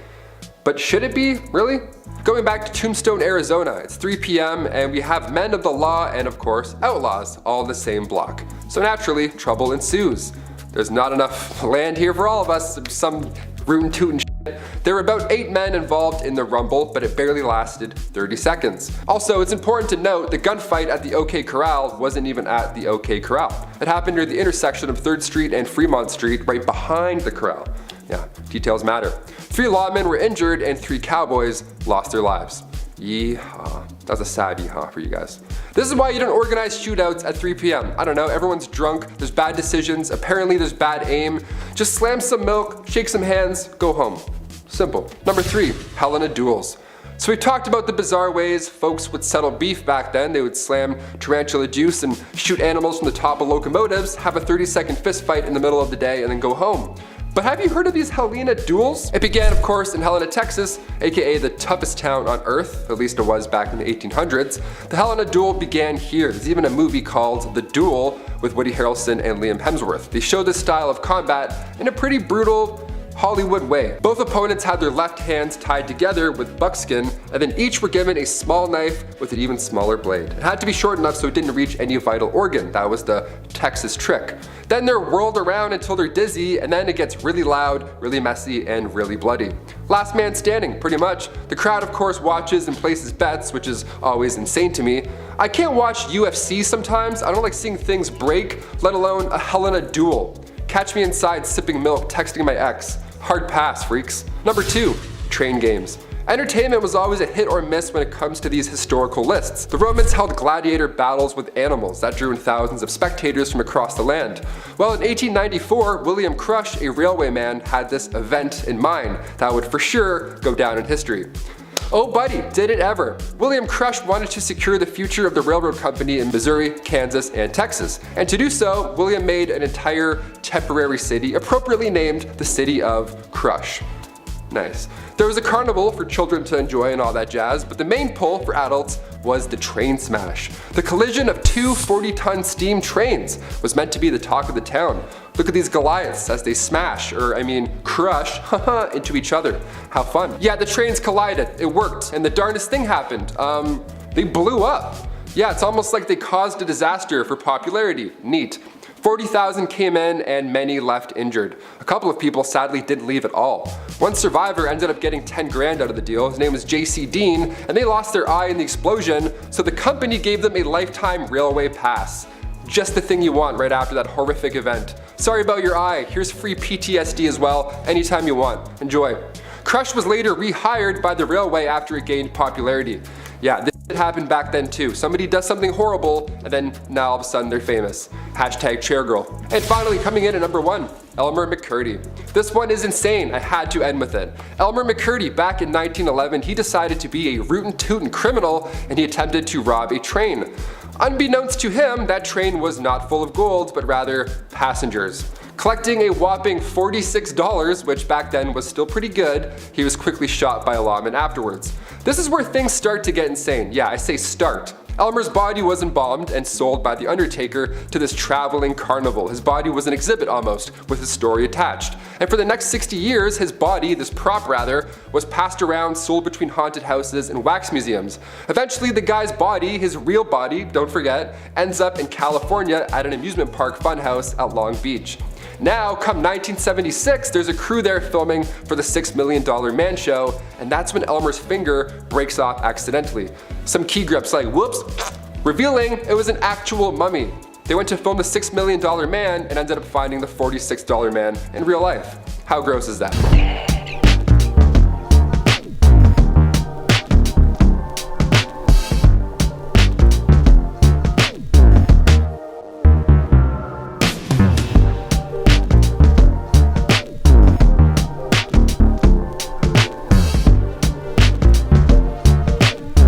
But should it be? Really? Going back to Tombstone, Arizona, it's 3 p.m. and we have men of the law and of course outlaws all in the same block. So naturally, trouble ensues. There's not enough land here for all of us, some rootin' tootin' shit. There were about 8 men involved in the rumble, but it barely lasted 30 seconds. Also, it's important to note the gunfight at the OK Corral wasn't even at the OK Corral. It happened near the intersection of 3rd Street and Fremont Street, right behind the corral. Yeah, details matter. 3 lawmen were injured and 3 cowboys lost their lives. Yeehaw. That was a sad yeehaw for you guys. This is why you don't organize shootouts at 3 p.m. I don't know, everyone's drunk, there's bad decisions, apparently there's bad aim. Just slam some milk, shake some hands, go home. Simple. Number 3, Helena duels. So we talked about the bizarre ways folks would settle beef back then. They would slam tarantula juice and shoot animals from the top of locomotives, have a 30-second fist fight in the middle of the day, and then go home. But have you heard of these Helena duels? It began, of course, in Helena, Texas, aka the toughest town on earth, at least it was back in the 1800s. The Helena duel began here. There's even a movie called The Duel with Woody Harrelson and Liam Hemsworth. They show this style of combat in a pretty brutal Hollywood way. Both opponents had their left hands tied together with buckskin, and then each were given a small knife with an even smaller blade. It had to be short enough so it didn't reach any vital organ. That was the Texas trick. Then they're whirled around until they're dizzy, and then it gets really loud, really messy, and really bloody. Last man standing, pretty much. The crowd of course watches and places bets, which is always insane to me. I can't watch UFC sometimes. I don't like seeing things break, let alone a Helena duel. Catch me inside sipping milk, texting my ex. Hard pass, freaks. Number 2, train games. Entertainment was always a hit or miss when it comes to these historical lists. The Romans held gladiator battles with animals that drew in thousands of spectators from across the land. Well, in 1894, William Crush, a railwayman, had this event in mind that would for sure go down in history. Oh buddy, did it ever. William Crush wanted to secure the future of the railroad company in Missouri, Kansas, and Texas. And to do so, William made an entire temporary city appropriately named the city of Crush. Nice. There was a carnival for children to enjoy and all that jazz, but the main pull for adults was the train smash. The collision of 2 40-ton steam trains was meant to be the talk of the town. Look at these Goliaths as they smash, crush, into each other. How fun. Yeah, the trains collided, it worked, and the darndest thing happened. They blew up. Yeah, it's almost like they caused a disaster for popularity. Neat. 40,000 came in and many left injured. A couple of people sadly didn't leave at all. One survivor ended up getting 10 grand out of the deal. His name was J.C. Dean, and they lost their eye in the explosion, so the company gave them a lifetime railway pass. Just the thing you want right after that horrific event. Sorry about your eye, here's free PTSD as well, anytime you want. Enjoy. Crush was later rehired by the railway after it gained popularity. Yeah, this happened back then too. Somebody does something horrible, and then now all of a sudden they're famous. Hashtag chairgirl. And finally, coming in at number 1, Elmer McCurdy. This one is insane, I had to end with it. Elmer McCurdy, back in 1911, he decided to be a rootin' tootin' criminal, and he attempted to rob a train. Unbeknownst to him, that train was not full of gold, but rather passengers. Collecting a whopping $46, which back then was still pretty good, he was quickly shot by a lawman afterwards. This is where things start to get insane. Yeah, I say start. Elmer's body was embalmed and sold by the Undertaker to this traveling carnival. His body was an exhibit almost, with his story attached. And for the next 60 years, his body, this prop rather, was passed around, sold between haunted houses and wax museums. Eventually, the guy's body, his real body, don't forget, ends up in California at an amusement park funhouse at Long Beach. Now, come 1976, there's a crew there filming for the $6 Million Man Show, and that's when Elmer's finger breaks off accidentally. Some key grips like, whoops, revealing it was an actual mummy. They went to film the $6 Million Man and ended up finding the $46 man in real life. How gross is that?